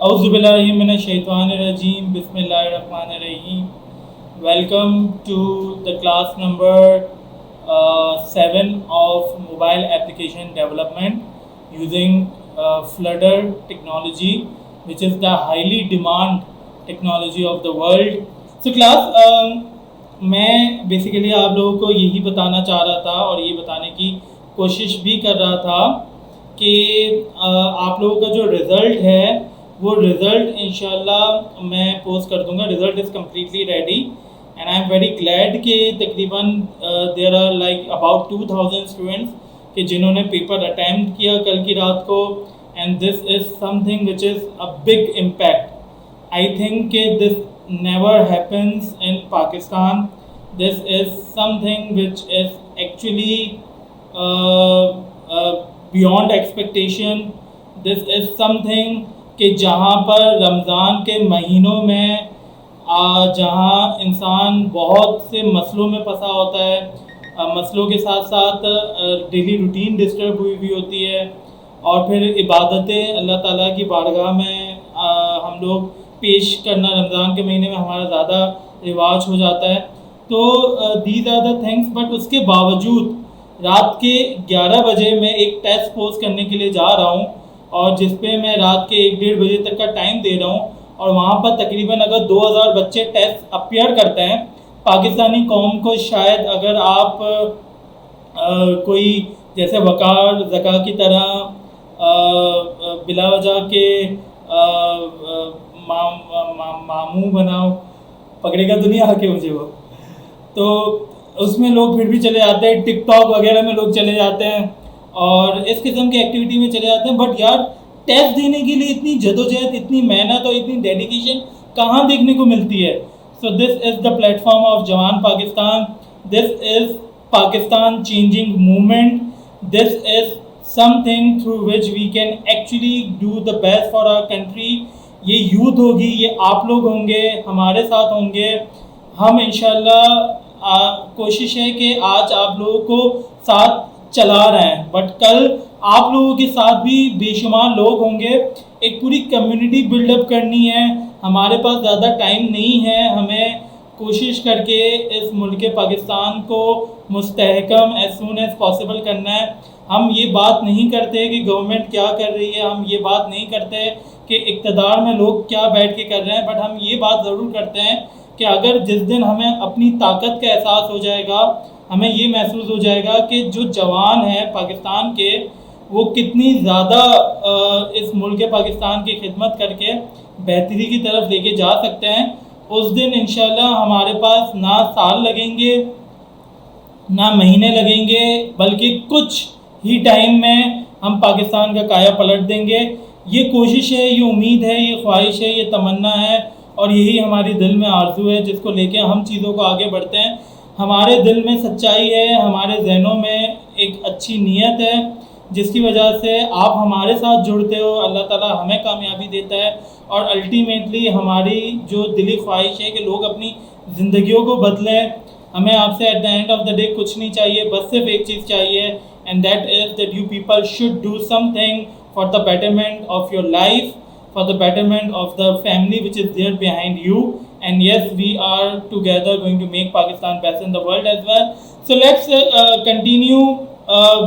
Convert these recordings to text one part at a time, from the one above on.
औज़ुबिल्लाहिमिनश्शैतानिर्रजीम बिस्मिल्लाहिर्रहमानिर्रहीम। Welcome to the class number 7 of mobile application development using Flutter technology, which is the highly demand technology of the world. So class, मैं basically आप लोगों को यही बताना चाह रहा था और ये बताने की कोशिश भी कर रहा था कि आप लोगों का जो रिज़ल्ट है वो रिज़ल्ट इंशाल्लाह मैं पोस्ट कर दूंगा। Result is completely ready and I am very glad कि तकरीबन there are like about 2000 students कि जिन्होंने पेपर अटैम्प्ट किया कल की रात को, and this is something which is a big impact. I think कि this never happens in Pakistan. This is something which is actually beyond expectation. This is something कि जहाँ पर रमज़ान के महीनों में जहाँ इंसान बहुत से मसलों में फंसा होता है, मसलों के साथ साथ डेली रूटीन डिस्टर्ब हुई होती है, और फिर इबादतें अल्लाह ताला की बारगाह में हम लोग पेश करना रमज़ान के महीने में हमारा ज़्यादा रिवाज हो जाता है। तो these are the things, but उसके बावजूद रात के 11 बजे मैं एक टेस्ट पोस्ट करने के लिए जा रहा हूँ, और जिस पे मैं रात के 1-1:30 बजे तक का टाइम दे रहा हूँ, और वहाँ पर तकरीबन अगर 2000 बच्चे टेस्ट अपीयर करते हैं, पाकिस्तानी कौम को शायद अगर आप कोई जैसे वकार ज़का की तरह बिला वजह के मामू बनाओ, पकड़ेगा दुनिया आके मुझे वो, तो उसमें लोग फिर भी चले जाते हैं, टिकटॉक वगैरह में लोग चले जाते हैं और इस किस्म की एक्टिविटी में चले जाते हैं। बट यार, टेस्ट देने के लिए इतनी जदोजहद, इतनी मेहनत और इतनी डेडिकेशन कहाँ देखने को मिलती है। So this is the platform of Jawan Pakistan, this is Pakistan changing movement, this is something through which we can actually do the best for our country. ये यूथ होगी, ये आप लोग होंगे, हमारे साथ होंगे हम इंशाल्लाह। कोशिश है कि आज आप लोगों को साथ चला रहे हैं, बट कल आप लोगों के साथ भी बेशुमार लोग होंगे। एक पूरी कम्युनिटी बिल्डअप करनी है, हमारे पास ज़्यादा टाइम नहीं है, हमें कोशिश करके इस मुल्क पाकिस्तान को मुस्तहकम एज सून एज पॉसिबल करना है। हम ये बात नहीं करते कि गवर्नमेंट क्या कर रही है, हम ये बात नहीं करते कि इक़्तिदार में लोग क्या बैठ के कर रहे हैं, बट हम ये बात ज़रूर करते हैं कि अगर जिस दिन हमें अपनी ताकत का एहसास हो जाएगा, हमें ये महसूस हो जाएगा कि जो जवान हैं पाकिस्तान के वो कितनी ज़्यादा इस मुल्क पाकिस्तान की खिदमत करके बेहतरी की तरफ लेके जा सकते हैं, उस दिन इंशाल्लाह हमारे पास ना साल लगेंगे ना महीने लगेंगे, बल्कि कुछ ही टाइम में हम पाकिस्तान का काया पलट देंगे। ये कोशिश है, ये उम्मीद है, ये ख्वाहिश है, ये तमन्ना है, और यही हमारी दिल में आरज़ू है जिसको लेके हम चीज़ों को आगे बढ़ते हैं। हमारे दिल में सच्चाई है, हमारे जहनों में एक अच्छी नीयत है, जिसकी वजह से आप हमारे साथ जुड़ते हो, अल्लाह ताला हमें कामयाबी देता है, और अल्टीमेटली हमारी जो दिली ख्वाहिश है कि लोग अपनी ज़िंदगियों को बदलें। हमें आपसे at the end of the day कुछ नहीं चाहिए, बस सिर्फ एक चीज़ चाहिए, and that is that you people should do something for the betterment of your life, for the betterment of the family which is there behind you. And yes, we are together going to make Pakistan best in the world as well. So let's continue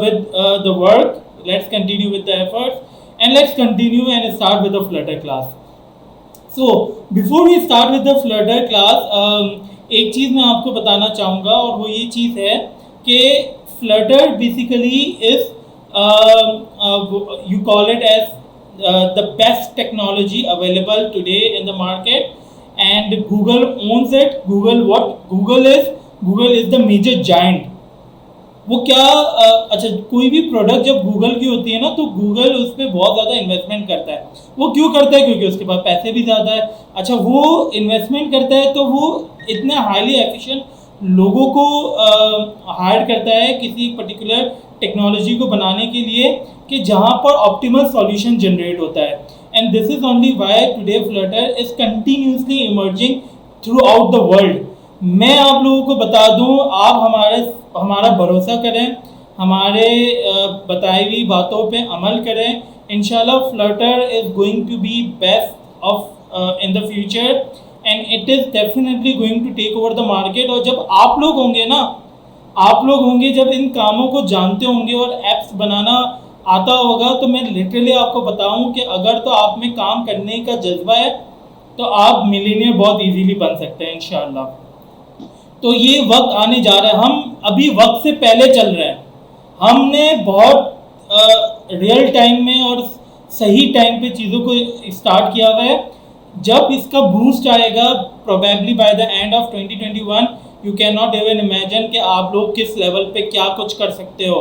with the work, let's continue with the efforts, and let's continue and start with the Flutter class. So before we start with the Flutter class, एक चीज़ मैं आपको बताना चाहूँगा, और वो ये चीज़ है कि Flutter basically is you call it as the best technology available today in the market, and Google owns it. Google is the major giant. वो क्या अच्छा, कोई भी प्रोडक्ट जब गूगल की होती है ना, तो गूगल उस पर बहुत ज़्यादा इन्वेस्टमेंट करता है। वो क्यों करता है? क्योंकि उसके पास पैसे भी ज़्यादा है। अच्छा, वो इन्वेस्टमेंट करता है तो वो इतना हाईली एफिशिएंट लोगों को हायर करता है किसी पर्टिकुलर टेक्नोलॉजी को बनाने के लिए कि जहाँ पर ऑप्टिमल सॉल्यूशन जनरेट होता है। And this is only why today Flutter is continuously emerging through out the world. मैं आप लोगों को बता दूँ, आप हमारा भरोसा करें, हमारे बताई हुई बातों पे अमल करें, इंशाल्लाह Flutter is going to be best of in the future and it is definitely going to take over the market। और जब आप लोग होंगे ना, आप लोग होंगे जब इन कामों को जानते होंगे और एप्स बनाना आता होगा, तो मैं लिटरली आपको बताऊं कि अगर तो आप में काम करने का जज्बा है तो आप मिलीनियर बहुत इजीली बन सकते हैं इंशाल्लाह। तो ये वक्त आने जा रहा है, हम अभी वक्त से पहले चल रहे हैं। हमने बहुत रियल टाइम में और सही टाइम पे चीज़ों को स्टार्ट किया हुआ है। जब इसका बूस्ट आएगा probably by the end of 2021, you can not even imagine कि आप लोग किस लेवल पे क्या कुछ कर सकते हो।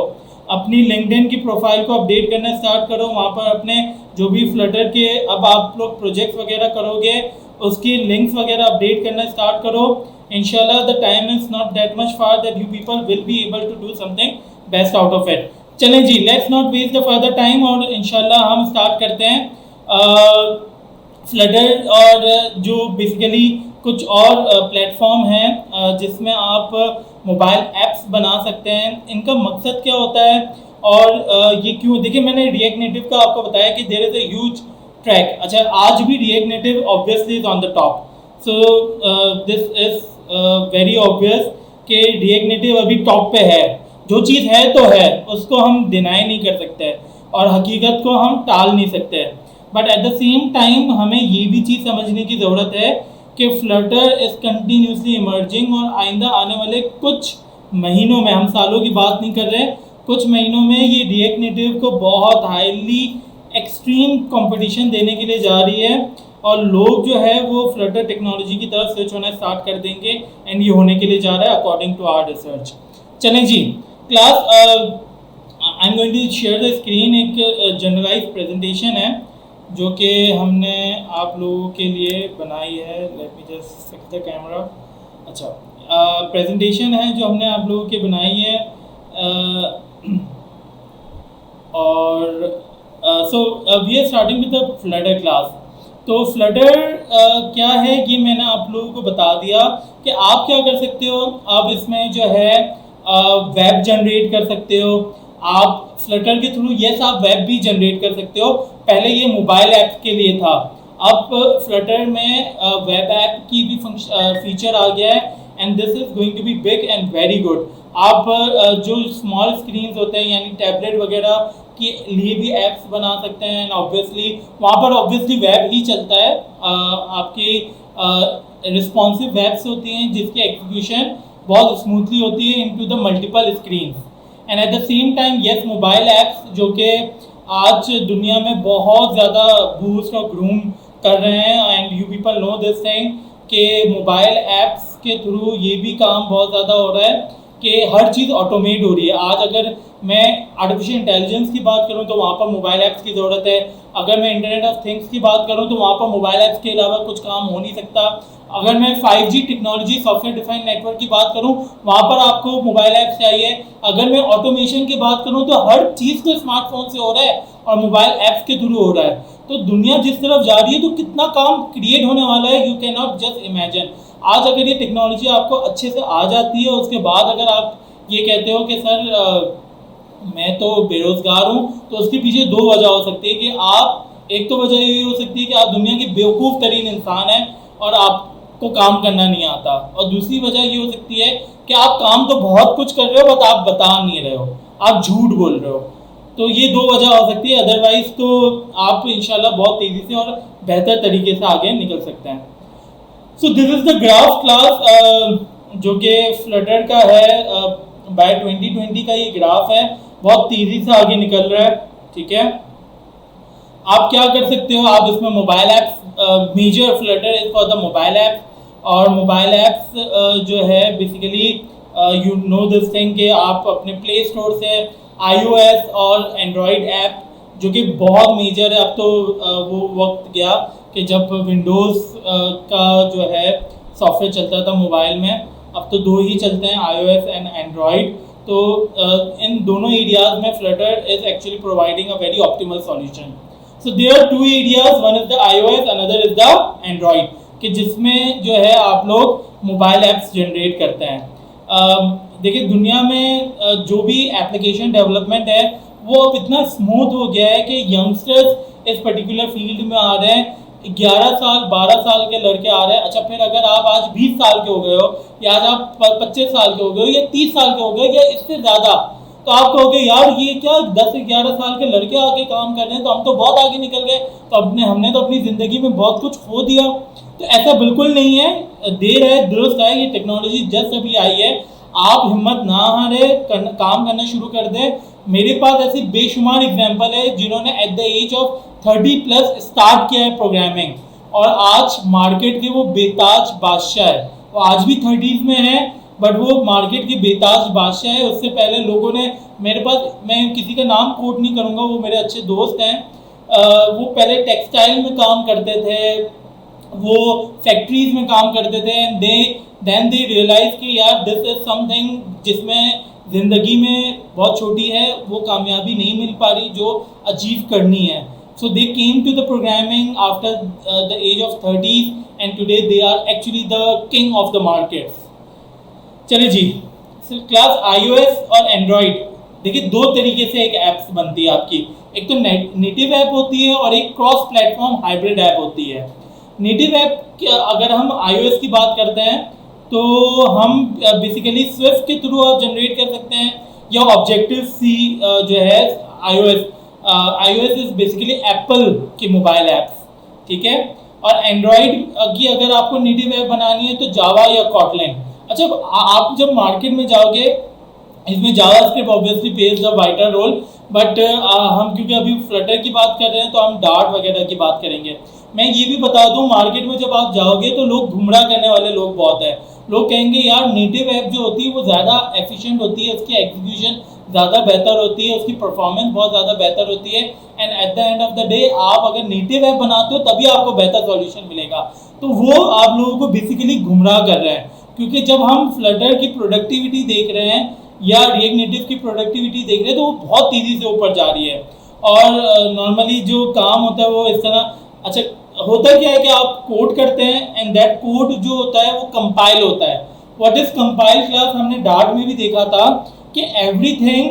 अपनी लिंक्डइन की प्रोफाइल को अपडेट करना स्टार्ट करो, वहाँ पर अपने जो भी फ्लटर के अब आप लोग प्रोजेक्ट्स वगैरह करोगे उसकी लिंक्स वगैरह अपडेट करना स्टार्ट करो। इंशाल्लाह the time is not that much far that you people will be able to do something best out of it. चलें जी, let's not waste the further time और इंशाल्लाह हम स्टार्ट करते हैं। फ्लटर और जो बेसिकली कुछ और प्लेटफॉर्म हैं जिसमें आप मोबाइल ऐप्स बना सकते हैं, इनका मकसद क्या होता है और ये क्यों। देखिए, मैंने रिएक्ट नेटिव का आपको बताया कि there is a huge track. अच्छा, आज भी React Native obviously is on the top, so this is very obvious कि रिएक्ट नेटिव अभी टॉप पे है। जो चीज़ है तो है, उसको हम डिनाई नहीं कर सकते और हकीकत को हम टाल नहीं सकते। But at the same time हमें ये भी चीज़ समझने की ज़रूरत है कि फ्लटर इज़ कंटिन्यूसली इमर्जिंग और आइंदा आने वाले कुछ महीनों में, हम सालों की बात नहीं कर रहे, कुछ महीनों में ये रिएक्ट नेटिव को बहुत हाईली एक्सट्रीम कंपटीशन देने के लिए जा रही है और लोग जो है वो फ्लटर टेक्नोलॉजी की तरफ स्विच होना स्टार्ट कर देंगे एंड ये होने के लिए जा रहा है अकॉर्डिंग टू आवर रिसर्च। चलें जी class, I am going to share the screen. एक जनरलाइज प्रेजेंटेशन है जो कि हमने आप लोगों के लिए बनाई है। Let me just fix the camera. अच्छा, प्रेजेंटेशन है जो हमने आप लोगों के बनाई है और so we are starting with the Flutter class. तो फ्लटर क्या है ये मैंने आप लोगों को बता दिया कि आप क्या कर सकते हो। आप इसमें जो है वेब जनरेट कर सकते हो। आप फ्लटर के थ्रू यस आप वेब भी जनरेट कर सकते हो। पहले ये मोबाइल ऐप के लिए था, अब फ्लटर में वेब ऐप की भी फीचर आ गया है and this is going to be big and very good. आप जो स्मॉल स्क्रीन्स होते हैं यानी टैबलेट वगैरह के लिए भी ऐप्स बना सकते हैं एंड ऑब्वियसली वहाँ पर ऑब्वियसली वेब ही चलता है। आपकी रिस्पॉन्सिव वेब्स होती हैं जिसकी एग्जीक्यूशन बहुत स्मूथली होती है into the multiple screens and at the same time yes mobile apps जो कि आज दुनिया में बहुत ज़्यादा बूस्ट और ग्रूम कर रहे हैं and you people know this thing कि मोबाइल ऐप्स के थ्रू ये भी काम बहुत ज़्यादा हो रहा है कि हर चीज़ ऑटोमेट हो रही है। आज अगर मैं आर्टिफिशियल इंटेलिजेंस की बात करूं तो वहाँ पर मोबाइल ऐप्स की ज़रूरत है। अगर मैं इंटरनेट ऑफ थिंग्स की बात करूं तो वहाँ पर मोबाइल ऐप्स के अलावा कुछ काम हो नहीं सकता। अगर मैं 5G technology software defined network की बात करूं वहाँ पर आपको मोबाइल ऐप्स चाहिए। अगर मैं ऑटोमेशन की बात करूं तो हर चीज़ को स्मार्टफोन से हो रहा है और मोबाइल ऐप्स के थ्रू हो रहा है। तो दुनिया जिस तरफ जा रही है तो कितना काम क्रिएट होने वाला है you can not just imagine. आज अगर ये टेक्नोलॉजी आपको अच्छे से आ जाती है उसके बाद अगर आप ये कहते हो कि सर मैं तो बेरोज़गार हूँ, तो उसके पीछे दो वजह हो सकती है कि आप, एक तो वजह ये हो सकती है कि आप दुनिया के बेवकूफ़ तरीन इंसान हैं और आपको काम करना नहीं आता, और दूसरी वजह ये हो सकती है कि आप काम तो बहुत कुछ कर रहे हो बट आप बता नहीं रहे हो, आप झूठ बोल रहे हो। तो ये दो वजह हो सकती है, अदरवाइज़ तो आप इंशाल्लाह बहुत तेज़ी से और बेहतर तरीके से आगे निकल सकते हैं। सो this is the graph class जो कि फ्लटर का है। बाय 2020 का ये ग्राफ है, बहुत तेज़ी से आगे निकल रहा है। ठीक है, आप क्या कर सकते हो, आप इसमें mobile apps, major Flutter is for the mobile apps, और मोबाइल ऐप्स जो है basically you know this thing कि आप अपने प्ले स्टोर से iOS और एंड्रॉयड ऐप जो कि बहुत मेजर है। अब तो वो वक्त गया कि जब विंडोज़ का जो है सॉफ्टवेयर चलता था मोबाइल में, अब तो दो ही चलते हैं, iOS एंड एंड्रॉयड। तो इन दोनों एरियाज में Flutter is actually providing a very optimal solution. So there are two areas, one is the iOS, another is the Android, कि जिसमें जो है आप लोग मोबाइल ऐप्स जनरेट करते हैं। देखिए दुनिया में जो भी एप्लीकेशन डेवलपमेंट है वो अब इतना स्मूथ हो गया है कि यंगस्टर्स इस पर्टिकुलर फील्ड में आ रहे हैं। 11 साल 12 साल के लड़के आ रहे हैं। अच्छा, फिर अगर आप आज 20 साल के हो गए हो, या आज आप 25 साल के हो गए हो, या 30 साल के हो गए, या इससे ज़्यादा, तो आप कहोगे यार ये क्या 10 से 11 साल के लड़के आके काम कर रहे हैं, तो हम तो बहुत आगे निकल गए, तो हमने तो अपनी ज़िंदगी में बहुत कुछ खो दिया। तो ऐसा बिल्कुल नहीं है, देर है दुरुस्त है, ये टेक्नोलॉजी जस्ट अभी आई है। आप हिम्मत ना हारे, काम करना शुरू कर दें। मेरे पास ऐसी बेशुमार एग्जाम्पल है जिन्होंने at the age of 30+ start किया है प्रोग्रामिंग, और आज मार्केट के वो बेताज बादशाह है। वो आज भी 30s में है, बट वो मार्केट के बेताज बादशाह है। उससे पहले लोगों ने मेरे पास, मैं किसी का नाम कोट नहीं करूँगा, वो मेरे अच्छे दोस्त हैं, वो पहले टेक्सटाइल में काम करते थे, वो फैक्ट्रीज में काम करते थे, एंड देन दे रियलाइज कि यार दिस इज समथिंग जिसमें ज़िंदगी में बहुत छोटी है, वो कामयाबी नहीं मिल पा रही जो अचीव करनी है। So they came to the programming after the age of 30s, and today they are actually the king of the market. चलिए जी, क्लास iOS और एंड्रॉयड, देखिए दो तरीके से एक ऐप्स बनती है आपकी। एक तो नेटिव ऐप होती है और एक क्रॉस प्लेटफॉर्म हाइब्रिड ऐप होती है। नेटिव ऐप अगर हम iOS की बात करते हैं तो हम बेसिकली स्विफ्ट के थ्रू आप जनरेट कर सकते हैं, या ऑब्जेक्टिव सी जो है iOS इज बेसिकली एप्पल की मोबाइल ऐप्स, ठीक है। और एंड्रॉयड की अगर आपको नेटिव ऐप बनानी है तो जावा या कॉटलिन। अच्छा, आप जब मार्केट में जाओगे, इसमें JavaScript obviously plays the wider role, but हम क्योंकि अभी फ्लटर की बात कर रहे हैं तो हम डार्ट वगैरह की बात करेंगे। मैं ये भी बता दूं, मार्केट में जब आप जाओगे तो लोग गुमराह करने वाले लोग बहुत हैं। लोग कहेंगे यार नेटिव ऐप जो होती है वो ज़्यादा एफिशिएंट होती है, उसकी एग्जीक्यूशन ज़्यादा बेहतर होती है, उसकी परफॉर्मेंस बहुत ज़्यादा बेहतर होती है, and at the end of the day आप अगर नेटिव ऐप बनाते हो तभी आपको बेहतर सॉल्यूशन मिलेगा। तो वो आप लोगों को बेसिकली गुमराह कर रहे हैं, क्योंकि जब हम फ्लटर की प्रोडक्टिविटी देख रहे हैं या रिएक्ट नेटिव की प्रोडक्टिविटी देख रहे हैं तो वो बहुत तेज़ी से ऊपर जा रही है। और नॉर्मली जो काम होता है वो इस तरह, अच्छा होता क्या है कि आप कोड करते हैं एंड दैट कोड जो होता है वो कंपाइल होता है। व्हाट इज कंपाइल क्लास, हमने डार्ट में भी देखा था कि everything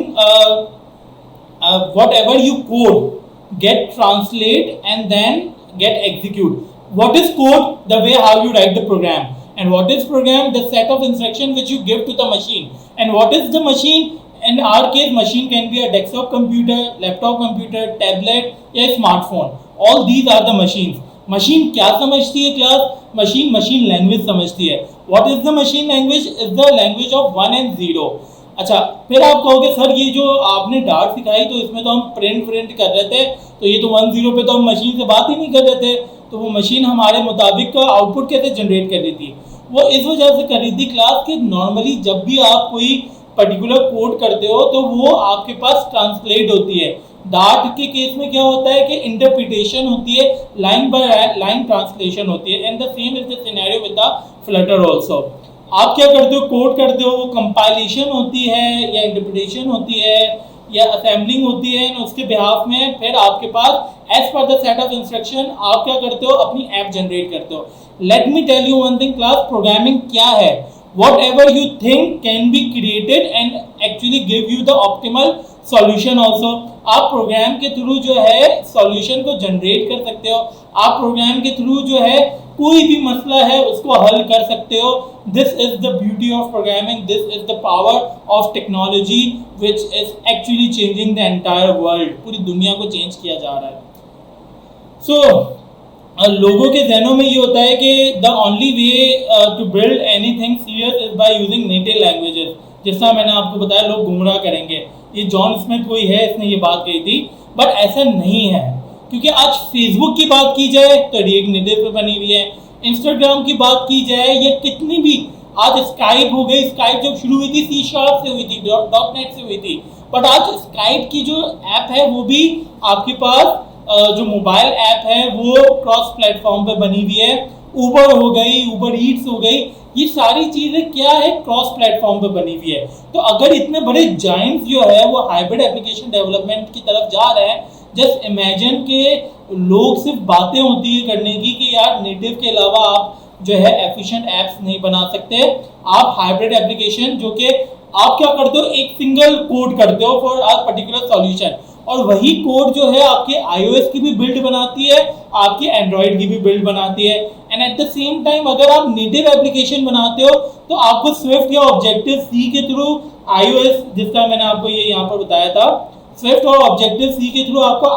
whatever you code get translate and then get execute. What is code, the way how you write the program, and what is program, the set of instruction which you give to the machine. And what is the machine? In our case, machine can be a desktop computer, laptop computer, tablet या smartphone. All these are the machines. Machine क्या समझती है class, machine language समझती है। What is the machine language? Is the language of 1 and 0. अच्छा, फिर आप कहोगे सर ये जो आपने डार्ट सिखाई तो इसमें तो हम प्रिंट कर रहे थे, तो ये तो 1-0 पे तो हम मशीन से बात ही नहीं कर रहे थे, तो वो मशीन हमारे मुताबिक का आउटपुट कैसे जनरेट कर रही थी? वो इस वजह से कर रही थी क्लास कि नॉर्मली जब भी आप कोई पर्टिकुलर कोड करते हो तो वो आपके पास ट्रांसलेट होती है। डार्ट के केस में क्या होता है कि इंटरप्रिटेशन होती है, लाइन बाय लाइन ट्रांसलेशन होती है, and the same is the scenario with the Flutter also. आप क्या करते हो, कोड करते हो, वो कंपाइलेशन होती है या इंटरप्रिटेशन होती है या असेंबलिंग होती है, उसके बिहाफ में फिर आपके पास as per the set of instruction आप क्या करते हो, अपनी ऐप जनरेट करते हो। Let me tell you one thing class, programming क्या है, whatever you think can be created and actually give you the optimal solution also। आप प्रोग्राम के थ्रू जो है सॉल्यूशन को जनरेट कर सकते हो, आप प्रोग्राम के थ्रू जो है कोई भी मसला है उसको हल कर सकते हो। This is the beauty of programming, this is the power of technology which is actually changing the entire world. पूरी दुनिया को चेंज किया जा रहा है। सो लोगों के जहनों में ये होता है कि the only way to build anything serious is by using native languages. जैसा मैंने आपको बताया, लोग गुमराह करेंगे, ये जॉन स्मिथ कोई है, इसने ये बात कही थी, बट ऐसा नहीं है। क्योंकि आज फेसबुक की बात की जाए तो रिएक्ट नेटिव पे बनी हुई है, इंस्टाग्राम की बात की जाए या कितनी भी, आज स्काइप हो गई, स्काइप जब शुरू हुई थी C# से हुई थी, .NET से हुई थी, बट आज स्काइप की जो ऐप है वो भी आपके पास जो मोबाइल ऐप है वो क्रॉस प्लेटफॉर्म पे बनी हुई है। ऊबर हो गई, ऊबर ईट्स हो गई, ये सारी चीज़ें क्या है, क्रॉस प्लेटफॉर्म पे बनी हुई है। तो अगर इतने बड़े जायंट्स जो है वो हाइब्रिड एप्लीकेशन डेवलपमेंट की तरफ जा रहे हैं, जस्ट इमेजिन के लोग सिर्फ बातें होती है करने की कि यार नेटिव के अलावा आप जो है एफिशिएंट ऐप्स नहीं बना सकते। आप हाइब्रिड एप्लीकेशन जो कि आप क्या करते हो, एक सिंगल कोड करते हो फॉर अ पर्टिकुलर सॉल्यूशन, और वही कोड जो है आपके iOS की भी बिल्ड बनाती है, आपकी एंड्रॉयड की भी बिल्ड बनाती है। And at the same time अगर आप नेटिव एप्लीकेशन बनाते हो तो आपको स्विफ्ट या ऑब्जेक्टिव सी के थ्रू iOS, जिसका मैंने आपको ये यहाँ पर बताया था, स्विफ्ट और ऑब्जेक्टिव सी के थ्रू आपको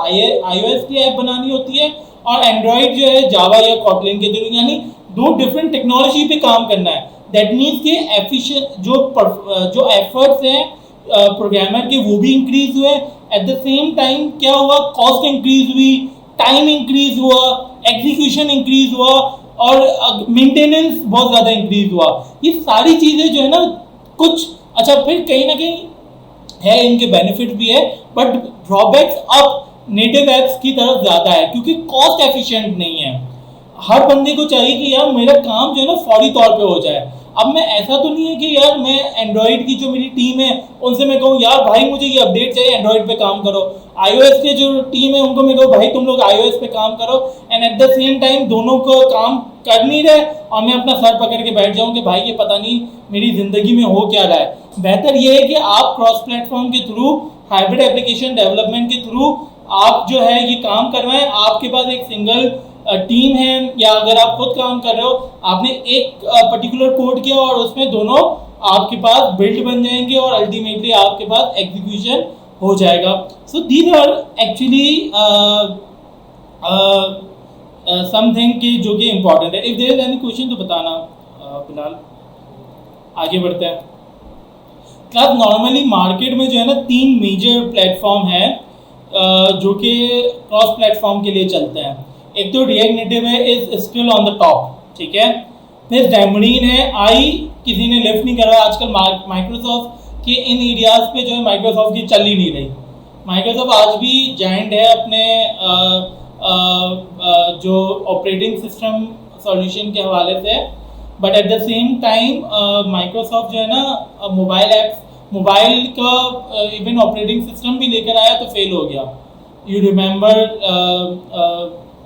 iOS की ऐप बनानी होती है, और एंड्रॉयड जो है जावा या कॉटलिन के थ्रू, यानी दो डिफरेंट टेक्नोलॉजी पे काम करना है। दैट मीन्स कि एफिशिएंट जो एफर्ट्स हैं प्रोग्रामर के वो भी इंक्रीज हुए, एट द सेम टाइम क्या हुआ, कॉस्ट इंक्रीज हुई, टाइम इंक्रीज हुआ, एग्जीक्यूशन इंक्रीज हुआ, और मेंटेनेंस बहुत ज़्यादा इंक्रीज हुआ। ये सारी चीज़ें जो है ना कुछ अच्छा, फिर कहीं ना कहीं है इनके बेनिफिट भी है, बट ड्रॉबैक्स अब नेटिव एप्स की तरफ ज़्यादा है क्योंकि कॉस्ट एफिशिएंट नहीं है। हर बंदे को चाहिए कि यार मेरा काम जो है ना फौरी तौर पे हो जाए। अब मैं ऐसा तो नहीं है कि यार मैं एंड्रॉयड की जो मेरी टीम है उनसे मैं कहूँ यार भाई मुझे ये अपडेट चाहिए, एंड्रॉयड पे काम करो। iOS के जो टीम है उनको मैं कहूँ भाई तुम लोग iOS पे काम करो, and at the same time दोनों को काम कर नहीं रहे और मैं अपना सर पकड़ के बैठ जाऊँ कि भाई ये पता नहीं मेरी ज़िंदगी में हो क्या रहा है। बेहतर ये है कि आप क्रॉस प्लेटफॉर्म के थ्रू, हाइब्रिड एप्लीकेशन डेवलपमेंट के थ्रू आप जो है ये काम करवाएं। आपके पास एक सिंगल टीम है, या अगर आप खुद काम कर रहे हो, आपने एक पर्टिकुलर कोड किया और उसमें दोनों आपके पास बिल्ड बन जाएंगे और अल्टीमेटली आपके पास एग्जीक्यूशन हो जाएगा। So these are actually something की जो कि इम्पोर्टेंट है। If there is any question तो बताना। फिलहाल आगे बढ़ते हैं। क्लास नॉर्मली मार्केट में जो है ना 3 मेजर प्लेटफॉर्म हैं जो कि क्रॉस प्लेटफॉर्म के लिए चलते हैं। एक तो रिएक्ट नेटिव है, is still on the top, ठीक है। फिर Xamarin है, आई किसी ने लिफ्ट नहीं कर रहा आजकल। माइक्रोसॉफ्ट के इन एरियाज पे जो है माइक्रोसॉफ्ट की चल ही नहीं रही। माइक्रोसॉफ्ट आज भी जायंट है अपने जो ऑपरेटिंग सिस्टम सॉल्यूशन के हवाले से, but at the same time Microsoft जो है ना मोबाइल ऐप्स, मोबाइल का इवन ऑपरेटिंग सिस्टम भी लेकर आया तो फेल हो गया। यू रिमेंबर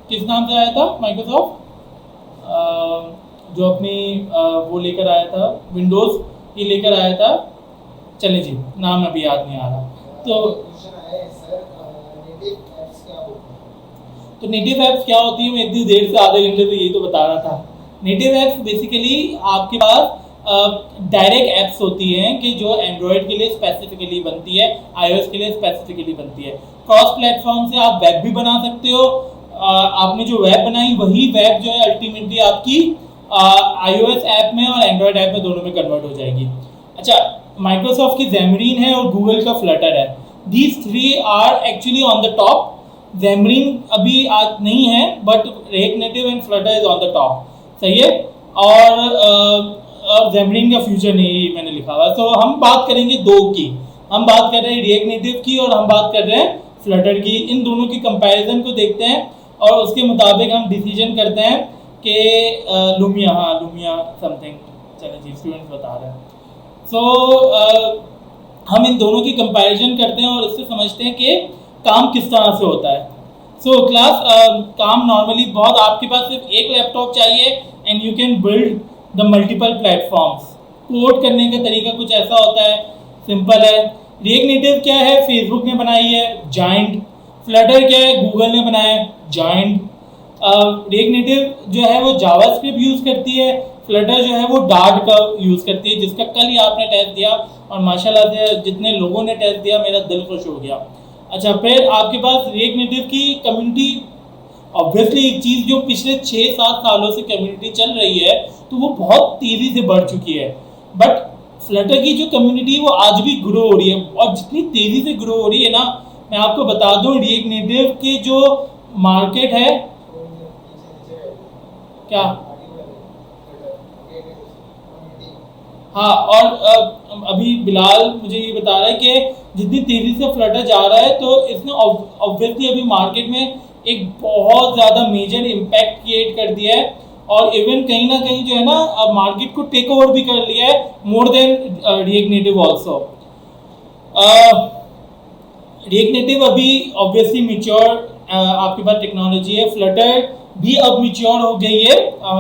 किस नाम से आया था माइक्रोसॉफ्ट, जो अपनी वो लेकर आया था, विंडोज़ ही लेकर आया था, चले जी नाम अभी याद नहीं आ रहा। तो नेटिव ऐप्स क्या होती है, मैं इतनी देर से आधे घंटे से यही तो बता रहा था। नेटिव ऐप्स बेसिकली आपके पास डायरेक्ट ऐप्स होती हैं कि जो एंड्रॉयड के लिए स्पेसिफिकली बनती है, iOS के लिए स्पेसिफिकली बनती है। क्रॉस प्लेटफॉर्म से आप वेब भी बना सकते हो। आपने जो वेब बनाई वही वेब जो है अल्टीमेटली आपकी iOS ऐप में और एंड्रॉयड ऐप में दोनों में कन्वर्ट हो जाएगी। अच्छा, माइक्रोसॉफ्ट की Xamarin है और गूगल का फ्लटर है। These 3 are actually on the top. Xamarin अभी आज नहीं है, but React Native and Flutter is on the top, सही है। और Xamarin का फ्यूचर नहीं मैंने लिखा हुआ है। तो हम बात करेंगे दो की, हम बात कर रहे हैं रिएक्ट नेटिव की और हम बात कर रहे हैं फ्लटर की। इन दोनों की कंपैरिजन को देखते हैं और उसके मुताबिक हम डिसीजन करते हैं कि लूमिया, हाँ लूमिया समथिंग, चले जी स्टूडेंट्स बता रहे हैं। सो हम इन दोनों की कंपैरिजन करते हैं और इससे समझते हैं कि काम किस तरह से होता है। सो क्लास काम नॉर्मली बहुत, आपके पास सिर्फ एक लैपटॉप चाहिए and you can build the multiple platforms. Code करने का तरीका कुछ ऐसा होता है, सिंपल है। रिएक्ट नेटिव क्या है, फेसबुक ने बनाई है, जायंट। फ्लटर क्या है, गूगल ने बनाया है, जायंट। रिएक्ट नेटिव जो है वो जावास्क्रिप्ट यूज़ करती है, फ्लटर जो है वो डार्ट का यूज़ करती है, जिसका कल ही आपने टेस्ट दिया और माशाल्लाह से जितने लोगों ने टेस्ट दिया मेरा दिल खुश हो गया। अच्छा, फिर आपके पास रिएक्ट नेटिव की कम्युनिटी, ऑब्वियसली एक चीज़ जो पिछले 6-7 सालों से कम्युनिटी चल रही है तो वो बहुत तेज़ी से बढ़ चुकी है। बट फ्लटर की जो कम्युनिटी वो आज भी ग्रो हो रही है, और जितनी तेज़ी से ग्रो हो रही है ना, मैं आपको बता दूं रिएक्ट नेटिव की जो मार्केट है, क्या, हाँ, और अभी बिलाल मुझे ये बता रहा है कि जितनी तेज़ी से फ्लटर जा रहा है तो इसने ऑब्वियसली अभी मार्केट में एक बहुत ज़्यादा मेजर इम्पैक्ट क्रिएट कर दिया है, और इवन कहीं ना कहीं जो है ना अब मार्केट को टेक ओवर भी कर लिया है, more than react native also. React Native अभी ऑब्वियसली मैच्योर आपके पास टेक्नोलॉजी है, फ्लटर भी अब मैच्योर हो गई है,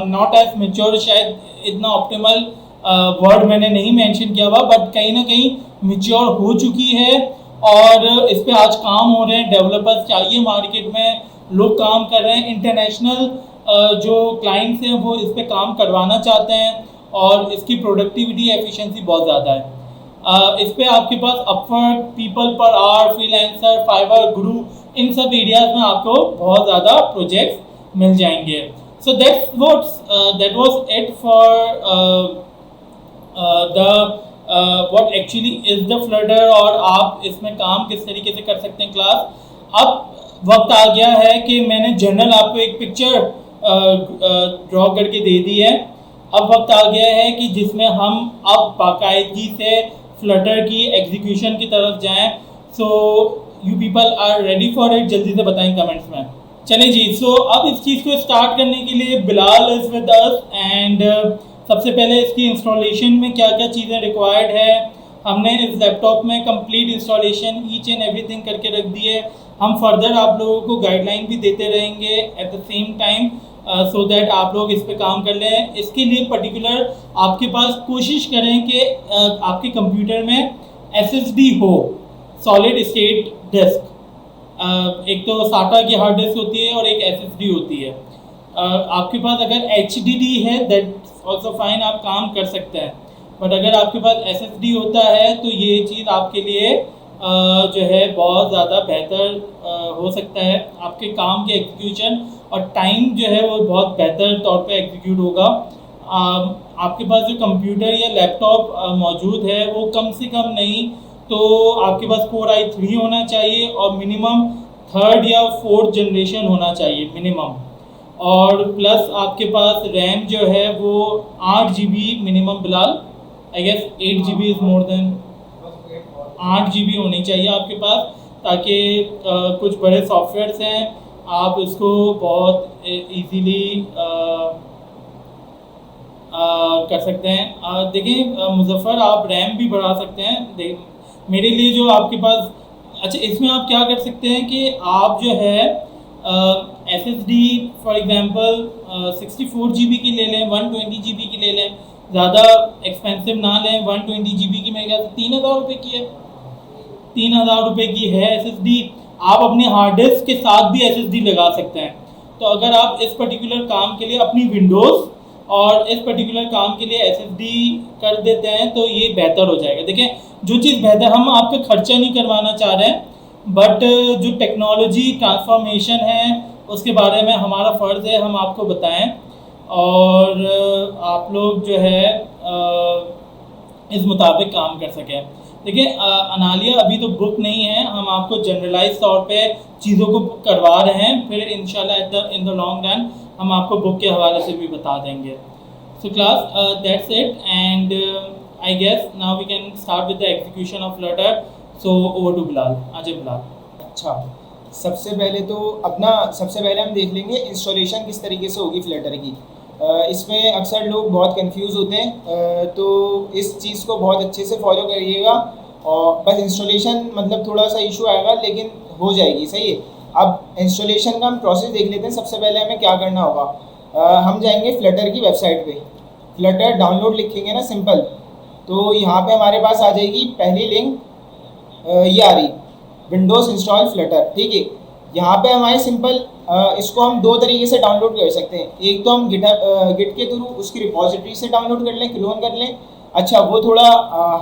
नॉट एज मैच्योर, शायद इतना ऑप्टिमल वर्ड मैंने नहीं मेंशन किया हुआ, बट कहीं ना कहीं मैच्योर हो चुकी है। और इस पे आज काम हो रहे हैं, डेवलपर्स चाहिए मार्केट में, लोग काम कर रहे हैं, इंटरनेशनल जो क्लाइंट्स हैं वो इस पे काम करवाना चाहते हैं और इसकी प्रोडक्टिविटी एफिशिएंसी बहुत ज़्यादा है। इस पे आपके पास Upwork, people per hour, freelancer, Fiverr, Guru, इन सब एरियाज में आपको बहुत ज़्यादा प्रोजेक्ट्स मिल जाएंगे। So that was it for the what actually is the Flutter और आप इसमें काम किस तरीके से कर सकते हैं क्लास। अब वक्त आ गया है कि मैंने जनरल आपको एक पिक्चर ड्रॉ करके दे दी है। अब वक्त आ गया है कि जिसमें हम अब बाकायदगी से फ्लटर की एग्जीक्यूशन की तरफ जाएं। So you people are ready for it? जल्दी से बताएं कमेंट्स में। चलिए जी, सो अब इस चीज़ को स्टार्ट करने के लिए Bilal is with us and सबसे पहले इसकी इंस्टॉलेशन में क्या क्या चीज़ें रिक्वायर्ड है, हमने इस लैपटॉप में complete installation each and everything करके रख दी है। हम फर्दर आप लोगों को गाइडलाइन भी देते रहेंगे at the same time so that आप लोग इस पे काम कर लें। इसके लिए पर्टिकुलर आपके पास कोशिश करें कि आपके कंप्यूटर में SSD हो, सॉलिड स्टेट डिस्क। एक तो SATA की हार्ड डिस्क होती है और एक SSD होती है। आपके पास अगर HDD है दैट्स ऑल्सो फाइन, आप काम कर सकते हैं, बट अगर आपके पास SSD होता है तो ये चीज़ आपके लिए जो है बहुत ज़्यादा बेहतर हो सकता है। आपके काम के एग्जीक्यूशन और टाइम जो है वो बहुत बेहतर तौर पे एग्जीक्यूट होगा। आपके पास जो कंप्यूटर या लैपटॉप मौजूद है वो कम से कम नहीं तो आपके पास Core i3 होना चाहिए और मिनिमम 3rd या 4th जनरेशन होना चाहिए मिनिमम। और प्लस आपके पास रैम जो है वो 8 GB minimum. Bilal, I guess 8 GB is more than 8 GB होनी चाहिए आपके पास, ताकि कुछ बड़े सॉफ्टवेयर्स हैं आप इसको बहुत इजीली कर सकते हैं। देखिए मुजफ्फर, आप रैम भी बढ़ा सकते हैं। मेरे लिए जो आपके पास, अच्छा इसमें आप क्या कर सकते हैं कि आप जो है SSD फॉर एग्जांपल 64 GB की ले लें, 120 GB की ले लें, ज़्यादा एक्सपेंसिव ना लें। 120 GB की मेरे ख्याल से 3000 रुपये की है, 3000 रुपये की है SSD। आप अपने हार्ड डिस्क के साथ भी SSD लगा सकते हैं। तो अगर आप इस पर्टिकुलर काम के लिए अपनी विंडोज़ और इस पर्टिकुलर काम के लिए SSD कर देते हैं तो ये बेहतर हो जाएगा। देखिए जो चीज़ बेहतर, हम आपका खर्चा नहीं करवाना चाह रहे हैं, बट जो टेक्नोलॉजी ट्रांसफॉर्मेशन है उसके बारे में हमारा फ़र्ज़ है हम आपको बताएं और आप लोग जो है इस मुताबिक काम कर सकें। देखिए अनालिया अभी तो बुक नहीं है, हम आपको जनरलाइज तौर पे चीज़ों को करवा रहे हैं, फिर इंशाल्लाह इन द लॉन्ग रन हम आपको बुक के हवाले से भी बता देंगे। So class that's it and I guess now we can start with the execution of Flutter. So over to Bilal. Ajay Bilal. अच्छा, सबसे पहले हम देख लेंगे इंस्टॉलेशन किस तरीके से होगी फ्लटर की। इसमें अक्सर लोग बहुत कंफ्यूज होते हैं, तो इस चीज़ को बहुत अच्छे से फॉलो करिएगा। और बस इंस्टॉलेशन मतलब थोड़ा सा इशू आएगा लेकिन हो जाएगी, सही है। अब इंस्टॉलेशन का हम प्रोसेस देख लेते हैं। सबसे पहले हमें क्या करना होगा, हम जाएंगे फ्लटर की वेबसाइट पे, फ्लटर डाउनलोड लिखेंगे ना सिंपल, तो यहाँ पे हमारे पास आ जाएगी पहली लिंक, ये आ रही विंडोज़ इंस्टॉल फ्लटर, ठीक है। यहाँ पे हमारे सिंपल इसको हम दो तरीके से डाउनलोड कर सकते हैं। एक तो हम गिट के थ्रू उसकी रिपॉजिटरी से डाउनलोड कर लें, क्लोन कर लें। अच्छा, वो थोड़ा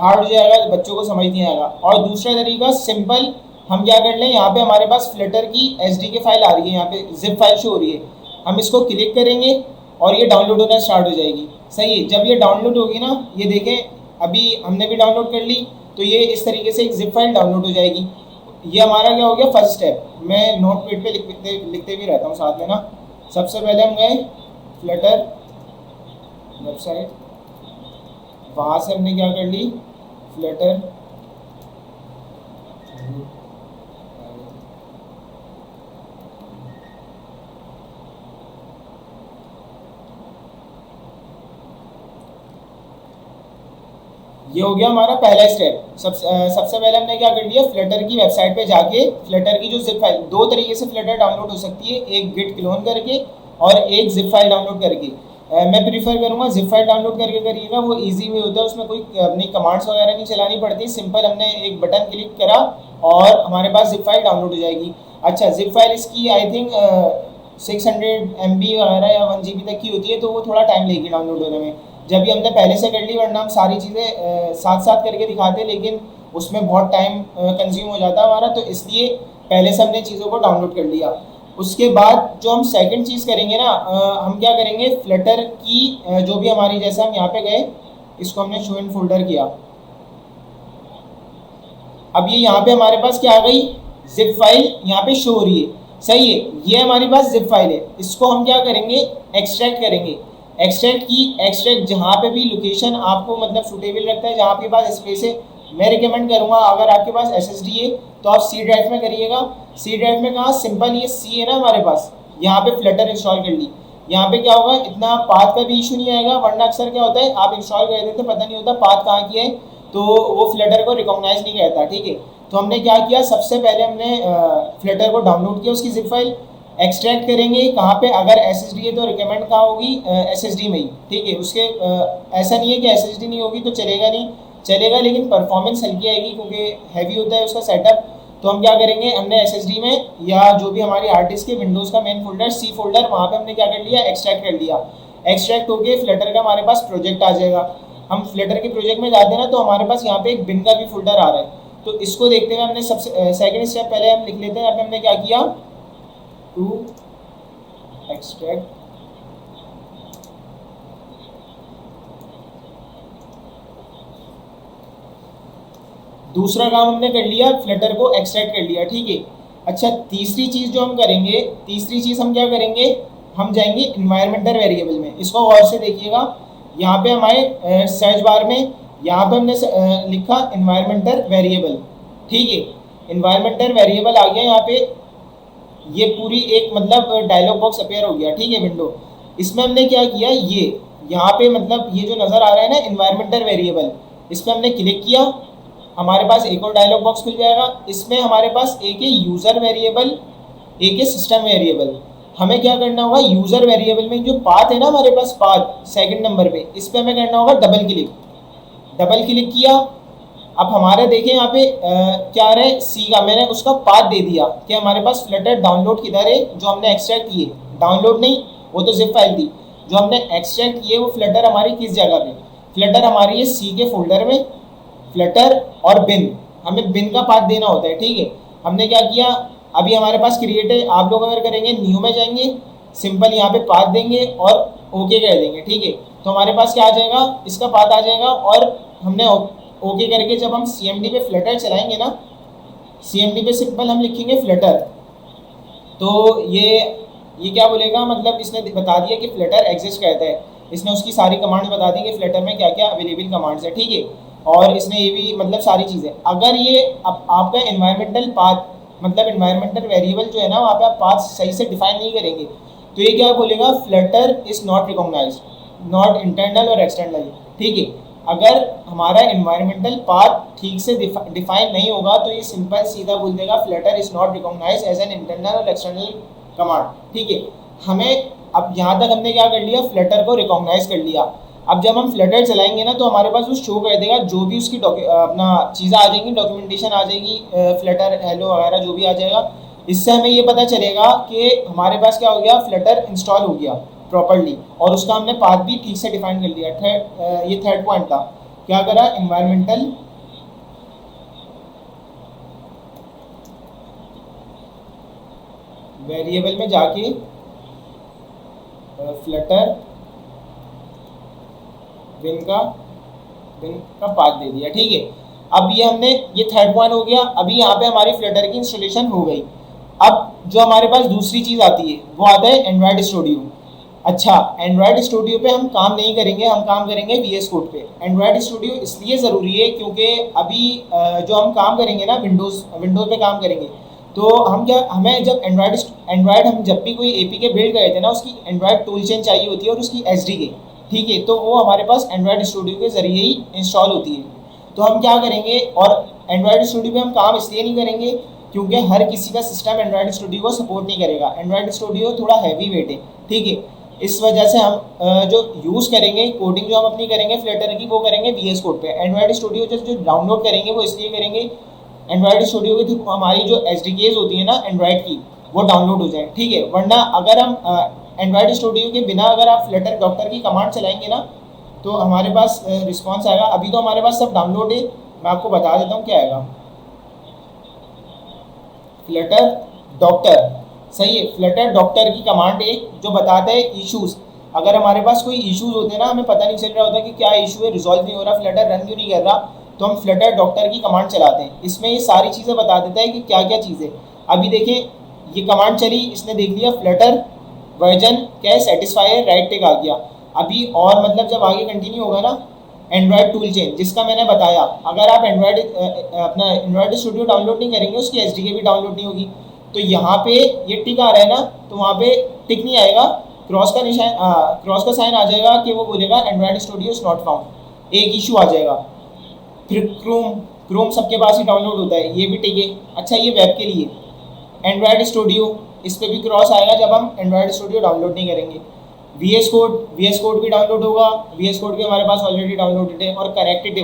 हार्ड हो जाएगा, बच्चों को समझ नहीं आएगा। और दूसरा तरीका सिंपल, हम क्या कर लें, यहाँ पे हमारे पास फ्लटर की SDK फाइल आ रही है, यहाँ पे जिप फाइल शो हो रही है, हम इसको क्लिक करेंगे और ये डाउनलोड होना स्टार्ट हो जाएगी, सही है। जब ये डाउनलोड होगी ना, ये देखें अभी हमने भी डाउनलोड कर ली, तो ये इस तरीके से एक जिप फाइल डाउनलोड हो जाएगी। ये हमारा क्या हो गया फर्स्ट स्टेप। मैं नोट पैड पे लिखते भी रहता हूँ साथ में ना। सबसे पहले हम गए फ्लटर वेबसाइट, वहाँ से हमने क्या कर ली, फ्लटर ये हो गया हमारा पहला स्टेप। सबसे पहले हमने क्या कर लिया, फ्लटर की वेबसाइट पे जाके फ्लटर की जो जिप फाइल, दो तरीके से फ्लटर डाउनलोड हो सकती है, एक गिट क्लोन करके और एक जिप फाइल डाउनलोड करके। मैं प्रीफर करूँगा जिप फाइल डाउनलोड करके करिएगा, वो इजी वे होता है, उसमें कोई अपनी कमांड्स वगैरह नहीं चलानी पड़ती, सिंपल हमने एक बटन क्लिक करा और हमारे पास जिप फाइल डाउनलोड हो जाएगी। अच्छा, जिप फाइल इसकी आई थिंक 600 MB वगैरह या 1 GB तक की होती है, तो वो थोड़ा टाइम लेगी डाउनलोड होने में। जब भी हमने पहले से कर ली, वरना हम सारी चीज़ें साथ साथ करके दिखाते, लेकिन उसमें बहुत टाइम कंज्यूम हो जाता है हमारा, तो इसलिए पहले से हमने चीज़ों को डाउनलोड कर लिया। उसके बाद जो हम सेकंड चीज़ करेंगे ना, हम क्या करेंगे, फ्लटर की जो भी हमारी, जैसे हम यहाँ पे गए, इसको हमने शो इन फोल्डर किया, अब ये यहाँ पे हमारे पास क्या आ गई, जिप फाइल यहाँ पे शो हो रही है, सही है, ये हमारे पास जिप फाइल है। इसको हम क्या करेंगे, एक्सट्रैक्ट करेंगे। एक्सट्रैक्ट जहाँ पे भी लोकेशन आपको मतलब सूटेबल लगता है, जहाँ आपके पास स्पेस है, मैं रिकमेंड करूँगा अगर आपके पास SSD है तो आप C ड्राइव में करिएगा। C ड्राइव में कहाँ, सिंपल ये C है ना हमारे पास, यहाँ पे फ्लटर इंस्टॉल कर ली, यहाँ पे क्या होगा, इतना पाथ का भी इशू नहीं आएगा, वरना अक्सर क्या होता है आप इंस्टॉल कर देते पता नहीं होता पाथ कहाँ की है, तो वो फ्लटर को रिकॉग्नाइज नहीं करता, ठीक है। तो हमने क्या किया, सबसे पहले हमने फ्लटर को डाउनलोड किया, उसकी जिप फाइल एक्सट्रैक्ट करेंगे कहाँ पे, अगर SSD है तो रिकमेंड कहाँ होगी, SSD में ही, ठीक है। उसके ऐसा नहीं है कि SSD नहीं होगी तो चलेगा नहीं, चलेगा लेकिन परफॉर्मेंस हल्की आएगी क्योंकि हैवी होता है उसका सेटअप। तो हम क्या करेंगे, हमने SSD में या जो भी हमारी हार्ड डिस्क है, विंडोज़ का मेन फोल्डर C फोल्डर, वहाँ पे हमने क्या कर लिया, एक्सट्रैक्ट कर लिया। एक्सट्रैक्ट होके फ्लटर का हमारे पास प्रोजेक्ट आ जाएगा। हम फ्लटर के प्रोजेक्ट में जाते हैं ना, तो हमारे पास यहाँ पे एक बिन का भी फोल्डर आ रहा है, तो इसको देखते हुए हमने सबसे सेकेंड स्टेप पहले हम लिख लेते हैं। यहाँ पे हमने क्या किया, टू एक्सट्रैक्ट दूसरा काम हमने कर लिया, फ्लटर को एक्सट्रैक्ट कर लिया, ठीक है। अच्छा, तीसरी चीज़ जो हम करेंगे, तीसरी चीज़ हम क्या करेंगे, हम जाएंगे इन्वायरमेंटल वेरिएबल में। इसको गौर से देखिएगा, यहाँ पे हमारे सर्च बार में यहाँ पे हमने लिखा इन्वायरमेंटल वेरिएबल, ठीक है। इन्वायरमेंटल वेरिएबल आ गया यहाँ पे, ये पूरी एक मतलब डायलॉग बॉक्स अपीयर हो गया, ठीक है, विंडो। इसमें हमने क्या किया, ये यहाँ पे मतलब ये जो नज़र आ रहा है ना इन्वायरमेंटल वेरिएबल, इस पर हमने क्लिक किया, हमारे पास एक और डायलॉग बॉक्स खुल जाएगा। इसमें हमारे पास एक है यूज़र वेरिएबल, एक है सिस्टम वेरिएबल। हमें क्या करना होगा, यूज़र वेरिएबल में जो पाथ है ना हमारे पास, पाथ सेकंड नंबर पे, इस पर हमें करना होगा डबल क्लिक। डबल क्लिक किया, अब हमारे देखें यहाँ पे क्या आ रहा है, C का, मैंने उसका पाथ दे दिया कि हमारे पास फ्लटर डाउनलोड किधर है, जो हमने एक्सट्रैक्ट किए, डाउनलोड नहीं, वो तो जिप फाइल थी, जो हमने एक्सट्रैक्ट किए वो फ्लटर हमारी किस जगह पे, फ्लटर हमारी है C के फोल्डर में, फ्लटर और बिन, हमें बिन का पाथ देना होता है, ठीक है। हमने क्या किया, अभी हमारे पास क्रिएट है, आप लोग अगर करेंगे न्यू में जाएंगे, सिंपल यहाँ पे पाथ देंगे और ओके कर देंगे, ठीक है। तो हमारे पास क्या आ जाएगा, इसका पाथ आ जाएगा, और हमने ओके करके जब हम CMD पे फ्लटर चलाएंगे ना, CMD पे सिंपल हम लिखेंगे फ्लटर, तो ये क्या बोलेगा, मतलब इसने बता दिया कि फ्लटर एग्जिस्ट करता है, इसने उसकी सारी कमांड्स बता दी कि फ्लटर में क्या क्या अवेलेबल कमांड्स है, ठीक है। और इसने ये भी मतलब सारी चीज़ें, अगर ये आपका इन्वायरमेंटल पाथ मतलब इन्वायरमेंटल वेरिएबल जो है ना, वहाँ पे आप पाथ सही से डिफाइन नहीं करेंगे, तो ये क्या बोलेगा, Flutter is not recognized, not internal और एक्सटर्नल, ठीक है। अगर हमारा इन्वायरमेंटल पाथ ठीक से डिफाइन नहीं होगा, तो ये सिंपल सीधा बोल देगा Flutter is not recognized as an internal और एक्सटर्नल कमांड, ठीक है। हमें अब यहाँ तक हमने क्या कर लिया, फ्लटर को रिकॉग्नाइज कर लिया। अब जब हम फ्लटर चलाएंगे ना, तो हमारे पास वो शो कर देगा, जो भी उसकी अपना चीज़ें आ जाएंगी, डॉक्यूमेंटेशन आ जाएगी, फ्लटर हेलो वगैरह जो भी आ जाएगा। इससे हमें ये पता चलेगा कि हमारे पास क्या हो गया, फ्लटर इंस्टॉल हो गया प्रॉपर्ली, और उसका हमने पाथ भी ठीक से डिफाइन कर लिया। ये थर्ड पॉइंट था, क्या करा, इन्वायरमेंटल वेरिएबल में जाके फ्लटर बिन का पाथ दे दिया, ठीक है। अब ये हमने, ये थर्ड पॉइंट हो गया। अभी यहाँ पे हमारी फ्लटर की इंस्टॉलेशन हो गई। अब जो हमारे पास दूसरी चीज़ आती है वो आता है एंड्रॉयड स्टूडियो। अच्छा, एंड्रॉयड स्टूडियो पे हम काम नहीं करेंगे, हम काम करेंगे VS कोड पे। एंड्रॉयड स्टूडियो इसलिए ज़रूरी है क्योंकि अभी जो हम काम करेंगे ना, विंडोज़ पे काम करेंगे, तो हम क्या, हमें जब एंड्रॉयड हम जब भी कोई APK बिल्ड करे थे ना, उसकी एंड्रॉयड टूल चेन चाहिए होती है और उसकी SDK, ठीक है, तो वो हमारे पास एंड्रॉयड स्टूडियो के ज़रिए ही इंस्टॉल होती है। तो हम क्या करेंगे, और एंड्रॉयड स्टूडियो पे हम काम इसलिए नहीं करेंगे क्योंकि हर किसी का सिस्टम एंड्रॉयड स्टूडियो को सपोर्ट नहीं करेगा। एंड्रॉयड स्टूडियो थोड़ा हैवी वेट है, ठीक है। इस वजह से हम जो यूज़ करेंगे, कोडिंग जो हम अपनी करेंगे फ्लटर की, वो करेंगे VS कोड पे। एंड्रॉयड स्टूडियो जो डाउनलोड करेंगे वो इसलिए करेंगे एंड्रॉयड स्टूडियो के थ्रू हमारी जो SDKs होती है ना एंड्रॉयड की, वो डाउनलोड हो जाए, ठीक है। वरना अगर हम एंड्रॉयड स्टूडियो के बिना अगर आप फ्लटर डॉक्टर की कमांड चलाएंगे ना, तो हमारे पास रिस्पॉन्स आएगा। अभी तो हमारे पास सब डाउनलोड है, मैं आपको बता देता हूँ क्या आएगा। फ्लटर डॉक्टर, सही है, फ्लटर डॉक्टर की कमांड है जो बताता है इश्यूज़। अगर हमारे पास कोई इश्यूज़ होते हैं ना, हमें पता नहीं चल रहा होता कि क्या इशू है, रिजॉल्व नहीं हो रहा, फ्लटर रन क्यों नहीं कर रहा, तो हम फ्लटर डॉक्टर की कमांड चलाते हैं। इसमें ये सारी चीज़ें बता देता है कि क्या क्या चीज़ें। अभी देखें, ये कमांड चली, इसने देख लिया फ्लटर वर्जन क्या है, सेटिस्फायर राइट टिक आ गया। अभी और मतलब जब आगे कंटिन्यू होगा ना, एंड्रॉयड टूल चेन जिसका मैंने बताया, अगर आप एंड्रॉयड अपना एंड्रॉयड स्टूडियो डाउनलोड नहीं करेंगे, उसकी SDK भी डाउनलोड नहीं होगी। तो यहाँ पे ये टिक आ रहा है ना, तो वहाँ पे टिक नहीं आएगा, क्रॉस का निशान, क्रॉस का साइन आ जाएगा कि वो बोलेगा Android studio is not found, एक इशू आ जाएगा। फिर क्रोम सबके पास ही डाउनलोड होता है, ये भी टिक है। अच्छा, ये वेब के लिए एंड्रॉयड स्टूडियो, इस पर भी क्रॉस आएगा जब हम एंड्रॉयड स्टूडियो डाउनलोड नहीं करेंगे। VS कोड भी डाउनलोड होगा, VS कोड भी हमारे पास ऑलरेडी डाउनलोडेड है। और कनेक्टेड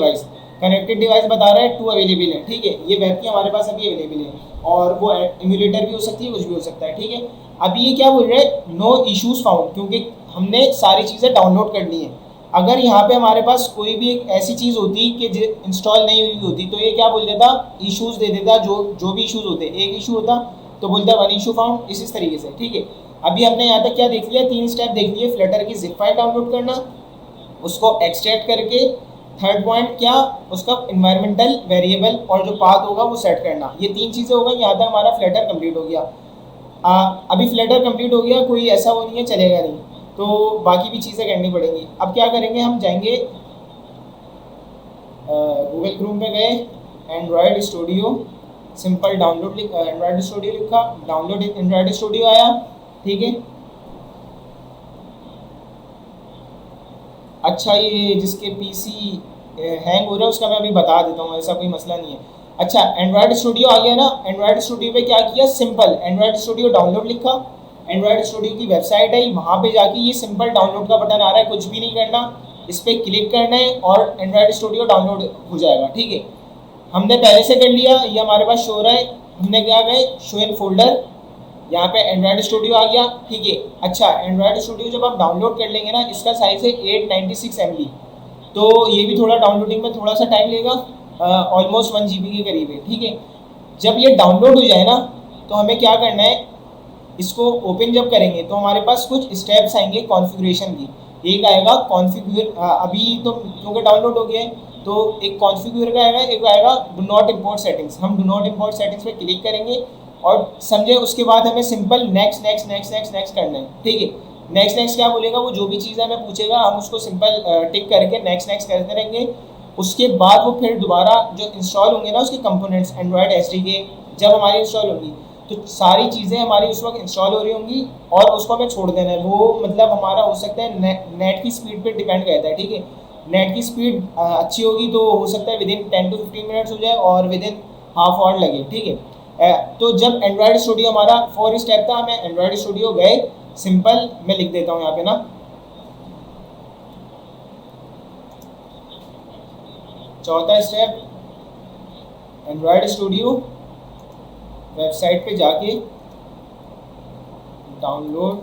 डिवाइस बता रहा है 2 अवेलेबल है, ठीक है। ये वेब की हमारे पास अभी अवेलेबल है, और वो इम्यूलेटर भी हो सकती है, कुछ भी हो सकता है, ठीक है। अभी ये क्या बोल रहे हैं, नो इश्यूज फाउंड, क्योंकि हमने सारी चीज़ें डाउनलोड कर ली हैं। अगर यहाँ पे हमारे पास कोई भी एक ऐसी चीज़ होती कि इंस्टॉल नहीं हुई होती, तो ये क्या बोल देता, इश्यूज दे देता, जो भी इश्यूज होते, एक इशू होता तो बोलता 1 इशू फाउंड, इस तरीके से, ठीक है। अभी हमने यहाँ तक क्या देख लिया, 3 स्टेप देख लिए। फ्लटर की जिप फाइल डाउनलोड करना, उसको एक्सट्रैक्ट करके, थर्ड पॉइंट क्या, उसका इन्वायरमेंटल वेरिएबल और जो पाथ होगा वो सेट करना। ये 3 चीज़ें हो गई, यहाँ तक हमारा फ्लटर कंप्लीट हो गया। अभी फ्लटर कंप्लीट हो गया, कोई ऐसा वो नहीं है चलेगा नहीं, तो बाकी भी चीज़ें करनी पड़ेंगी। अब क्या करेंगे, हम जाएंगे गूगल क्रोम पे गए, Android studio simple download, Android studio लिखा, डाउनलोड एंड्रॉयड स्टूडियो आया, ठीक है। अच्छा, ये जिसके PC हैंग हो रहा है उसका मैं अभी बता देता हूँ, ऐसा कोई मसला नहीं है। अच्छा, एंड्रॉयड स्टूडियो आ गया ना, एंड्रॉयड स्टूडियो पे क्या किया, सिंपल एंड्रॉयड स्टूडियो डाउनलोड लिखा, एंड्रॉयड स्टूडियो की वेबसाइट है, वहाँ पे जाके ये सिंपल डाउनलोड का बटन आ रहा है, कुछ भी नहीं करना, इस पर क्लिक करना है और एंड्रॉयड स्टूडियो डाउनलोड हो जाएगा, ठीक है। हमने पहले से कर लिया, ये हमारे पास शो रहा है, हमने क्या गए शो इन फोल्डर, यहाँ पे एंड्रॉयड स्टूडियो आ गया, ठीक है। अच्छा, एंड्रॉयड स्टूडियो जब आप डाउनलोड कर लेंगे ना, इसका साइज है 896 MB, तो ये भी थोड़ा डाउनलोडिंग में थोड़ा सा टाइम लेगा, ऑलमोस्ट 1 GB के करीब है, ठीक है। जब ये डाउनलोड हो जाए ना, तो हमें क्या करना है, इसको ओपन जब करेंगे तो हमारे पास कुछ स्टेप्स आएंगे कॉन्फ़िगरेशन की। एक आएगा कॉन्फ़िगर, अभी तो क्योंकि डाउनलोड हो गया है, तो एक कॉन्फ़िगर का आएगा, एक आएगा डू नॉट इम्पोर्ट सेटिंग्स। हम डू नॉट इम्पोर्ट सेटिंग्स पे क्लिक करेंगे और समझे, उसके बाद हमें simple next next next next next करना है, ठीक है। नेक्स्ट नेक्स्ट क्या बोलेगा, वो जो भी चीज़ हमें पूछेगा हम उसको सिंपल टिक करके नेक्स्ट नेक्स्ट करते रहेंगे। उसके बाद वो फिर दोबारा जो इंस्टॉल होंगे ना उसके कंपोनेंट्स, एंड्रॉयड SDK जब हमारी इंस्टॉल होगी, तो सारी चीज़ें हमारी उस वक्त इंस्टॉल हो रही होंगी और उसको हमें छोड़ देना है। वो मतलब हमारा हो सकता है नेट की स्पीड पे डिपेंड करता है, ठीक है। नेट की स्पीड अच्छी होगी तो हो सकता है विदिन 10 to 15 मिनट्स हो जाए और विदिन हाफ आवर लगे, ठीक है। तो जब एंड्रॉयड स्टूडियो हमारा 4 स्टेप था, हमें एंड्रॉयड स्टूडियो गए, सिंपल मैं लिख देता हूँ यहाँ पे ना, चौथा स्टेप, एंड्रॉयड स्टूडियो वेबसाइट पे जाके डाउनलोड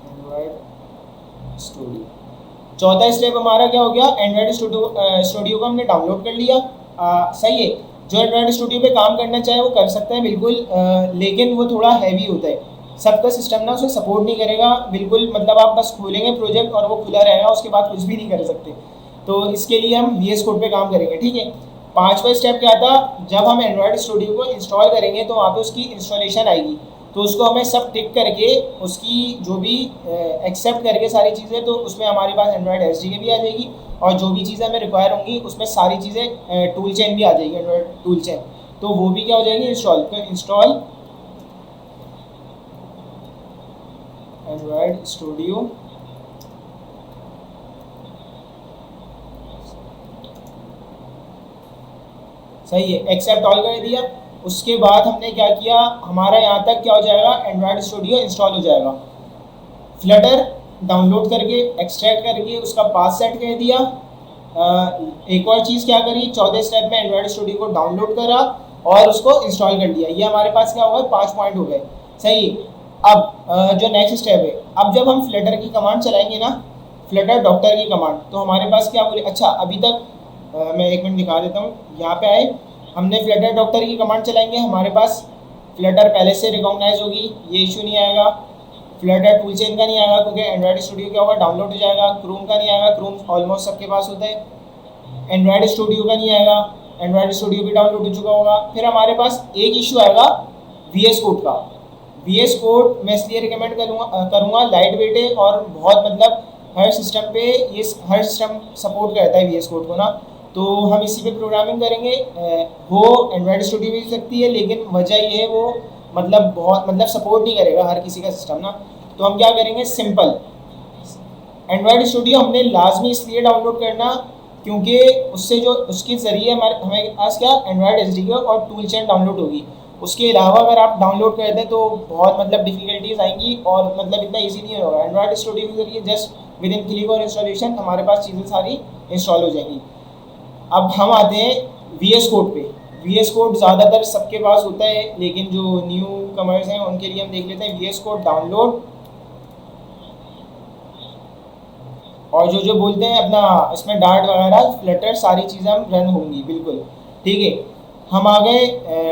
एंड्रॉयड स्टूडियो। चौथा स्टेप हमारा क्या हो गया, एंड्रॉयड स्टूडियो को हमने डाउनलोड कर लिया, सही है। जो एंड्रॉयड स्टूडियो पे काम करना चाहे वो कर सकता है बिल्कुल, लेकिन वो थोड़ा हैवी होता है, सबका सिस्टम ना उसे सपोर्ट नहीं करेगा बिल्कुल। मतलब आप बस खोलेंगे प्रोजेक्ट और वो खुला रहेगा, उसके बाद कुछ भी नहीं कर सकते। तो इसके लिए हम VS कोड पे काम करेंगे, ठीक है। पांचवा स्टेप क्या था, जब हम एंड्रॉयड स्टूडियो को इंस्टॉल करेंगे तो वहाँ पे उसकी इंस्टॉलेशन आएगी, तो उसको हमें सब टिक करके उसकी जो भी एक्सेप्ट करके सारी चीज़ें, तो उसमें हमारे पास एंड्रॉयड SDK भी आ जाएगी और जो भी चीज़ें हमें रिक्वायर होंगी उसमें सारी चीज़ें टूल चेन भी आ जाएगी, एंड्रॉयड टूल चेन, तो वो भी क्या हो जाएगी इंस्टॉल। तो इंस्टॉल एंड्रॉयड स्टूडियो सही है, एक्सेप्ट ऑल कर दिया। उसके बाद हमने क्या किया, हमारा यहाँ तक क्या हो जाएगा, एंड्रॉयड स्टूडियो इंस्टॉल हो जाएगा। फ्लटर डाउनलोड करके एक्सट्रैक्ट करके उसका पाथ सेट कर दिया। एक और चीज़ क्या करी, 14 स्टेप में एंड्रॉयड स्टूडियो को डाउनलोड करा और उसको इंस्टॉल कर लिया। ये हमारे पास क्या होगा, 5 पॉइंट हो गए। सही। अब जो नेक्स्ट स्टेप है, अब जब हम फ्लटर की कमांड चलाएंगे ना, फ्लटर डॉक्टर की कमांड, तो हमारे पास क्या बोले, अच्छा अभी तक मैं 1 मिनट दिखा देता हूँ। यहाँ पे आए, हमने फ्लटर डॉक्टर की कमांड चलाएंगे, हमारे पास फ्लटर पहले से रिकॉग्नाइज होगी, ये इशू नहीं आएगा। फ्लटर टूल चेन का नहीं आएगा क्योंकि एंड्रॉयड स्टूडियो क्या होगा, डाउनलोड हो जाएगा। क्रोम का नहीं आएगा, क्रोम ऑलमोस्ट सबके पास होता है। एंड्रॉयड स्टूडियो का नहीं आएगा, एंड्रॉयड स्टूडियो भी डाउनलोड हो चुका होगा। फिर हमारे पास एक इशू आएगा VS कोड का। VS कोड मैं इसलिए रिकमेंड करूँगा, लाइट वेट है और बहुत मतलब हर सिस्टम पे ये हर सिस्टम सपोर्ट करता है VS कोड को ना, तो हम इसी पे प्रोग्रामिंग करेंगे। वो एंड्रॉयड स्टूडियो भी सकती है, लेकिन वजह ये है वो मतलब बहुत मतलब सपोर्ट नहीं करेगा हर किसी का सिस्टम ना। तो हम क्या करेंगे, सिंपल एंड्रॉयड स्टूडियो हमने लाजमी इसलिए डाउनलोड करना क्योंकि उससे जो उसके ज़रिए हमें पास क्या एंड्रॉयड SDK और टूल चेन डाउनलोड होगी। उसके अलावा अगर आप डाउनलोड कर दें तो बहुत मतलब डिफ़िकल्टीज आएंगी और मतलब इतना इजी नहीं होगा। एंड्रॉयड स्टूडियो के जरिए जस्ट विद इन क्लिक और इंस्टॉलेशन हमारे पास चीज़ें सारी इंस्टॉल हो जाएंगी। अब हम आते हैं VS कोड पे। VS कोड ज़्यादातर सबके पास होता है, लेकिन जो न्यू कमर्स हैं उनके लिए हम देख लेते हैं VS कोड डाउनलोड। और जो बोलते हैं अपना इसमें डार्ट वगैरह फ्लटर सारी चीज़ें हम रन होंगी बिल्कुल। ठीक है, हम आ गए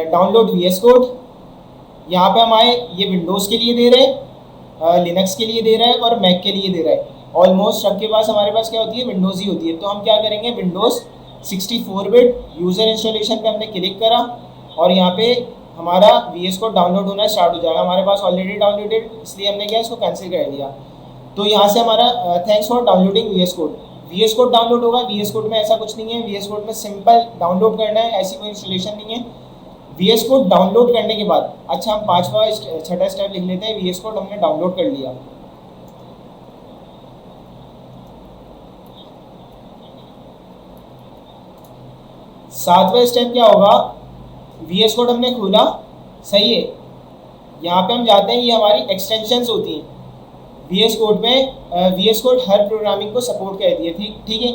डाउनलोड VS कोड। यहाँ पे हम आए, ये विंडोज़ के लिए दे रहे हैं, लिनक्स के लिए दे रहा है और मैक के लिए दे रहा है। ऑलमोस्ट सबके पास हमारे पास क्या होती है, विंडोज़ ही होती है। तो हम क्या करेंगे, विंडोज़ 64 बिट यूज़र इंस्टॉलेशन पे हमने क्लिक करा और यहाँ पे हमारा VS कोड डाउनलोड होना स्टार्ट हो जाएगा। हमारे पास ऑलरेडी डाउनलोडेड, इसलिए हमने क्या इसको कैंसिल कर दिया। तो यहाँ से हमारा thanks for downloading VS code. VS code download होगा। VS कोड में ऐसा कुछ नहीं है, VS कोड में सिंपल डाउनलोड करना है, ऐसी कोई इंस्टॉलेशन नहीं है। VS कोड डाउनलोड करने के बाद, अच्छा हम 5वां 6ठा स्टेप लिख लेते हैं। VS कोड हमने डाउनलोड कर लिया। सातवां स्टेप क्या होगा, VS कोड हमने खोला, सही है। यहाँ पे हम जाते हैं, ये हमारी एक्सटेंशंस होती हैं VS कोड में। VS कोड हर प्रोग्रामिंग को सपोर्ट करती है, ठीक है।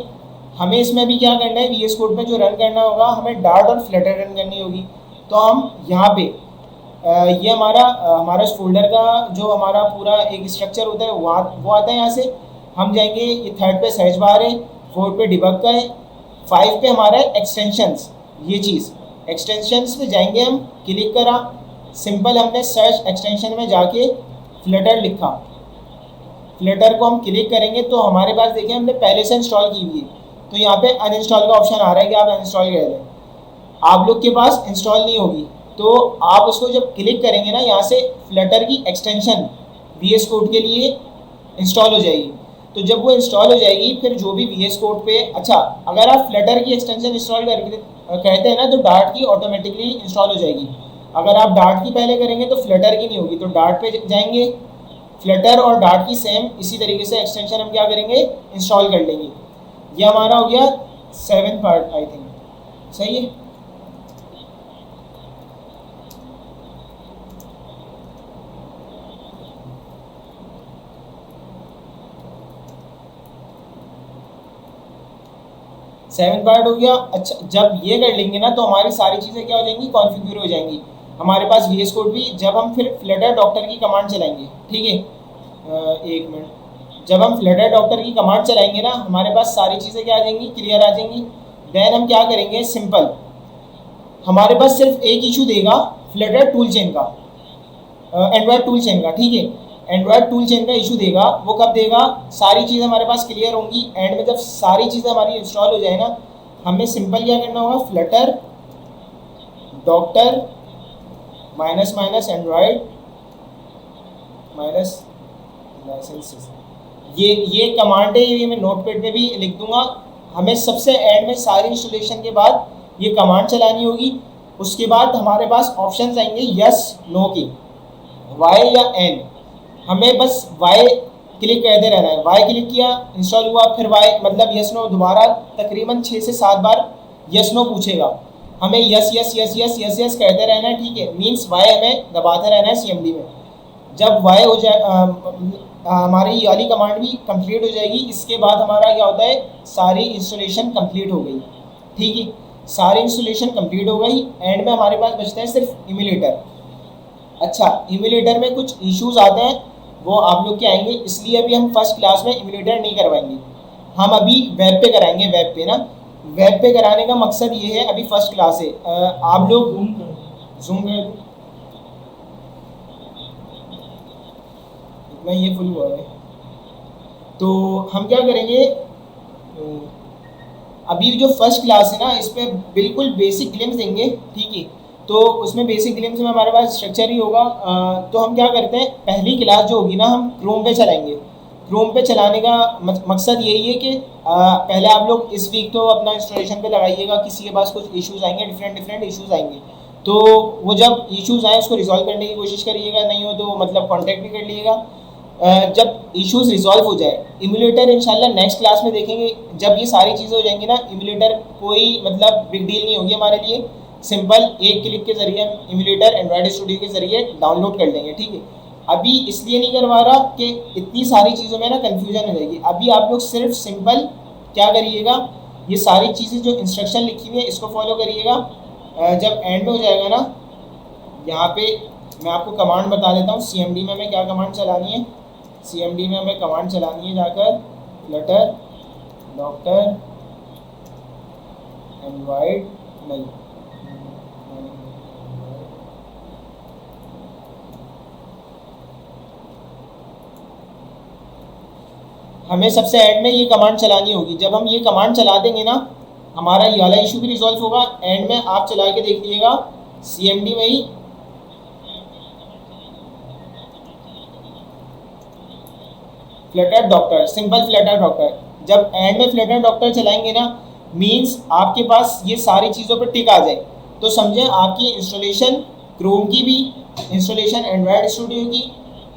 हमें इसमें भी क्या करना है, VS कोड में जो रन करना होगा, हमें डार्ट और फ्लटर रन करनी होगी। तो हम यहाँ पे ये हमारा फोल्डर का जो हमारा पूरा एक स्ट्रक्चर होता है वो आता है। यहाँ से हम जाएंगे, ये 3rd पे सर्च बार है, 4 पे डिबग का है, 5 पे हमारा एक्सटेंशंस। ये चीज़ एक्सटेंशंस पे जाएंगे हम, क्लिक करा, सिंपल हमने सर्च एक्सटेंशन में जाके फ्लटर लिखा। फ्लटर को हम क्लिक करेंगे तो हमारे पास देखिए हमने पहले से इंस्टॉल की हुई है। तो यहाँ पे अनइंस्टॉल का ऑप्शन आ रहा है कि आप अनइंस्टॉल कर दें। आप लोग के पास इंस्टॉल नहीं होगी तो आप उसको जब क्लिक करेंगे ना, यहाँ से फ्लटर की एक्सटेंशन VS कोड के लिए इंस्टॉल हो जाएगी। तो जब वो इंस्टॉल हो जाएगी, फिर जो भी VS कोड पे, अच्छा अगर आप फ्लटर की एक्सटेंशन इंस्टॉल कहते हैं ना, तो डार्ट की ऑटोमेटिकली इंस्टॉल हो जाएगी। अगर आप डार्ट की पहले करेंगे तो फ्लटर की नहीं होगी। तो डार्ट पे जाएंगे, फ्लटर और डार्ट की सेम इसी तरीके से एक्सटेंशन हम क्या करेंगे, इंस्टॉल कर लेंगे। ये हमारा हो गया 7th पार्ट, आई थिंक, सही है। सेवन पार्ट हो गया। अच्छा, जब ये कर लेंगे ना तो हमारी सारी चीज़ें क्या हो जाएंगी, कॉन्फ़िगर हो जाएंगी। हमारे पास VS कोड भी, जब हम फिर फ्लटर डॉक्टर की कमांड चलाएंगे, ठीक है, 1 मिनट, जब हम फ्लटर डॉक्टर की कमांड चलाएंगे ना, हमारे पास सारी चीज़ें क्या आ जाएंगी, क्लियर आ जाएंगी। देन हम क्या करेंगे, सिंपल हमारे पास सिर्फ एक इशू देगा फ्लटर टूल चेन का, एंड्रॉयड टूल चेन का, ठीक है। एंड्रॉयड टूल चेन का इशू देगा, वो कब देगा, सारी चीज़ें हमारे पास क्लियर होंगी। एंड में जब सारी चीज़ें हमारी इंस्टॉल हो जाए ना, हमें सिंपल क्या करना होगा, फ्लटर डॉक्टर -- एंड्रॉयड -लाइसेंसेस, ये कमांड है, ये मैं नोटपैड पे भी लिख दूंगा। हमें सबसे एंड में सारी इंस्टॉलेशन के बाद ये कमांड चलानी होगी। उसके बाद हमारे पास ऑप्शंस आएंगे यस नो की, वाई या एन। हमें बस वाई क्लिक करते रहना है। वाई क्लिक किया, इंस्टॉल हुआ, फिर वाई मतलब यस नो, दोबारा तकरीबन 6 से 7 बार यस नो पूछेगा। हमें yes yes yes yes yes yes कहते रहना है, ठीक है। मीन्स वाई हमें दबाते रहना है CMD में। जब वाई हो जाए हमारी ये वाली कमांड भी कंप्लीट हो जाएगी। इसके बाद हमारा क्या होता है, सारी इंस्टॉलेशन कंप्लीट हो गई, ठीक है, सारी इंस्टॉलेशन कंप्लीट हो गई। एंड में हमारे पास बचता है सिर्फ इम्यूलेटर। अच्छा, इम्यूलेटर में कुछ इश्यूज आते हैं, वो आप लोग के आएंगे, इसलिए अभी हम फर्स्ट क्लास में इम्यूलेटर नहीं करवाएंगे, हम अभी वेब पे कराएंगे। वेब पे ना, वेब पे कराने का मकसद ये है, अभी फर्स्ट क्लास है, आप लोग जूम कर दो, इतना ये फुल हुआ है। तो हम क्या करेंगे, अभी जो फर्स्ट क्लास है ना, इस पर बिल्कुल बेसिक ग्लिम्स देंगे, ठीक है। तो उसमें बेसिक ग्लिम्स में हमारे पास स्ट्रक्चर ही होगा। तो हम क्या करते हैं, पहली क्लास जो होगी ना, हम क्रोम पे चलाएंगे। क्रोम पे चलाने का मकसद यही है कि पहले आप लोग इस वीक तो अपना इंस्टॉलेशन पे लगाइएगा, किसी के पास कुछ इश्यूज आएंगे, डिफरेंट इश्यूज आएंगे, तो वो जब इश्यूज आए उसको रिजॉल्व करने की कोशिश करिएगा, नहीं हो तो मतलब कॉन्टैक्ट भी कर लीजिएगा। जब इश्यूज रिजॉल्व हो जाए, इम्यूलेटर इंशाल्लाह नेक्स्ट क्लास में देखेंगे। जब ये सारी चीज़ें हो जाएंगी ना, इम्यूलेटर कोई मतलब बिग डील नहीं होगी हमारे लिए, सिंपल एक क्लिक के जरिए हम इम्यूलेटर एंड्रॉयड स्टूडियो के जरिए डाउनलोड कर लेंगे, ठीक है। अभी इसलिए नहीं करवा रहा कि इतनी सारी चीज़ों में ना कन्फ्यूजन हो जाएगी। अभी आप लोग सिर्फ सिंपल क्या करिएगा, ये सारी चीज़ें जो इंस्ट्रक्शन लिखी हुई है इसको फॉलो करिएगा। जब एंड में हो जाएगा ना, यहाँ पे मैं आपको कमांड बता देता हूँ, CMD में हमें क्या कमांड चलानी है। CMD में हमें कमांड चलानी है जाकर फ्लटर डॉक्टर एंड्रॉयड, नहीं, हमें सबसे एंड में ये कमांड चलानी होगी। जब हम ये कमांड चला देंगे ना, हमारा ये वाला इशू भी रिजॉल्व होगा। एंड में आप चला के देख लीजिएगा, CMD में ही Flutter doctor, simple Flutter doctor. जब एंड में फ्लटर डॉक्टर चलाएंगे ना, मींस आपके पास ये सारी चीज़ों पर टिक आ जाए, तो समझें आपकी इंस्टॉलेशन क्रोम की भी, इंस्टॉलेशन एंड्रॉयड स्टूडियो की,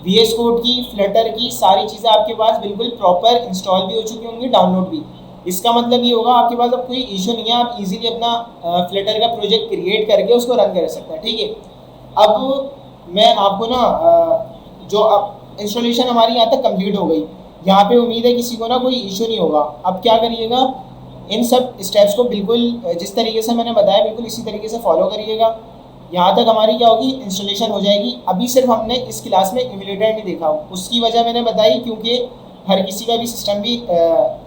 VS कोड की, फ्लटर की, सारी चीज़ें आपके पास बिल्कुल प्रॉपर इंस्टॉल भी हो चुकी होंगी, डाउनलोड भी। इसका मतलब ये होगा आपके पास अब कोई इशू नहीं है, आप इजीली अपना फ्लटर का प्रोजेक्ट क्रिएट करके उसको रन कर सकते हैं, ठीक है। अब मैं आपको ना जो अब इंस्टॉलेशन हमारी यहाँ तक कंप्लीट हो गई, यहाँ पे उम्मीद है किसी को ना कोई इशू नहीं होगा। अब क्या करिएगा, इन सब स्टेप्स को बिल्कुल जिस तरीके से मैंने बताया बिल्कुल इसी तरीके से फॉलो करिएगा। यहाँ तक हमारी क्या होगी, इंस्टॉलेशन हो जाएगी। अभी सिर्फ हमने इस क्लास में इम्यूलेटर नहीं देखा, उसकी वजह मैंने बताई, क्योंकि हर किसी का भी सिस्टम भी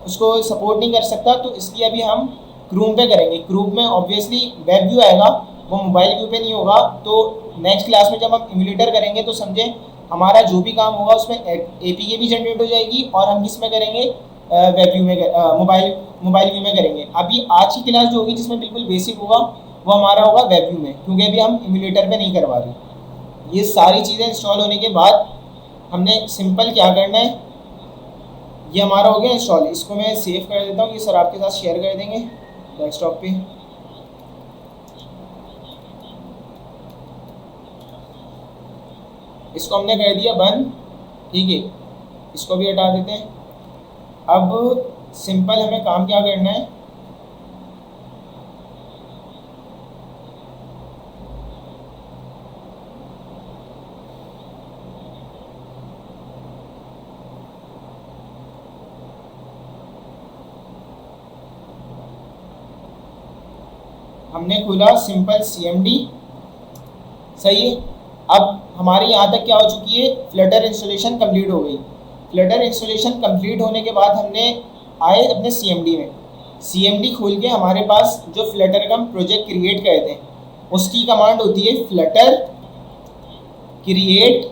उसको सपोर्ट नहीं कर सकता, तो इसलिए अभी हम क्रोम पे करेंगे। क्रोम में ऑब्वियसली वेब व्यू आएगा, वो मोबाइल व्यू पे नहीं होगा। तो नेक्स्ट क्लास में जब हम इम्यूलेटर करेंगे तो समझें हमारा जो भी काम होगा उसमें APK भी जनरेट हो जाएगी, और हम किस में करेंगे, वेब व्यू में, मोबाइल व्यू में करेंगे। अभी आज की क्लास जो होगी जिसमें बिल्कुल बेसिक होगा वो हमारा होगा वेब व्यू में, क्योंकि अभी हम इम्यूलेटर पे नहीं करवा रहे। ये सारी चीज़ें इंस्टॉल होने के बाद हमने सिंपल क्या करना है, ये हमारा हो गया इंस्टॉल। इसको मैं सेव कर देता हूँ, ये सर आपके साथ शेयर कर देंगे डेस्कटॉप पे। इसको हमने कर दिया बंद, ठीक है, इसको भी हटा देते हैं। अब सिंपल हमें काम क्या करना है, हमने खोला सिंपल CMD, सही है। अब हमारी यहाँ तक क्या हो चुकी है, फ्लटर इंस्टॉलेशन कंप्लीट हो गई। फ्लटर इंस्टॉलेशन कंप्लीट होने के बाद हमने आए अपने CMD में। CMD खोल के हमारे पास जो फ्लटर का हम प्रोजेक्ट क्रिएट करते हैं उसकी कमांड होती है फ्लटर क्रिएट।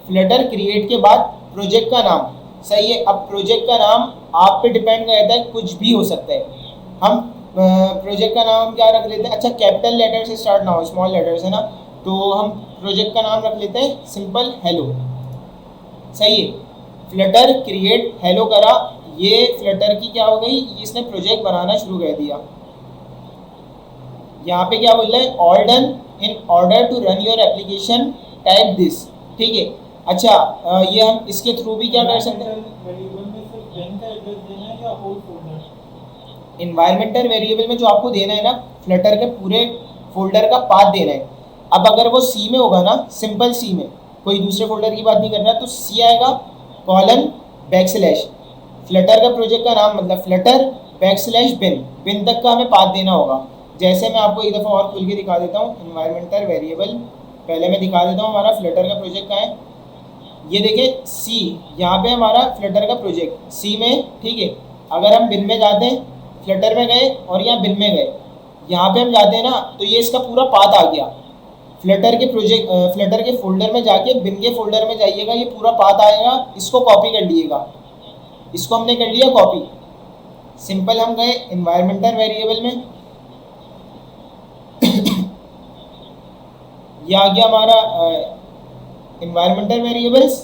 फ्लटर क्रिएट के बाद प्रोजेक्ट का नाम, सही है। अब प्रोजेक्ट का नाम आप पे डिपेंड करता है, कुछ भी हो सकता है। हम प्रोजेक्ट का नाम क्या रख लेते हैं, अच्छा कैपिटल लेटर से स्टार्ट ना हो, स्मॉल लेटर से ना, तो हम प्रोजेक्ट का नाम रख लेते हैं सिंपल हेलो, सही है। फ्लटर क्रिएट हेलो करा, ये फ्लटर की क्या हो गई, इसने प्रोजेक्ट बनाना शुरू कर दिया। यहाँ पे क्या बोल रहा है, all done, in order to run your application type this, ठीक है। अच्छा ये हम इसके थ्रू भी क्या कर सकते हैं, इन्वायरमेंटल वेरिएबल में जो आपको देना है ना, फ्लटर के पूरे फोल्डर का पाथ देना है। अब अगर वो C में होगा ना, सिंपल C में, कोई दूसरे फोल्डर की बात नहीं कर रहा, तो सी आएगा कॉलन बैकस्लैश, फ्लटर का प्रोजेक्ट का नाम मतलब फ्लटर बैकस्लैश बिन तक का हमें पाथ देना होगा। जैसे मैं आपको एक दफ़ा और खुल के दिखा देता हूँ, इन्वायरमेंटल वेरिएबल पहले मैं दिखा देता हूँ हमारा फ्लटर का प्रोजेक्ट कहाँ है। ये देखें सी, यहाँ पे हमारा फ्लटर का प्रोजेक्ट सी में, ठीक है। अगर हम बिन में जाते हैं, फ्लटर में गए और यहाँ बिन में गए, यहाँ पे हम जाते हैं ना, तो ये इसका पूरा पाथ आ गया। फ्लटर के प्रोजेक्ट फ्लटर के फोल्डर में जाके बिन के फोल्डर में जाइएगा, ये पूरा पाथ आएगा, इसको कॉपी कर लीजिएगा। इसको हमने कर लिया कॉपी, सिंपल हम गए इन्वायरमेंटल वेरिएबल में, ये आ गया हमारा इन्वायरमेंटल वेरिएबल्स।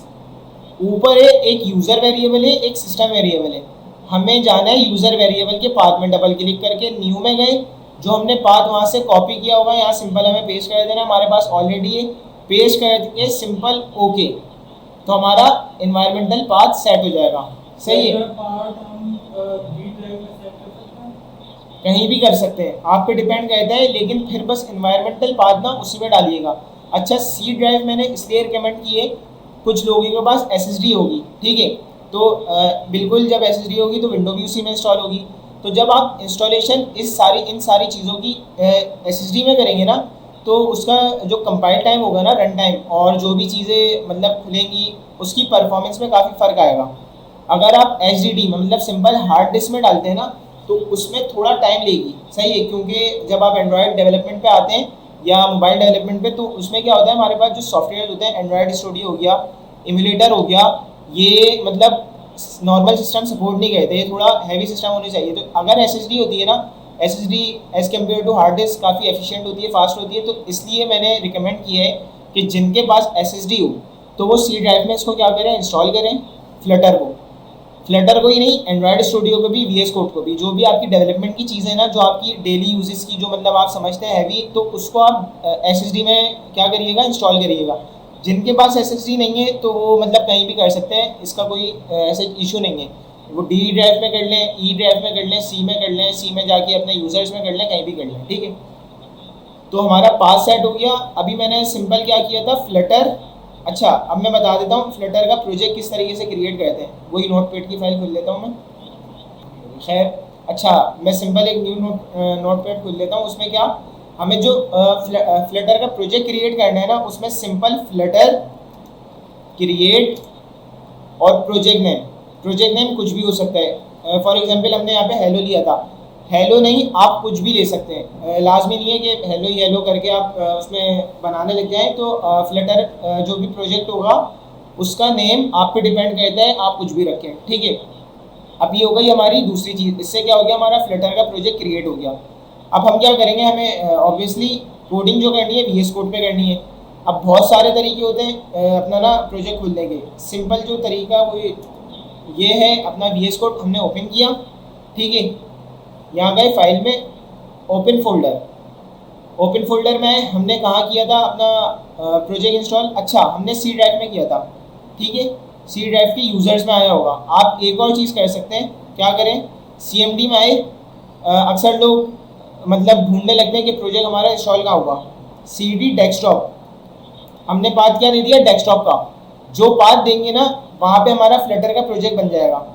ऊपर है एक यूज़र वेरिएबल है, एक सिस्टम वेरिएबल है। हमें जाना है यूज़र वेरिएबल के पाथ में, डबल क्लिक करके न्यू में गए, जो हमने पाथ वहाँ से कॉपी किया होगा यहाँ सिंपल हमें पेस्ट कर देना, हमारे पास ऑलरेडी है, पेस्ट करके सिंपल ओके, तो हमारा इन्वायरमेंटल पाथ सेट हो जाएगा। सही है, कहीं भी कर सकते हैं, आप पे डिपेंड करता है, लेकिन फिर बस इन्वायरमेंटल पाथ ना उसी में डालिएगा। अच्छा, सी ड्राइव मैंने इसलिए रिकमेंड की है, कुछ लोगों के पास एसएसडी होगी, ठीक है, तो बिल्कुल जब एसएसडी होगी तो विंडो भी उसी में इंस्टॉल होगी। तो जब आप इंस्टॉलेशन इन सारी चीज़ों की एसएसडी में करेंगे ना, तो उसका जो कंपाइल टाइम होगा ना, रन टाइम, और जो भी चीज़ें मतलब खुलेंगी, उसकी परफॉर्मेंस में काफ़ी फ़र्क आएगा। अगर आप एचडीडी में मतलब सिंपल हार्ड डिस्क में डालते हैं ना, तो उसमें थोड़ा टाइम लेगी, सही है, क्योंकि जब आप एंड्रॉयड डेवलपमेंट पे आते हैं या मोबाइल डेवलपमेंट पे, तो उसमें क्या होता है, हमारे पास जो सॉफ्टवेयर होते हैं, एंड्रॉयड स्टूडियो हो गया, इम्यूलेटर हो गया, ये मतलब नॉर्मल सिस्टम सपोर्ट नहीं करते, ये थोड़ा हैवी सिस्टम होनी चाहिए। तो अगर एसएसडी होती है ना, SSD as compared to hard disk काफ़ी एफिशिएंट होती है, फास्ट होती है, तो इसलिए मैंने रिकमेंड किया है कि जिनके पास एसएसडी हो तो वो सी ड्राइव में इसको क्या करें, इंस्टॉल करें, फ्लटर को ही नहीं, एंड्रॉयड स्टूडियो को भी, वीएस कोड को भी, जो भी आपकी डेवलपमेंट की चीज़ें ना, जो आपकी डेली यूजेस की, जो मतलब आप समझते हैं हैवी, तो उसको आप एसएसडी में क्या करिएगा, इंस्टॉल करिएगा। जिनके पास एसएसडी नहीं है तो वो मतलब कहीं भी कर सकते हैं, इसका कोई ऐसे इशू नहीं है, वो डी ड्राइव में कर लें, ई ड्राइव में कर लें, सी में कर लें, सी में जाके अपने यूज़र्स में कर लें, कहीं भी कर लें, ठीक है। तो हमारा पाथ सेट हो गया। अभी मैंने सिंपल क्या किया था, फ्लटर। अच्छा, अब मैं बता देता हूँ फ्लटर का प्रोजेक्ट किस तरीके से क्रिएट करते हैं, वही नोटपैड की फाइल खोल लेता हूँ मैं। खैर, अच्छा, मैं सिंपल एक न्यू नोटपैड खोल लेता हूँ। उसमें क्या, हमें जो फ्लटर का प्रोजेक्ट क्रिएट करना है ना, उसमें सिंपल फ्लटर क्रिएट और प्रोजेक्ट नेम कुछ भी हो सकता है। फॉर एग्जांपल हमने यहाँ पे हेलो लिया था, हेलो नहीं, आप कुछ भी ले सकते हैं, लाजमी नहीं है कि हेलो ही हेलो करके आप उसमें बनाने लग जाएं। तो फ्लटर जो भी प्रोजेक्ट होगा उसका नेम आप पे डिपेंड करता है, आप कुछ भी रखें, ठीक है। अब ये हो गई हमारी दूसरी चीज़, इससे क्या हो गया, हमारा फ्लटर का प्रोजेक्ट क्रिएट हो गया। अब हम क्या करेंगे, हमें ऑब्वियसली कोडिंग जो करनी है वीएस कोड पे करनी है। अब बहुत सारे तरीके होते हैं अपना ना प्रोजेक्ट खोलने के। सिंपल जो तरीका वो ये है, अपना वीएस कोड हमने ओपन किया, ठीक है, यहाँ गए फाइल में, ओपन फोल्डर में हमने कहाँ किया था अपना प्रोजेक्ट इंस्टॉल। अच्छा, हमने सी ड्राइव में किया था, ठीक है, सी ड्राइव के यूज़र्स में आया होगा। आप एक और चीज़ कर सकते हैं, क्या करें, सीएमडी में आए, अक्सर लोग मतलब ढूंढने लगते हैं कि प्रोजेक्ट हमारा इंस्टॉल कहाँ होगा, सीडी डेस्कटॉप, हमने पाथ क्या दे दिया, डेस्कटॉप का। जो पाथ देंगे ना, वहाँ पे हमारा फ्लटर का प्रोजेक्ट बन जाएगा।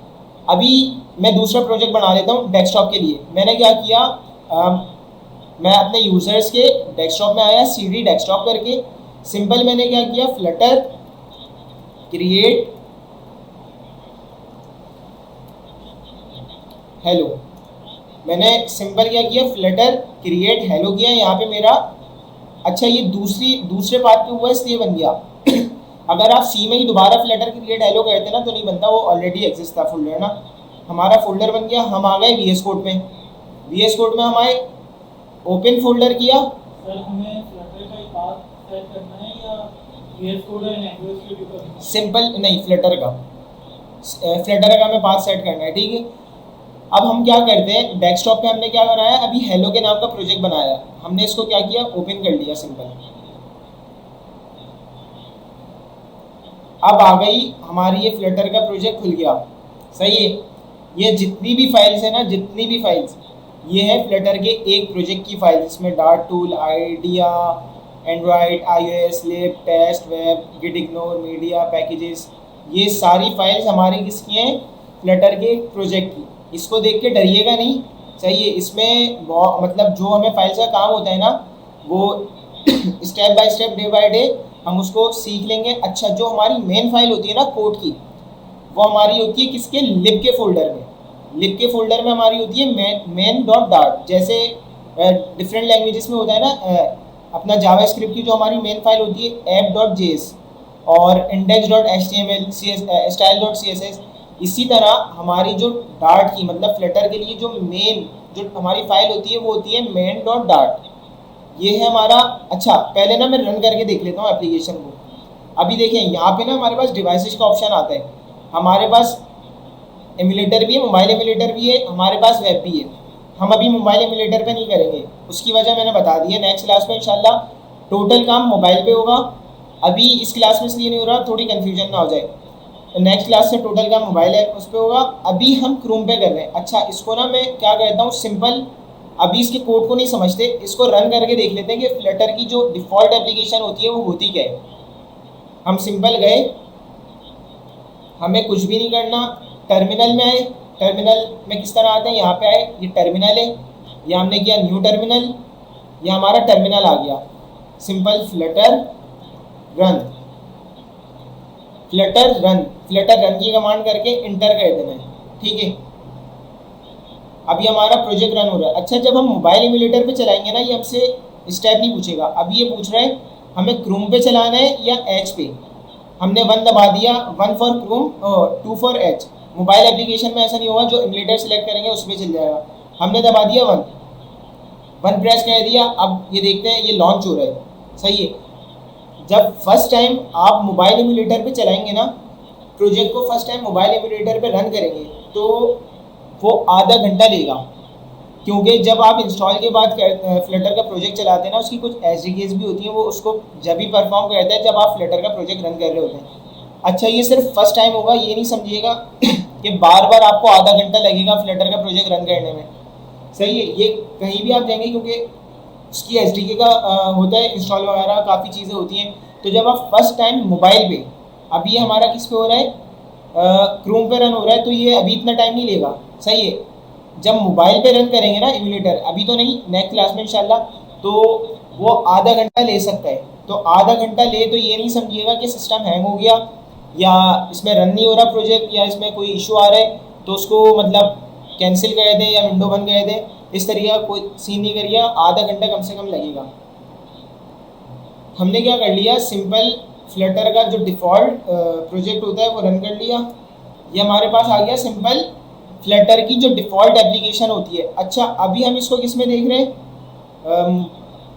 अभी मैं दूसरा प्रोजेक्ट बना लेता हूँ डेस्कटॉप के लिए। मैंने क्या किया, मैं अपने यूज़र्स के डेस्कटॉप में आया, सीडी डेस्कटॉप करके सिंपल मैंने क्या किया, फ्लटर क्रिएट हेलो, मैंने सिंपल क्या किया, फ्लटर क्रिएट हेलो किया, यहाँ पे मेरा। अच्छा, ये दूसरे पार्ट पे हुआ इसलिए बन गया। अगर आप सी में ही दोबारा फ्लटर क्रिएट हेलो करते ना तो नहीं बनता, वो ऑलरेडी एग्जिस्ट था फोल्डर ना। हमारा फोल्डर बन गया, हम आ गए वीएस कोड में। वीएस कोड में हम आए, ओपन फोल्डर किया। सर, हमें फ्लटर का पाथ सेट करना है या वीएस कोड और एंड्रॉइड स्टूडियो का? सिंपल नहीं, फ्लटर का हमें पाथ सेट करना है, ठीक है। अब हम क्या करते हैं, डेस्कटॉप पे हमने क्या बनाया, अभी हेलो के नाम का प्रोजेक्ट बनाया, हमने इसको क्या किया, ओपन कर लिया सिंपल। अब आ गई हमारी ये फ्लटर का प्रोजेक्ट खुल गया, सही है। ये जितनी भी फाइल्स है ना, ये है फ्लटर के एक प्रोजेक्ट की फाइल, जिसमें dart tool, idea, Android, iOS, lib, test, web, git ignore, media, packages, ये सारी फाइल्स हमारी किसकी हैं? फ्लटर के प्रोजेक्ट की। इसको देख के डरिएगा नहीं, सही है। इसमें मतलब जो हमें फाइल्स का काम होता है ना, वो step by step, day by day हम उसको सीख लेंगे। अच्छा, जो हमारी मेन फाइल होती है ना कोड की, वो हमारी होती है किसके? लिब के फोल्डर में। लिब के फोल्डर में हमारी होती है मेन डॉट डार्ट। जैसे डिफरेंट लैंग्वेजेस में होता है ना, अपना जावास्क्रिप्ट की जो हमारी मेन फाइल होती है app.js और index.html, style.css, इसी तरह हमारी जो डार्ट की मतलब फ्लटर के लिए जो मेन जो हमारी फाइल होती है वो होती है मेन डॉट डार्ट। ये है हमारा। अच्छा, पहले ना मैं रन करके देख लेता हूँ एप्लीकेशन को। अभी देखें यहाँ पे ना हमारे पास डिवाइसेस का ऑप्शन आता है। हमारे पास एमुलेटर भी है, मोबाइल एमुलेटर भी है, हमारे पास वेब भी है। हम अभी मोबाइल एमुलेटर पे नहीं करेंगे, उसकी वजह मैंने बता दी है। नेक्स्ट क्लास में इंशाल्लाह टोटल काम मोबाइल पे होगा। अभी इस क्लास में इसलिए नहीं हो रहा, थोड़ी कन्फ्यूजन ना हो जाए। नेक्स्ट क्लास से टोटल काम मोबाइल है उस पर होगा। अभी हम क्रोम पे कर रहे हैं। अच्छा, इसको ना मैं क्या कहता हूँ, सिंपल, अभी इसके कोड को नहीं समझते, इसको रन करके देख लेते हैं कि फ्लटर की जो डिफ़ॉल्ट एप्लीकेशन होती है वो होती क्या है। हम सिंपल गए, हमें कुछ भी नहीं करना, टर्मिनल में आए। टर्मिनल में किस तरह आते हैं? यहाँ पे आए, ये टर्मिनल है, ये हमने किया न्यू टर्मिनल, ये हमारा टर्मिनल आ गया। Simple Flutter run, Flutter run, Flutter run की कमांड करके इंटर कर देना है, ठीक है। अभी हमारा प्रोजेक्ट रन हो रहा है। अच्छा, जब हम मोबाइल एमुलेटर पे चलाएंगे ना, ये हमसे स्टेप नहीं पूछेगा। अभी ये पूछ रहा है हमें क्रोम पे चलाना है या एच पे। हमने 1 दबा दिया, 1 फॉर क्रोम और 2 फॉर एच। मोबाइल एप्लीकेशन में ऐसा नहीं होगा, जो एमुलेटर सेलेक्ट करेंगे उसमें चल जाएगा। हमने दबा दिया 1 प्रेस कर दिया। अब ये देखते हैं ये लॉन्च हो रहा है, सही है। जब फर्स्ट टाइम आप मोबाइल एमुलेटर पे चलाएंगे ना, प्रोजेक्ट को फर्स्ट टाइम मोबाइल एमुलेटर पे रन करेंगे तो वो आधा घंटा लेगा, क्योंकि जब आप इंस्टॉल के बाद फ्लटर का प्रोजेक्ट चलाते हैं ना, उसकी कुछ एसडीकेस भी होती हैं, वो उसको जब भी परफॉर्म करता है जब आप फ्लटर का प्रोजेक्ट रन कर रहे होते हैं। अच्छा, ये सिर्फ फर्स्ट टाइम होगा, ये नहीं समझिएगा कि बार बार आपको आधा घंटा लगेगा फ्लटर का प्रोजेक्ट रन करने में, सही है। ये कहीं भी आप जाएंगे, क्योंकि उसकी एसडीके का होता है इंस्टॉल वगैरह, काफ़ी चीज़ें होती हैं। तो जब आप फर्स्ट टाइम मोबाइल पे, अभी ये हमारा किस पे हो रहा है? क्रोम पे रन हो रहा है, तो ये अभी इतना टाइम नहीं लेगा, सही है। जब मोबाइल पे रन करेंगे ना एमुलेटर, अभी तो नहीं, नेक्स्ट क्लास में इंशाल्लाह, तो वो आधा घंटा ले सकता है। तो आधा घंटा ले तो ये नहीं समझिएगा कि सिस्टम हैंग हो गया या इसमें रन नहीं हो रहा प्रोजेक्ट या इसमें कोई इशू आ रहा है तो उसको मतलब कैंसिल कर दें या विंडो बंद कर दें, इस तरीके का कोई सीन नहीं करिए। आधा घंटा कम से कम लगेगा। हमने क्या कर लिया, सिंपल फ्लटर का जो डिफ़ॉल्ट प्रोजेक्ट होता है वो रन कर लिया। ये हमारे पास आ गया सिंपल फ्लटर की जो डिफ़ॉल्ट एप्लीकेशन होती है। अच्छा, अभी हम इसको किस में देख रहे हैं?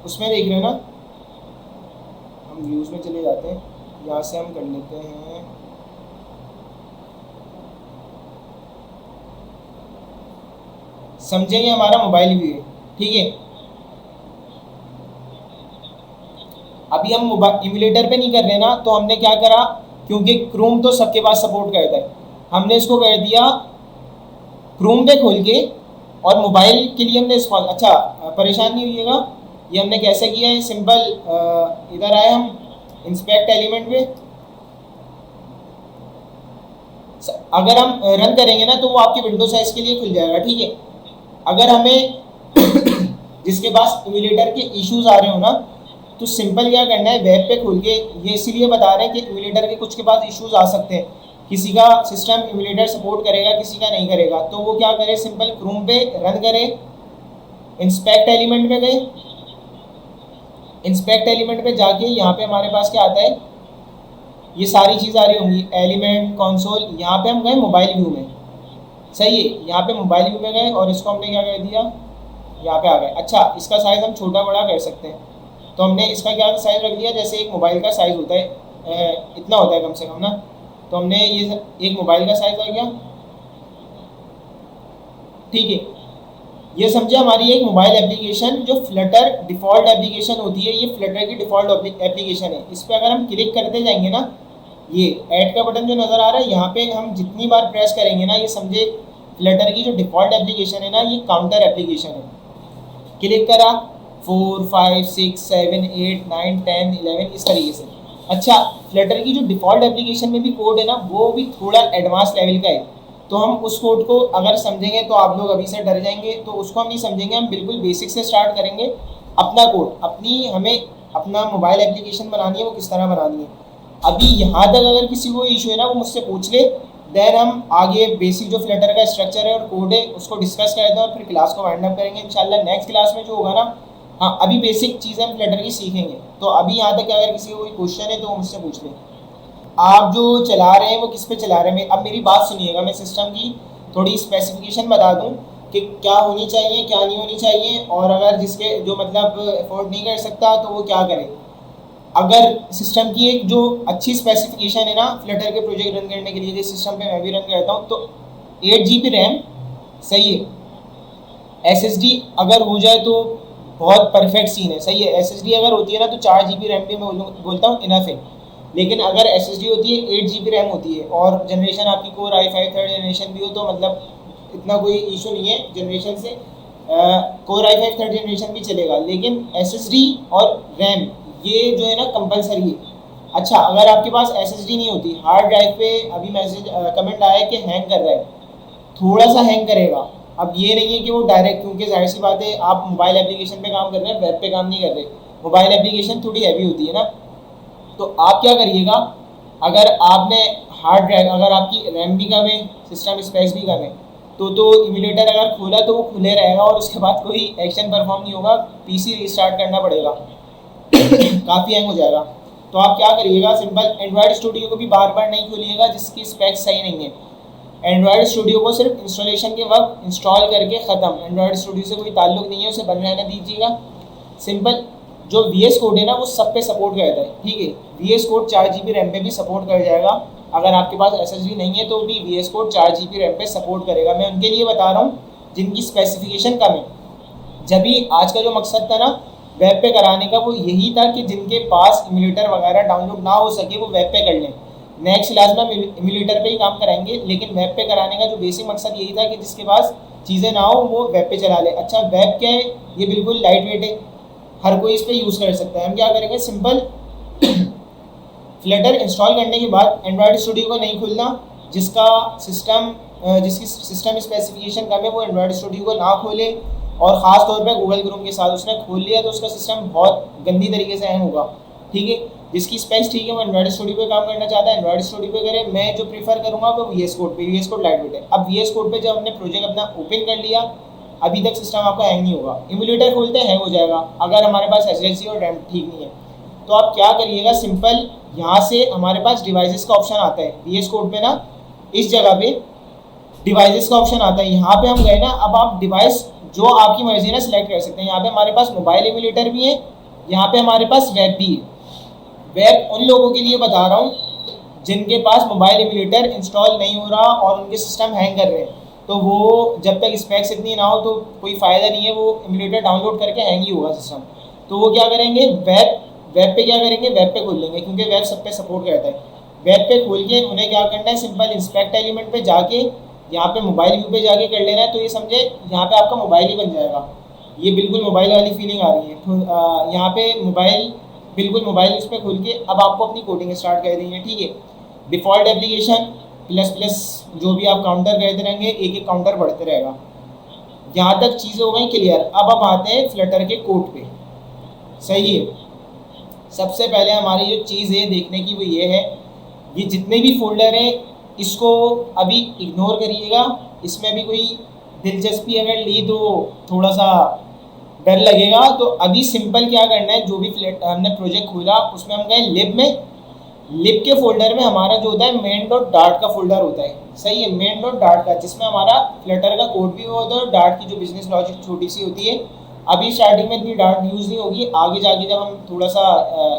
उसमें देख रहे हैं ना, हम व्यूज़ में चले जाते हैं, यहाँ से हम कर लेते हैं समझेंगे, हमारा मोबाइल व्यू है, ठीक है। अभी हम मोबाइल एमुलेटर पे नहीं कर रहे ना, तो हमने क्या करा, क्योंकि क्रोम तो सबके पास सपोर्ट करता है, हमने इसको कर दिया क्रोम पे खोल के, और मोबाइल के लिए हमने इसको, अच्छा परेशान नहीं होइएगा, ये हमने कैसे किया है, सिंपल इधर आए हम इंस्पेक्ट एलिमेंट पे। अगर हम रन करेंगे ना तो वो आपके विंडो साइज के लिए खुल जाएगा, ठीक है। अगर हमें जिसके पास एमुलेटर के इश्यूज आ रहे हो ना, तो सिंपल क्या करना है, वेब पे खोल के, ये इसीलिए बता रहे हैं कि एमुलेटर के कुछ के पास इश्यूज आ सकते हैं, किसी का सिस्टम एमुलेटर सपोर्ट करेगा, किसी का नहीं करेगा। तो वो क्या करे, सिंपल क्रोम पे रन करे, इंस्पेक्ट एलिमेंट में गए, इंस्पेक्ट एलिमेंट पे जाके यहाँ पे हमारे पास क्या आता है, ये सारी चीज़ आ रही होंगी, एलिमेंट, कंसोल। यहाँ पे हम गए मोबाइल व्यू में, सही है। यहाँ पे मोबाइल व्यू में गए और इसको हमने क्या कर दिया, यहाँ पे आ गए। अच्छा, इसका साइज़ हम छोटा बड़ा कर सकते हैं, तो हमने इसका क्या साइज़ रख दिया, जैसे एक मोबाइल का साइज़ होता है, इतना होता है कम से कम ना, तो हमने ये एक मोबाइल का साइज़ आ गया, ठीक है। ये समझे, हमारी एक मोबाइल एप्लीकेशन जो फ्लटर डिफ़ॉल्ट एप्लीकेशन होती है, ये फ्लटर की डिफ़ॉल्ट एप्लीकेशन है। इस पर अगर हम क्लिक करते जाएंगे ना, ये ऐड का बटन जो नज़र आ रहा है, यहाँ पे हम जितनी बार प्रेस करेंगे ना, ये समझे फ्लटर की जो डिफ़ॉल्ट एप्लीकेशन है ना, ये काउंटर एप्लीकेशन है। क्लिक करा, 4 5 6 7 8 9 10 11 इस तरीके से। अच्छा, फ्लटर की जो डिफ़ॉल्ट एप्लीकेशन में भी कोड है ना, वो भी थोड़ा एडवांस लेवल का है। तो हम उस कोड को अगर समझेंगे तो आप लोग अभी से डर जाएंगे, तो उसको हम नहीं समझेंगे, हम बिल्कुल बेसिक से स्टार्ट करेंगे। अपना कोड, अपनी हमें अपना मोबाइल एप्लीकेशन बनानी है, वो किस तरह बनानी है। अभी यहाँ तक अगर किसी को इशू है ना, वो मुझसे पूछ ले, देन हम आगे बेसिक जो फ्लटर का स्ट्रक्चर है और कोड है उसको डिस्कस करते हैं और फिर क्लास को वाइंड अप करेंगे इंशाल्लाह। नेक्स्ट क्लास में जो होगा ना, हाँ अभी बेसिक चीज़ें हम फ्लटर की सीखेंगे। तो अभी यहाँ तक अगर किसी को कोई क्वेश्चन है तो वो मुझसे पूछ ले। आप जो चला रहे हैं वो किस पे चला रहे हैं? अब मेरी बात सुनिएगा, मैं सिस्टम की थोड़ी स्पेसिफिकेशन बता दूं कि क्या होनी चाहिए क्या नहीं होनी चाहिए, और अगर जिसके जो मतलब अफोर्ड नहीं कर सकता तो वो क्या करे। अगर सिस्टम की एक जो अच्छी स्पेसिफिकेशन है ना फ्लटर के प्रोजेक्ट रन करने के लिए, जिस सिस्टम पे मैं भी रन करता हूँ, तो 8 GB रैम सही है। SSD अगर हो जाए तो बहुत परफेक्ट सीन है, सही है। SSD अगर होती है ना तो 4 GB रैम भी मैं बोलता हूँ इनफ है। लेकिन अगर SSD होती है 8 GB रैम होती है और जनरेशन आपकी कोर i5 थर्ड जनरेशन भी हो, तो मतलब इतना कोई इशू नहीं है जनरेशन से। कोर i5 थर्ड जनरेशन भी चलेगा, लेकिन SSD और रैम ये जो है ना कंपलसरी है। अच्छा, अगर आपके पास SSD नहीं होती, हार्ड ड्राइव पे अभी मैसेज कमेंट आया है कि हैंग कर रहा है, थोड़ा सा हैंग करेगा। अब ये नहीं है कि वो डायरेक्ट, क्योंकि जाहिर सी बात है आप मोबाइल एप्लीकेशन पे काम कर रहे हैं, वेब पे काम नहीं कर रहे। मोबाइल एप्लीकेशन थोड़ी हैवी होती है ना, तो आप क्या करिएगा, अगर आपने हार्ड ड्राइव, अगर आपकी रैम भी कम है, सिस्टम स्पेस भी कम है, तो इम्यूलेटर अगर खोला तो वो खुले रहेगा और उसके बाद कोई एक्शन परफॉर्म नहीं होगा, PC रिस्टार्ट करना पड़ेगा काफ़ी हैंग हो जाएगा। तो आप क्या करिएगा, सिंपल एंड्रॉयड स्टूडियो को भी बार बार नहीं खोलिएगा जिसकी स्पेक्स सही नहीं है। एंड्रॉयड स्टूडियो को सिर्फ इंस्टॉलेशन के वक्त इंस्टॉल करके ख़त्म, एंड्रॉयड स्टूडियो से कोई ताल्लुक नहीं है, उसे बंद रहने दीजिएगा। सिंपल जो VS कोड है ना वो सब पे सपोर्ट करता है, ठीक है। VS कोड 4 GB रैम पे भी सपोर्ट कर जाएगा। अगर आपके पास SSD नहीं है तो भी VS कोड 4 GB रैम पे सपोर्ट करेगा। मैं उनके लिए बता रहा हूँ जिनकी स्पेसिफिकेशन कम है। जब भी आज का जो मकसद था ना वेब पे कराने का, वो यही था कि जिनके पास इम्यूलेटर वगैरह डाउनलोड ना हो सके वो वेब पे कर लें। नेक्स्ट क्लास में इम्यूलेटर पे ही काम कराएंगे, लेकिन वेब पे कराने का जो बेसिक मकसद यही था कि जिसके पास चीज़ें ना हो वो वेब पे चला ले। अच्छा, वेब क्या है, ये बिल्कुल लाइट वेट है, हर कोई इस पर यूज़ कर सकता है। हम क्या करेंगे, सिंपल फ्लटर इंस्टॉल करने के बाद एंड्रॉयड स्टूडियो को नहीं खोलना। जिसकी सिस्टम स्पेसिफिकेशन कम है वो एंड्रॉयड स्टूडियो को ना खोले, और ख़ास तौर पे गूगल क्रोम के साथ उसने खोल लिया तो उसका सिस्टम बहुत गंदी तरीके से हैंग होगा, ठीक है। जिसकी स्पेक्स ठीक है वो एंड्रॉयड स्टूडियो पे काम करना चाहता है, एंड्रॉयड स्टूडियो पे करे। मैं जो प्रीफर करूँगा वो VS कोड पे, VS कोड लाइट वेट है। अब VS कोड पे जब हमने प्रोजेक्ट अपना ओपन कर लिया, अभी तक सिस्टम आपका हैंग नहीं होगा। इम्यूलेटर खोलते हैंग हो जाएगा अगर हमारे पास SSD और रैम ठीक नहीं है। तो आप क्या करिएगा, सिंपल यहाँ से हमारे पास डिवाइसेस का ऑप्शन आता है VS कोड पे ना, इस जगह पे डिवाइसेस का ऑप्शन आता है। यहाँ पे हम गए ना, अब आप डिवाइस जो आपकी मर्जी ना सिलेक्ट कर सकते हैं। यहाँ पे हमारे पास मोबाइल इम्यूलेटर भी है, यहाँ पे हमारे पास वेब भी है। वेब उन लोगों के लिए बता रहा हूँ जिनके पास मोबाइल इम्यूलेटर इंस्टॉल नहीं हो रहा और उनके सिस्टम हैंग कर रहे हैं, तो वो जब तक स्पेक्स इतनी ना हो तो कोई फ़ायदा नहीं है, वो इम्यूलेटर डाउनलोड करके हैंग ही होगा सिस्टम। तो वो क्या करेंगे, वेब पे क्या करेंगे, वेब पे खोल लेंगे, क्योंकि वेब सब पे सपोर्ट करता है। वेब पे खोल के उन्हें क्या करना है, सिंपल इंस्पेक्ट एलिमेंट पे जाके यहाँ पे मोबाइल व्यू पे जाके कर लेना है। तो ये समझे यहाँ पे आपका मोबाइल ही बन जाएगा। ये बिल्कुल मोबाइल वाली फीलिंग आ रही है। तो यहाँ पे मोबाइल, बिल्कुल मोबाइल उस पर खोल के अब आपको अपनी कोडिंग स्टार्ट कर देनी है, ठीक है। डिफ़ॉल्ट एप्लीकेशन प्लस प्लस जो भी आप काउंटर करते रहेंगे, एक एक काउंटर बढ़ते रहेगा। यहाँ तक चीज़ें हो गई क्लियर। अब हम आते हैं फ्लटर के कोड पे, सही है। सबसे पहले हमारी जो चीज़ है देखने की वो ये है, ये जितने भी फोल्डर हैं इसको अभी इग्नोर करिएगा। इसमें भी कोई दिलचस्पी अगर ली तो थोड़ा सा डर लगेगा। तो अभी सिंपल क्या करना है, जो भी हमने प्रोजेक्ट खोला उसमें हम गए लिब में। लिब के फोल्डर में हमारा जो होता है main.dart का फोल्डर होता है, सही है, main.dart का, जिसमें हमारा फ्लटर का कोड भी होता है और डार्ट की जो बिजनेस लॉजिक छोटी सी होती है। अभी स्टार्टिंग में इतनी डार्ट यूज़ नहीं होगी, आगे जाके जब हम थोड़ा सा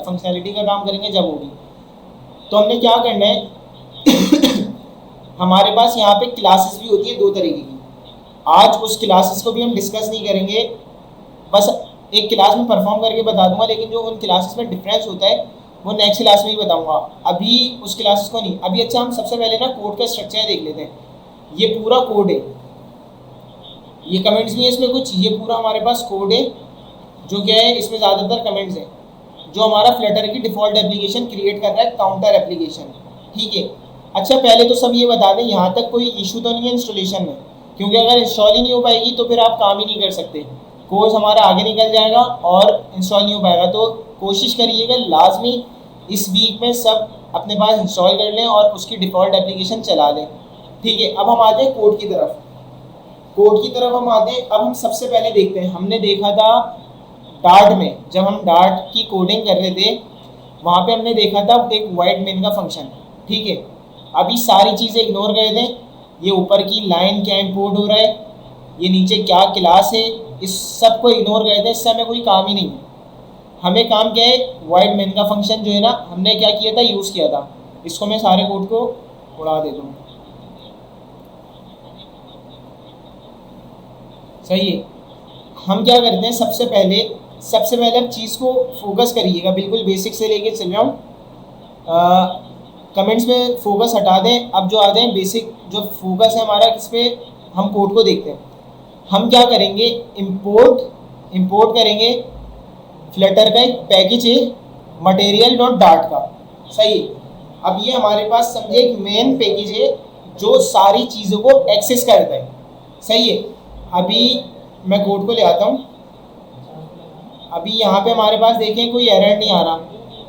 फंक्शनैलिटी का काम करेंगे जब होगी। तो हमने क्या करना है हमारे पास यहाँ पे क्लासेस भी होती है दो तरीके की। आज उस क्लासेस को भी हम डिस्कस नहीं करेंगे, बस एक क्लास में परफॉर्म करके बता दूंगा, लेकिन जो उन क्लासेस में डिफरेंस होता है वो नेक्स्ट क्लास में ही बताऊंगा, अभी उस क्लासेस को नहीं। अभी अच्छा हम सबसे पहले ना कोड का स्ट्रक्चर देख लेते हैं। ये पूरा कोड है, ये कमेंट्स नहीं है इसमें कुछ, ये पूरा हमारे पास कोड है। जो क्या है, इसमें ज़्यादातर कमेंट्स हैं, जो हमारा फ्लटर की डिफ़ॉल्ट एप्लीकेशन क्रिएट कर रहा है, काउंटर एप्लीकेशन, ठीक है। अच्छा, पहले तो सब ये बता दें, यहाँ तक कोई इशू तो नहीं है इंस्टॉलेशन में, क्योंकि अगर इंस्टॉल ही नहीं हो पाएगी तो फिर आप काम ही नहीं कर सकते, कोर्स हमारा आगे निकल जाएगा और इंस्टॉल नहीं हो पाएगा। तो कोशिश करिएगा लाजमी इस वीक में सब अपने पास इंस्टॉल कर लें और उसकी डिफ़ॉल्ट एप्लीकेशन चला लें, ठीक है। अब हम आते हैं कोड की तरफ। कोड की तरफ हम आते हैं। अब हम सबसे पहले देखते हैं, हमने देखा था डार्ट में, जब हम डार्ट की कोडिंग कर रहे थे वहाँ पे हमने देखा था एक वाइड मेन का फंक्शन, ठीक है। अभी सारी चीज़ें इग्नोर कर दें, ये ऊपर की लाइन क्या इंपोर्ट हो रहा है, ये नीचे क्या क्लास है, इस सब को इग्नोर कर दें, इससे हमें कोई काम ही नहीं है। हमें काम क्या है, वाइड मेन का फंक्शन जो है ना, हमने क्या किया था, यूज़ किया था। इसको मैं सारे कोड को उड़ा देता हूँ, सही है। हम क्या करते हैं, सबसे पहले अब चीज़ को फोकस करिएगा, बिल्कुल बेसिक से लेके चल रहा हूँ। कमेंट्स में फोकस हटा दें, अब जो आ जाए बेसिक, जो फोकस है हमारा किस पे, हम कोड को देखते हैं। हम क्या करेंगे, इंपोर्ट करेंगे फ्लटर का एक पैकेज है मटेरियल डॉट डार्ट का, सही है। अब ये हमारे पास समझे एक मेन पैकेज है जो सारी चीज़ों को एक्सेस करता है, सही है। अभी मैं कोड को ले आता हूँ। अभी यहाँ पे हमारे पास देखें कोई एरर नहीं आ रहा।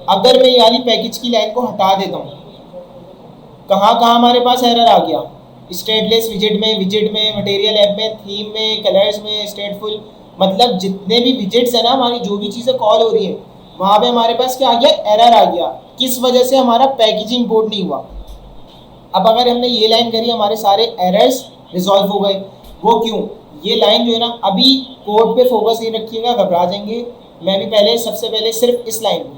अगर मैं ये वाली पैकेज की लाइन को हटा देता हूँ, कहाँ कहाँ हमारे पास एरर आ गया, स्टेटलेस विजेट में, मटेरियल ऐप में, थीम में, कलर्स में, स्टेटफुल, मतलब जितने भी विजेट्स है ना, हमारी जो भी चीज़ें कॉल हो रही है वहाँ पे हमारे पास क्या आ गया, एरर आ गया। किस वजह से, हमारा पैकेज इंपोर्ट नहीं हुआ। अब अगर हमने ये लाइन करी, हमारे सारे एरर्स रिजॉल्व हो गए। वो क्यों, ये लाइन जो है ना, अभी कोड पे फोकस नहीं रखिएगा, घबरा जाएंगे। मैं भी सबसे पहले सिर्फ इस लाइन को,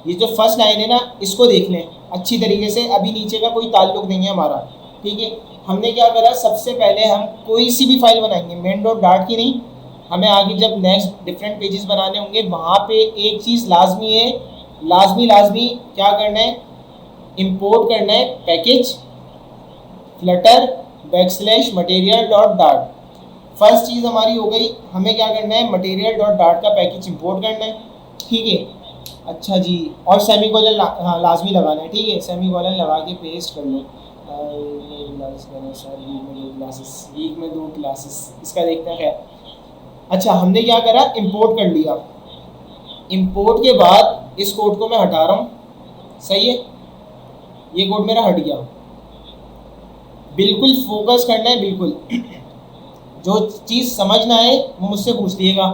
ये जो फर्स्ट लाइन है ना, इसको देख लें अच्छी तरीके से। अभी नीचे का कोई ताल्लुक नहीं है हमारा, ठीक है। हमने क्या करा, सबसे पहले हम कोई सी भी फाइल बनाएंगे, मेन डॉट डार्ट की नहीं, हमें आगे जब नेक्स्ट डिफरेंट पेजेस बनाने होंगे वहाँ पे एक चीज़ लाजमी है, लाजमी क्या करना है, इंपोर्ट करना है package Flutter \material dot dart. First चीज़ हमारी हो गई, हमें क्या करना है, मटेरियल डॉट डार्ट का पैकेज इंपोर्ट करना है, ठीक है। अच्छा जी, और सेमीकोलन लाजमी लगाना है, ठीक है। सेमीकोलन लगा के पेस्ट कर लो। वीक में 2 क्लासेस, इसका देखते हैं खैर। अच्छा, हमने क्या करा, इंपोर्ट कर लिया। इंपोर्ट के बाद इस कोड को मैं हटा रहा हूँ, सही है। ये कोड मेरा हट गया। बिल्कुल फोकस करना है, बिल्कुल जो चीज़ समझ ना आए वो मुझसे पूछ लिएगा।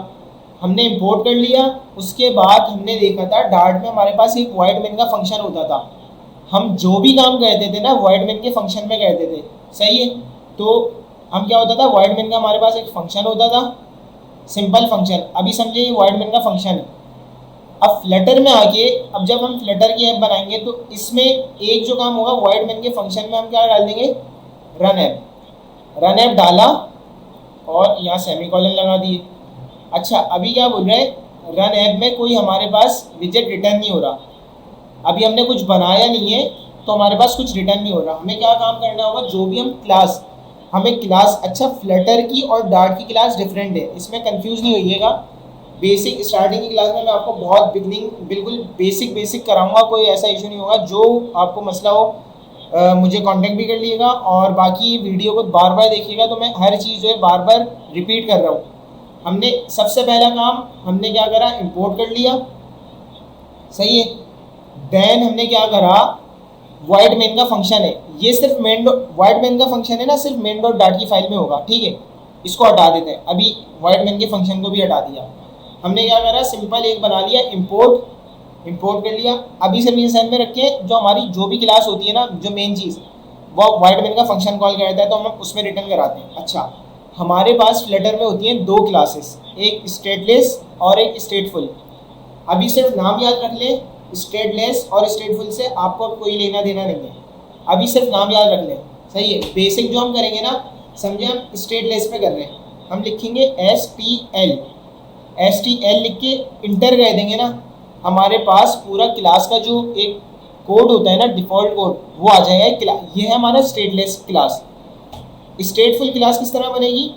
हमने इंपोर्ट कर लिया, उसके बाद हमने देखा था डार्ट में हमारे पास एक वॉइड मेन का फंक्शन होता था। हम जो भी काम करते थे ना, वॉइड मेन के फंक्शन में करते थे, सही है। तो हम क्या होता था, वॉइड मेन का हमारे पास एक फंक्शन होता था, सिंपल फंक्शन। अभी समझिए ये वॉइड मेन का फंक्शन है। अब फ्लटर में आके, अब जब हम फ्लटर की ऐप बनाएंगे तो इसमें एक जो काम होगा, वॉइड मेन के फंक्शन में हम क्या डाल देंगे, रन ऐप डाला और यहाँ सेमीकोलन लगा दिए। अच्छा, अभी क्या बोल रहे हैं, रन ऐप में कोई हमारे पास विजेट रिटर्न नहीं हो रहा। अभी हमने कुछ बनाया नहीं है तो हमारे पास कुछ रिटर्न नहीं हो रहा। हमें क्या काम करना होगा, जो भी हम क्लास, हमें क्लास, अच्छा फ्लटर की और डार्ट की क्लास डिफरेंट है, इसमें कंफ्यूज नहीं होइएगा। बेसिक स्टार्टिंग की क्लास में मैं आपको बहुत बिल्कुल बेसिक कराऊंगा, कोई ऐसा इशू नहीं होगा। जो आपको मसला हो मुझे कांटेक्ट भी कर लीजिएगा, और बाकी वीडियो को बार बार देखिएगा, तो मैं हर चीज़ जो है बार बार रिपीट कर रहा हूँ। हमने सबसे पहला काम हमने क्या करा, इंपोर्ट कर लिया, सही है। देन हमने क्या करा, वॉइड मेन का फंक्शन है, ये सिर्फ वॉइड मेन का फंक्शन है ना, सिर्फ मेन डॉट डार्ट की फाइल में होगा, ठीक है। इसको हटा देते हैं। अभी वॉइड मेन के फंक्शन को भी हटा दिया। हमने क्या करा, सिंपल एक बना लिया, इंपोर्ट कर लिया। अभी से मेन साइन में रखें, जो हमारी जो भी क्लास होती है ना, जो मेन चीज़, वो वॉइड मेन का फंक्शन कॉल करता है तो हम उसमें रिटर्न कराते हैं। अच्छा, हमारे पास फ्लटर में होती हैं 2 क्लासेस, एक स्टेटलेस और एक स्टेटफुल। अभी सिर्फ नाम याद रख लें, स्टेटलेस और स्टेटफुल से आपको कोई लेना देना नहीं है। अभी सिर्फ नाम याद रख लें, सही है। बेसिक जो हम करेंगे ना, समझे हम स्टेटलेस पे कर रहे हैं, हम लिखेंगे STL लिख के इंटर कर देंगे ना, हमारे पास पूरा क्लास का जो एक कोड होता है ना, डिफ़ॉल्ट कोड, वो आ जाएगा। ये है हमारा स्टेटलेस क्लास। स्टेटफुल क्लास किस तरह बनेगी,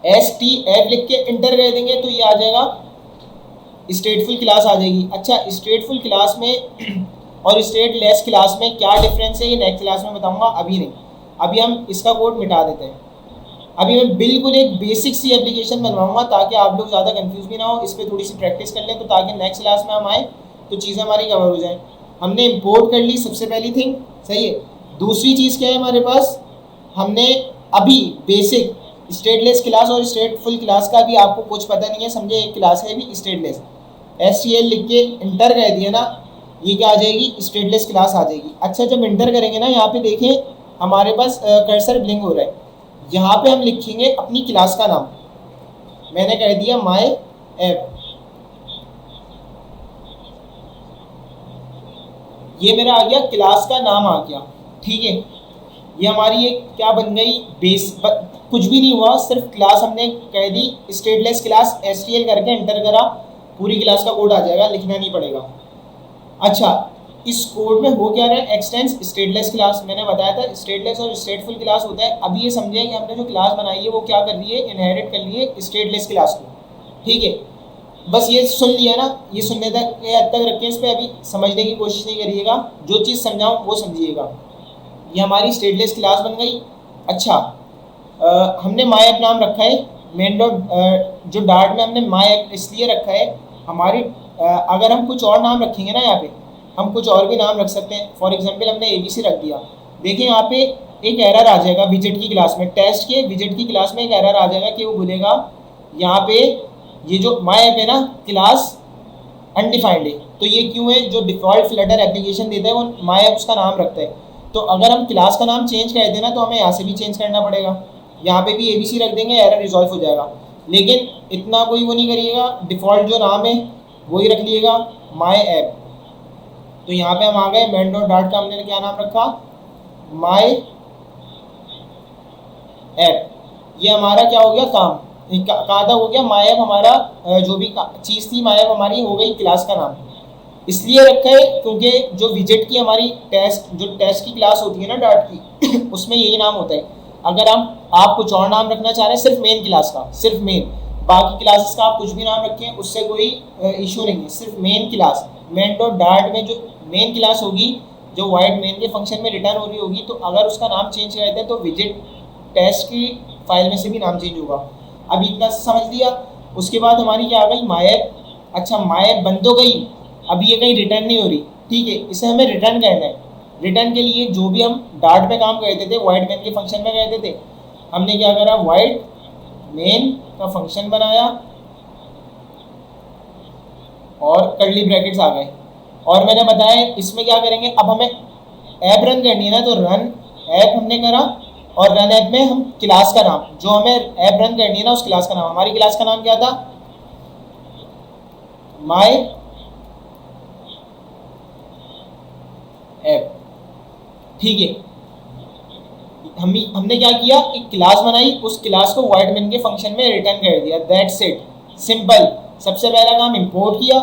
STF लिख के इंटर कर देंगे तो ये आ जाएगा स्टेटफुल क्लास आ जाएगी। अच्छा, स्टेटफुल क्लास में और स्टेटलेस क्लास में क्या डिफरेंस है ये नेक्स्ट क्लास में बताऊंगा, अभी नहीं। अभी हम इसका कोड मिटा देते हैं। अभी मैं बिल्कुल एक बेसिक सी एप्लीकेशन बनवाऊंगा ताकि आप लोग ज़्यादा कंफ्यूज भी ना हो, इस पर थोड़ी सी प्रैक्टिस कर लें, तो ताकि नेक्स्ट क्लास में हम आए तो चीज़ें हमारी कवर हो जाएँ। हमने इंपोर्ट कर ली सबसे पहली थिंग, सही है। दूसरी चीज़ क्या है हमारे पास, हमने अभी बेसिक स्टेटलेस क्लास और स्टेटफुल क्लास का भी आपको कुछ पता नहीं है, समझे, एक क्लास है भी स्टेटलेस। STL लिख के इंटर कर दिया ना, ये क्या आ जाएगी, स्टेटलेस क्लास आ जाएगी। अच्छा, जब इंटर करेंगे ना, यहाँ पे देखें हमारे पास कर्सर ब्लिंक हो रहा है। यहाँ पे हम लिखेंगे अपनी क्लास का नाम, मैंने कह दिया माय ऐप। ये मेरा आ गया, क्लास का नाम आ गया, ठीक है। ये हमारी एक क्या बन गई, बेस कुछ भी नहीं हुआ, सिर्फ क्लास हमने कह दी स्टेटलेस क्लास, STL करके इंटर करा, पूरी क्लास का कोड आ जाएगा, लिखना नहीं पड़ेगा। अच्छा, इस कोड में हो क्या रहा है, एक्सटेंस स्टेटलेस क्लास, मैंने बताया था स्टेटलेस और स्टेटफुल क्लास होता है। अभी ये समझे कि हमने जो क्लास बनाई है वो क्या कर रही है, इनहेरिट कर ली है स्टेटलेस क्लास को, ठीक है। बस ये सुन लिया ना, ये सुनने तक ये हद तक रखें, इस पर अभी समझने की कोशिश नहीं करिएगा, जो चीज़ समझाऊँ वो समझिएगा। ये हमारी स्टेटलेस क्लास बन गई। अच्छा, हमने माय ऐप नाम रखा है, मेन डॉट जो डार्ट में हमने माय ऐप इसलिए रखा है, हमारी अगर हम कुछ और नाम रखेंगे ना, यहाँ पे हम कुछ और भी नाम रख सकते हैं। फॉर एग्जांपल हमने ABC रख दिया, देखिए यहाँ पे एक एरर आ जाएगा विजेट की क्लास में, टेस्ट के विजेट की क्लास में एक एरर आ जाएगा कि वो बोलेगा यहाँ पे ये जो माय ऐप है ना, क्लास अनडिफाइंड है। तो ये क्यों है, जो डिफ़ॉल्ट फ्लटर एप्लीकेशन देता है वो माय ऐप उसका नाम रखता है। तो अगर हम क्लास का नाम चेंज कर देना तो हमें यहाँ से भी चेंज करना पड़ेगा, यहाँ पे भी ABC रख देंगे, एरर रिजॉल्व हो जाएगा। लेकिन इतना कोई वो नहीं करिएगा, डिफ़ॉल्ट जो नाम है वही रख लिएगा, माय ऐप। तो यहाँ पे हम आ गए, मेन डॉट डार्ट का हमने क्या नाम रखा, माय ऐप। ये हमारा क्या हो गया, काम कहाँ तक हो गया, माय ऐप हमारा जो भी चीज़ थी माय ऐप हमारी हो गई क्लास का नाम। इसलिए रखा है क्योंकि जो विजेट की हमारी टेस्ट की क्लास होती है ना डार्ट की उसमें यही नाम होता है। अगर आप कुछ और नाम रखना चाह रहे हैं सिर्फ मेन क्लास का, सिर्फ मेन, बाकी क्लासेस का आप कुछ भी नाम रखें उससे कोई इशू नहीं है, सिर्फ main class, main dot dart में जो मेन क्लास होगी, जो वाइड मेन के फंक्शन में रिटर्न हो रही होगी, तो अगर उसका नाम चेंज करते हैं तो विजेट टेस्ट की फाइल में से भी नाम चेंज होगा। अब इतना समझ लिया। उसके बाद हमारी क्या आ गई, माय ऐप। अच्छा, माय ऐप बन तो गई, अभी ये कहीं रिटर्न नहीं हो रही, ठीक है, इसे हमें रिटर्न करना है। रिटर्न के लिए जो भी हम डार्ट पे काम करते थे, वाइड मेन के फंक्शन में करते थे, हमने क्या करा, वाइड मेन का फंक्शन बनाया और कर्ली ब्रैकेट्स आ गए। और मैंने बताया इसमें क्या करेंगे, अब हमें ऐप रन करनी है ना, तो रन ऐप हमने करा, और रन ऐप में हम क्लास का नाम, जो हमें ऐप रन करनी है ना उस क्लास का नाम, हमारी क्लास का नाम क्या था, माय ऐप, ठीक है। हमने क्या किया, एक क्लास बनाई, उस क्लास को वाइड मेन के फंक्शन में रिटर्न कर दिया, दैट्स इट, सिंपल। सबसे पहला काम इंपोर्ट किया,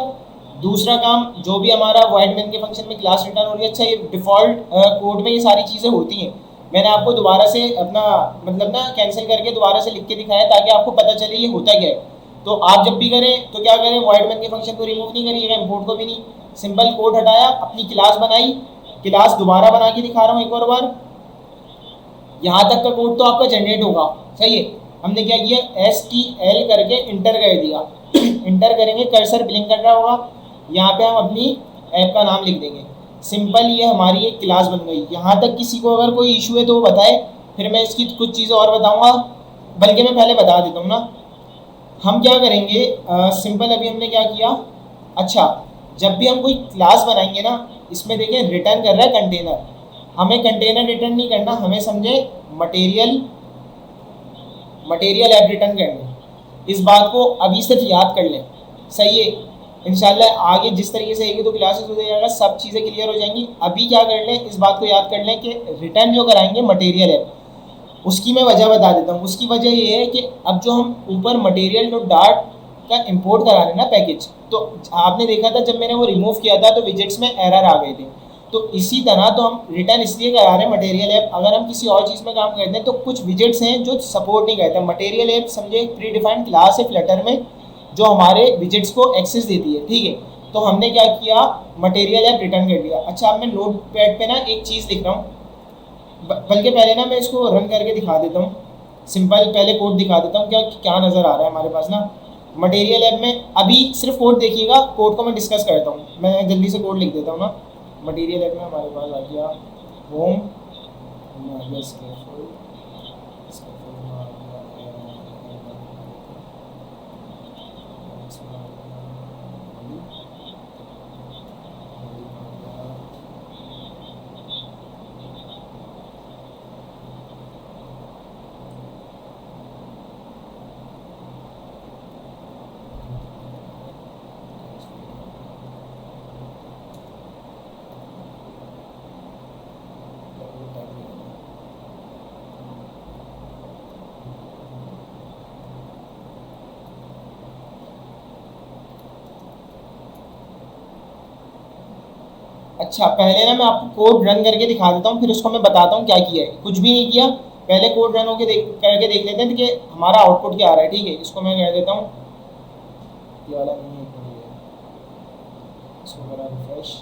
दूसरा काम जो भी हमारा वाइड मेन के फंक्शन में क्लास रिटर्न हो रही है। अच्छा, ये डिफ़ॉल्ट कोड में ये सारी चीज़ें होती हैं, मैंने आपको दोबारा से अपना मतलब ना कैंसिल करके दोबारा से लिख के दिखाया ताकि आपको पता चले ये होता क्या है। तो आप जब भी करें तो क्या करें, वाइड मेन के फंक्शन को रिमूव नहीं करिएगा, इंपोर्ट को भी नहीं, सिंपल कोड हटाया, अपनी क्लास बनाई, क्लास दोबारा बना के दिखा रहा हूँ एक और बार, यहाँ तक का कोड तो आपका जनरेट होगा, सही है। हमने क्या किया, STL करके इंटर कर दिया इंटर करेंगे, कर्सर ब्लिंक कर रहा होगा, यहाँ पे हम अपनी ऐप का नाम लिख देंगे, सिंपल। ये हमारी एक क्लास बन गई। यहाँ तक किसी को अगर कोई इशू है तो वो बताए, फिर मैं इसकी कुछ चीज़ें और बताऊँगा, बल्कि मैं पहले बता देता हूँ ना। हम क्या करेंगे, सिंपल अभी हमने क्या किया, अच्छा, जब भी हम कोई क्लास बनाएंगे ना, इसमें देखें रिटर्न कर रहा है कंटेनर, हमें कंटेनर रिटर्न नहीं करना, हमें समझे मटेरियल ऐप रिटर्न करना। इस बात को अभी सिर्फ याद कर लें, सही है। इंशाल्लाह आगे जिस तरीके से आएगी तो क्लासेस हो जाएगा, सब चीज़ें क्लियर हो जाएंगी। अभी क्या कर लें, इस बात को याद कर लें कि रिटर्न जो कराएंगे मटेरियल ऐप, उसकी मैं वजह बता देता हूँ। उसकी वजह ये है कि अब जो हम ऊपर मटेरियल डॉट डार्ट का इंपोर्ट करा रहे ना पैकेज, तो आपने देखा था जब मैंने वो रिमूव किया था तो विजेट्स में एरर आ गए थे। तो इसी तरह तो हम रिटर्न इसलिए करा रहे हैं मटेरियल ऐप। अगर हम किसी और चीज़ में काम करते हैं तो कुछ विजेट्स हैं जो सपोर्ट नहीं करते। मटेरियल ऐप समझे एक प्री डिफाइंड क्लास है फ्लटर में जो हमारे विजेट्स को एक्सेस देती है, ठीक है। तो हमने क्या किया, मटेरियल ऐप रिटर्न कर दिया। अच्छा, अब मैं नोट पैड पर ना एक चीज़ लिख रहा हूँ, बल्कि पहले ना मैं इसको रन करके दिखा देता हूँ। सिंपल पहले कोड दिखा देता हूँ क्या क्या नज़र आ रहा है हमारे पास ना मटेरियल ऐप में। अभी सिर्फ कोड देखिएगा, कोड को मैं डिस्कस करता हूँ। मैं जल्दी से कोड लिख देता हूँ ना। मटेरियल ऐप में हमारे पास आ गया होम, आ गया स्कैफोल्ड, स्कैफोल्ड में आ गया अच्छा, पहले ना मैं आपको कोड रन करके दिखा देता हूँ, फिर उसको मैं बताता हूँ क्या किया है। कुछ भी नहीं किया, पहले कोड रन होके करके देख लेते हैं कि हमारा आउटपुट क्या आ रहा है, ठीक है। इसको मैं कह देता हूँ, ये वाला नहीं है, इसको करा रिफ्रेश।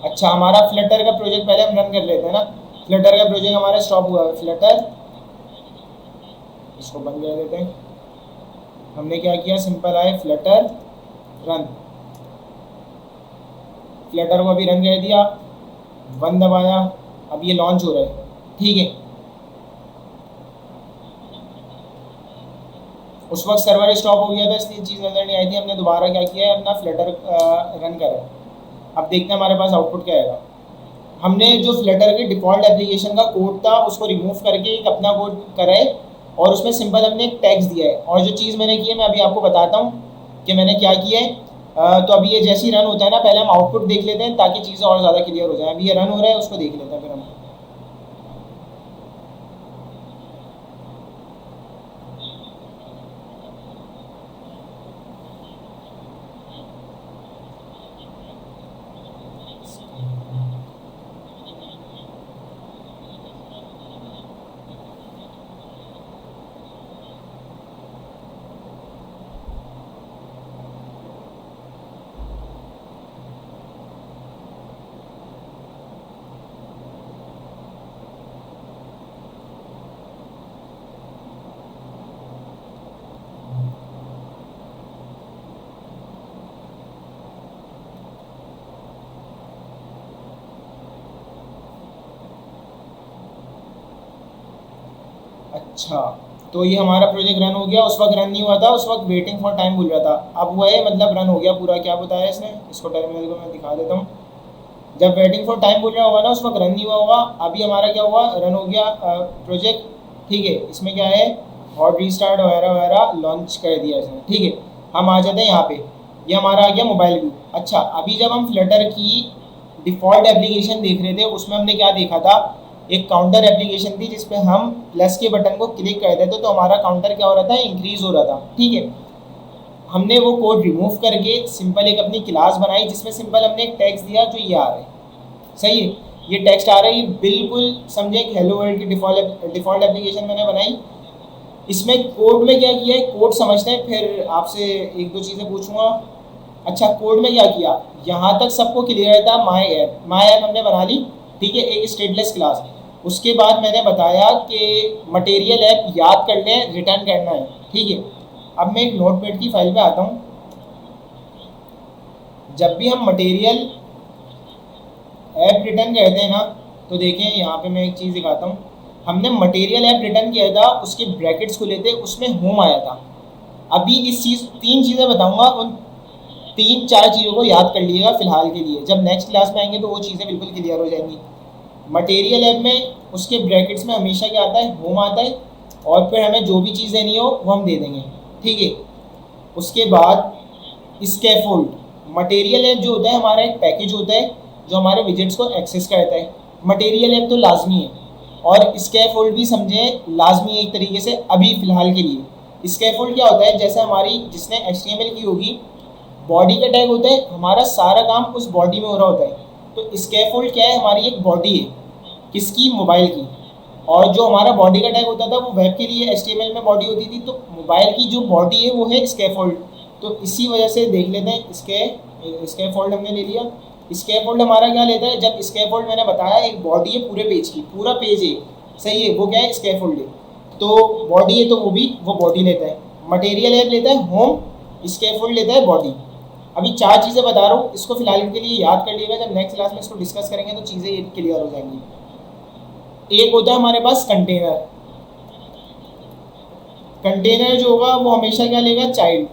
अच्छा, हमारा फ्लटर का प्रोजेक्ट पहले हम रन कर लेते हैं ना। फ्लटर का प्रोजेक्ट हमारा स्टॉप हुआ है, फ्लटर, इसको बंद कर देते हैं। हमने क्या किया, सिंपल आए फ्लटर रन, फ्लटर को अभी रन कर दिया, वन दबाया, अब ये लॉन्च हो रहा है, ठीक है। उस वक्त सर्वर स्टॉप हो गया था इसलिए चीज़ नज़र नहीं आई थी। हमने दोबारा क्या किया है, अपना फ्लटर रन करा। अब देखते हैं हमारे पास आउटपुट क्या आएगा। हमने जो फ्लटर के डिफ़ॉल्ट एप्लीकेशन का कोड था उसको रिमूव करके एक अपना कोड करा है और उसमें सिंपल हमने एक टैक्स दिया है। और जो चीज़ मैंने की है मैं अभी आपको बताता हूँ कि मैंने क्या किया है। तो अभी ये जैसे ही रन होता है ना, पहले हम आउटपुट देख लेते हैं ताकि चीज़ें और ज़्यादा क्लियर हो जाए। अभी ये रन हो रहा है, उसको देख लेते हैं फिर हम। अच्छा, तो ये हमारा प्रोजेक्ट रन हो गया। उस वक्त रन नहीं हुआ था, उस वक्त वेटिंग फॉर टाइम बोल रहा था। अब हुआ है, मतलब रन हो गया पूरा। क्या बताया इसने, इसको टर्मिनल को मैं दिखा देता हूँ। जब वेटिंग फॉर टाइम बोल रहा होगा ना, उस वक्त रन नहीं हुआ होगा। अभी हमारा क्या हुआ, रन हो गया प्रोजेक्ट, ठीक है। इसमें क्या है, हॉट रीस्टार्ट वगैरह वगैरह लॉन्च कर दिया इसने, ठीक है। हम आ जाते हैं यहाँ पे, ये हमारा आ गया मोबाइल व्यू। अच्छा, अभी जब हम फ्लटर की डिफ़ॉल्ट एप्लीकेशन देख रहे थे उसमें हमने क्या देखा था, एक काउंटर एप्लीकेशन थी जिसपे हम प्लस के बटन को क्लिक करते थे तो हमारा काउंटर क्या हो रहा था, इंक्रीज हो रहा था, ठीक है। हमने वो कोड रिमूव करके सिंपल एक अपनी क्लास बनाई जिसमें सिंपल हमने एक टेक्स्ट दिया जो ये आ रहा है, सही है। ये टेक्स्ट आ रहा है, ये बिल्कुल समझे एक हेलो वर्ल्ड की डिफ़ॉल्ट एप्लीकेशन मैंने बनाई। इसमें कोड में क्या किया है, कोड समझते हैं फिर आपसे एक दो चीज़ें पूछूंगा। अच्छा, कोड में क्या किया, यहाँ तक सबको क्लियर था। माई ऐप हमने बना ली, ठीक है, एक स्टेटलेस क्लास। उसके बाद मैंने बताया कि मटेरियल ऐप याद कर लें, रिटर्न करना है, ठीक है। अब मैं एक नोटपैड की फाइल पे आता हूँ। जब भी हम मटेरियल ऐप रिटर्न करते हैं ना, तो देखें यहाँ पे मैं एक चीज़ दिखाता हूँ। हमने मटेरियल ऐप रिटर्न किया था, उसके ब्रैकेट्स खुले थे, उसमें होम आया था। अभी इस चीज़, तीन चीज़ें बताऊँगा, उन तीन चार चीज़ों को याद कर लीजिएगा फ़िलहाल के लिए। जब नेक्स्ट क्लास में आएंगे तो वो चीज़ें बिल्कुल क्लियर हो जाएंगी। मटेरियल ऐप में उसके ब्रैकेट्स में हमेशा क्या आता है, होम आता है, और फिर हमें जो भी चीज़ देनी हो वो हम दे देंगे, ठीक है। उसके बाद स्कैफोल्ड, मटेरियल ऐप जो होता है हमारा एक पैकेज होता है जो हमारे विजेट्स को एक्सेस करता है। मटेरियल ऐप तो लाजमी है और स्कैफोल्ड भी समझें लाजमी है एक तरीके से अभी फ़िलहाल के लिए। स्कैफोल्ड क्या होता है, जैसे हमारी जिसने HTML की होगी बॉडी का टैग होता है, हमारा सारा काम उस बॉडी में हो रहा होता है। तो स्कैफोल्ड क्या है, हमारी एक बॉडी है, किसकी, मोबाइल की। और जो हमारा बॉडी का टैग होता था वो वेब के लिए HTML में बॉडी होती थी, तो मोबाइल की जो बॉडी है वो है स्कैफोल्ड। तो इसी वजह से देख लेते हैं, स्कैफोल्ड हमने ले लिया। स्कैफोल्ड हमारा क्या लेता है, जब स्कैफोल्ड मैंने बताया एक बॉडी है पूरे पेज की, पूरा पेज है, सही है, वो क्या है, स्कैफोल्ड है। तो बॉडी है तो वो बॉडी लेता है। मटेरियल ऐप लेता है होम, स्कैफोल्ड लेता है बॉडी। अभी 4 चीज़ें बता रहा हूँ, इसको फिलहाल के लिए याद कर लीजिएगा, जब नेक्स्ट क्लास में इसको डिस्कस करेंगे तो चीज़ें क्लियर हो जाएंगी। एक होता है हमारे पास कंटेनर। कंटेनर जो होगा वो हमेशा क्या लेगा, चाइल्ड।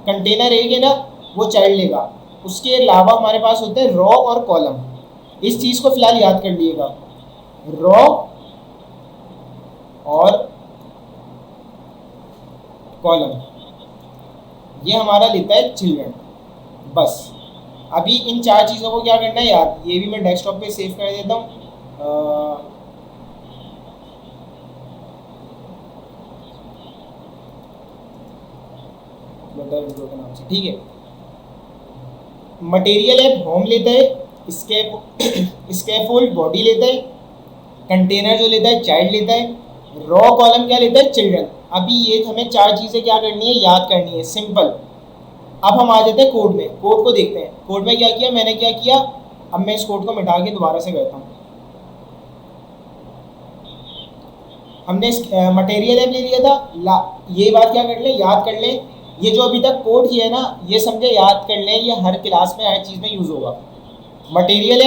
कंटेनर एक है ना, वो चाइल्ड लेगा। उसके अलावा हमारे पास होते हैं रॉ और कॉलम। इस चीज़ को फिलहाल याद कर लीजिएगा, रॉ और कॉलम, ये हमारा लेता है चिल्ड्रन। बस अभी इन 4 चीज़ों को क्या करना है यार, ये भी मैं डेस्कटॉप पे सेव कर देता हूँ। वीडियो के नाम से, ठीक है। मटेरियल है होम लेता है, स्कैफोल्ड बॉडी लेता है, कंटेनर जो लेता है चाइल्ड लेता है, रॉ कॉलम क्या लेता है, चिल्ड्रन। अभी ये हमें 4 चीज़ें क्या करनी है, याद करनी है, सिंपल। अब हम आ जाते हैं कोड में, कोड को देखते हैं। कोड में क्या किया मैंने, क्या किया, अब मैं इस कोड को मिटा के दोबारा से करता हूँ। हमने मटेरियल ऐप ले लिया था, ये बात क्या कर ले, याद कर ले, ये जो अभी तक कोड किया है ना, ये समझे, याद कर लें, ये हर क्लास में हर चीज़ में यूज़ होगा। मटेरियल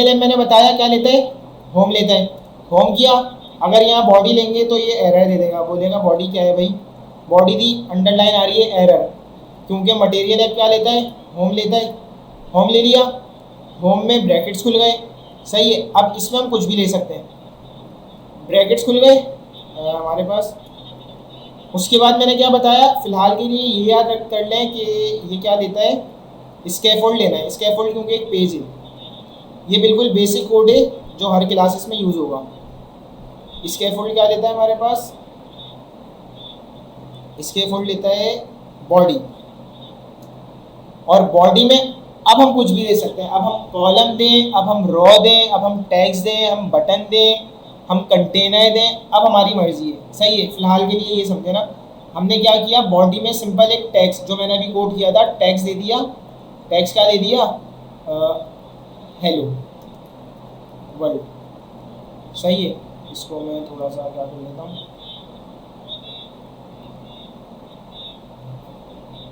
ऐप मैंने बताया क्या लेता है, होम लेता है। होम किया, अगर यहाँ बॉडी लेंगे तो ये एरर दे देगा, बोलेगा बॉडी क्या है भाई, बॉडी दी अंडरलाइन आ रही है एरर, क्योंकि मटेरियल ऐप क्या लेता है, होम लेता है। होम ले लिया, होम में ब्रैकेट्स खुल गए, सही है। अब इसमें हम कुछ भी ले सकते हैं, ब्रैकेट्स खुल गए हमारे पास। उसके बाद मैंने क्या बताया, फिलहाल के लिए ये याद रख कर लें कि ये क्या देता है, स्कैफोल्ड लेना है। स्कैफोल्ड क्योंकि एक पेज है, ये बिल्कुल बेसिक कोड है जो हर क्लासेस में यूज़ होगा। स्कैफोल्ड क्या लेता है हमारे पास, स्कैफोल्ड लेता है बॉडी, और बॉडी में अब हम कुछ भी दे सकते हैं। अब हम कॉलम दें, अब हम रॉ दें, अब हम टैग्स दें, हम बटन दें, हम कंटेनर दें, अब हमारी मर्जी है, सही है। फिलहाल के लिए ये समझे ना, हमने क्या किया, बॉडी में सिंपल एक टैग्स जो मैंने अभी कोड किया था, टैग्स दे दिया। टैग्स क्या दे दिया, हेलो वर्ल्ड, सही है। इसको मैं थोड़ा सा क्या कर लेता हूँ,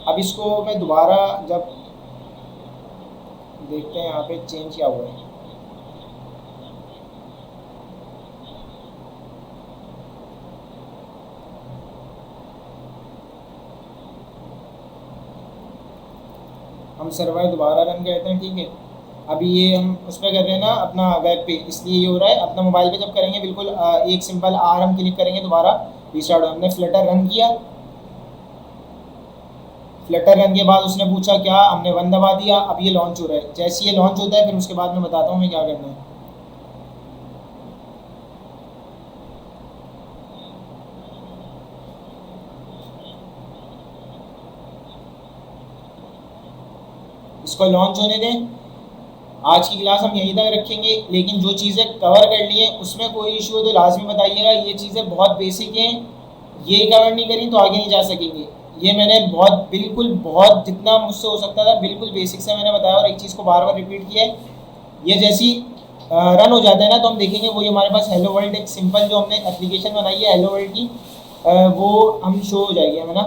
अब इसको मैं दोबारा जब देखते हैं यहाँ पे चेंज क्या हुआ है। हम सर्वर दोबारा रन करते हैं, ठीक है। अभी ये हम उस पर कर रहे हैं ना अपना वेब पे, इसलिए ये हो रहा है। अपना मोबाइल पे जब करेंगे बिल्कुल एक सिंपल आर हम क्लिक करेंगे, दोबारा रिस्टार्ट। हमने फ्लटर रन किया, फ्लटर रन के बाद उसने पूछा क्या, हमने 1 दबा दिया। अब ये लॉन्च हो रहा है, जैसे ये लॉन्च होता है फिर उसके बाद मैं बताता हूँ मैं क्या करना है। इसको लॉन्च होने दें। आज की क्लास हम यहीं तक रखेंगे, लेकिन जो चीज़ें कवर कर ली हैं उसमें कोई इशू हो तो लाजमी बताइएगा। ये चीज़ें बहुत बेसिक हैं, ये कवर नहीं करी तो आगे नहीं जा सकेंगे। ये मैंने बहुत जितना मुझसे हो सकता था बिल्कुल बेसिक से मैंने बताया, और एक चीज़ को बार बार रिपीट किया है। ये जैसी रन हो जाता है ना तो हम देखेंगे वही हमारे पास हेलो वर्ल्ड एक सिंपल जो हमने एप्लीकेशन बनाई है हेलो वर्ल्ड की, वो हम शो हो जाएगी, है ना।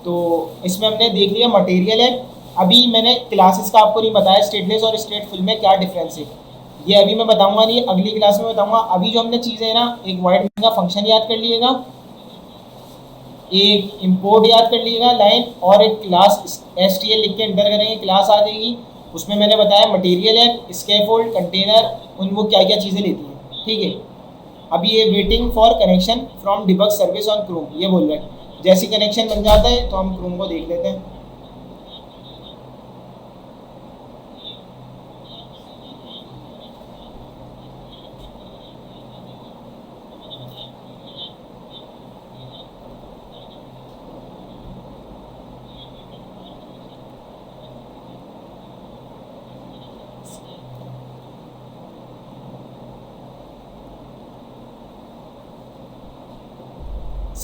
तो इसमें हमने देख लिया मटेरियल है। अभी मैंने क्लासेस का आपको नहीं बताया, स्टेटलेस और स्टेटफुल में क्या डिफरेंस है, ये अभी मैं बताऊंगा नहीं, अगली क्लास में बताऊंगा। अभी जो हमने चीज़ें है ना, एक वाइड का फंक्शन याद कर लीजिएगा, एक इंपोर्ट याद कर लीजिएगा लाइन, और एक क्लास STL लिख के एंटर करेंगे क्लास आ जाएगी। उसमें मैंने बताया मटेरियल है, स्कैफोल्ड, कंटेनर, उन वो क्या क्या चीज़ें लेती हैं, ठीक है। अभी ये waiting for connection from debug service on Chrome, ये बोल रहे हैं। जैसे कनेक्शन बन जाता है तो हम क्रोम को देख लेते हैं।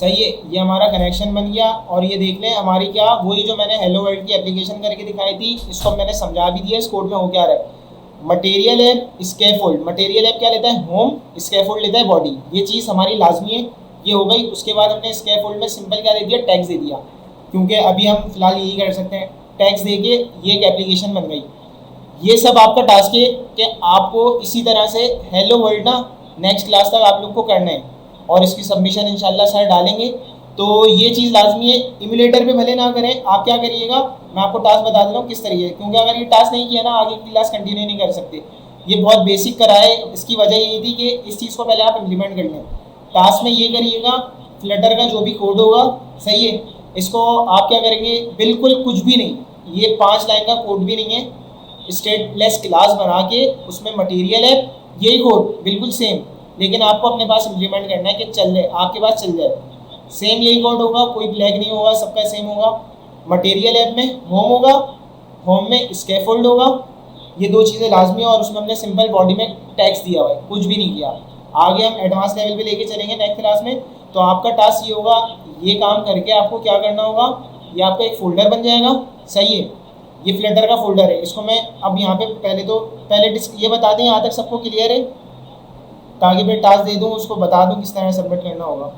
सही है, ये हमारा कनेक्शन बन गया। और ये देख लें हमारी क्या वही जो मैंने हेलो वर्ल्ड की एप्लीकेशन करके दिखाई थी, इसको मैंने समझा भी दिया इस कोड में हो क्या रहा है। मटेरियल है स्कैफोल्ड, मटेरियल है क्या लेता है होम, स्कैफोल्ड लेता है बॉडी, ये चीज़ हमारी लाजमी है, ये हो गई। उसके बाद हमने स्कैफोल्ड में सिंपल क्या दे दिया, टैग्स दे दिया, क्योंकि अभी हम फिलहाल यही कर सकते हैं, टैग्स दे के ये एक एप्लीकेशन बन गई। ये सब आपका टास्क है कि आपको इसी तरह से हेलो वर्ल्ड ना नेक्स्ट क्लास तक आप लोग को करना है, और इसकी सबमिशन इंशाल्लाह सर डालेंगे। तो ये चीज़ लाजमी है, इमुलेटर पे भले ना करें, आप क्या करिएगा, मैं आपको टास्क बता दे रहा हूँ किस तरीके, क्योंकि अगर ये टास्क नहीं किया ना आगे की क्लास कंटिन्यू नहीं कर सकते। ये बहुत बेसिक कराए, इसकी वजह यही थी कि इस चीज़ को पहले आप इम्प्लीमेंट कर लें। टास्क में ये करिएगा, फ्लटर का जो भी कोड होगा, सही है, इसको आप क्या करेंगे, बिल्कुल कुछ भी नहीं, ये 5 लाइन का कोड भी नहीं है, स्टेटलेस क्लास बना के उसमें मटेरियल है, यही कोड बिल्कुल सेम, लेकिन आपको अपने पास इम्प्लीमेंट करना है कि चल जाए, आपके पास चल जाए, सेम यही कोड होगा, कोई ब्लैक नहीं होगा, सबका सेम होगा। मटेरियल ऐप में होम होगा, होम में स्कैफोल्ड होगा, ये 2 चीज़ें लाजमी है, और उसमें हमने सिंपल बॉडी में टैक्स दिया हुआ है, कुछ भी नहीं किया। आगे हम एडवांस लेवल पे लेके चलेंगे नेक्स्ट क्लास में, तो आपका टास्क ये होगा, ये काम करके आपको क्या करना होगा, ये आपका एक फ़ोल्डर बन जाएगा, सही है, ये फ्लटर का फोल्डर है। इसको मैं अब यहाँ पे पहले ये बता दें, यहाँ तक सबको क्लियर है, ताकि मैं टास्क दे दूँ उसको बता दूँ किस तरह सबमिट करना होगा।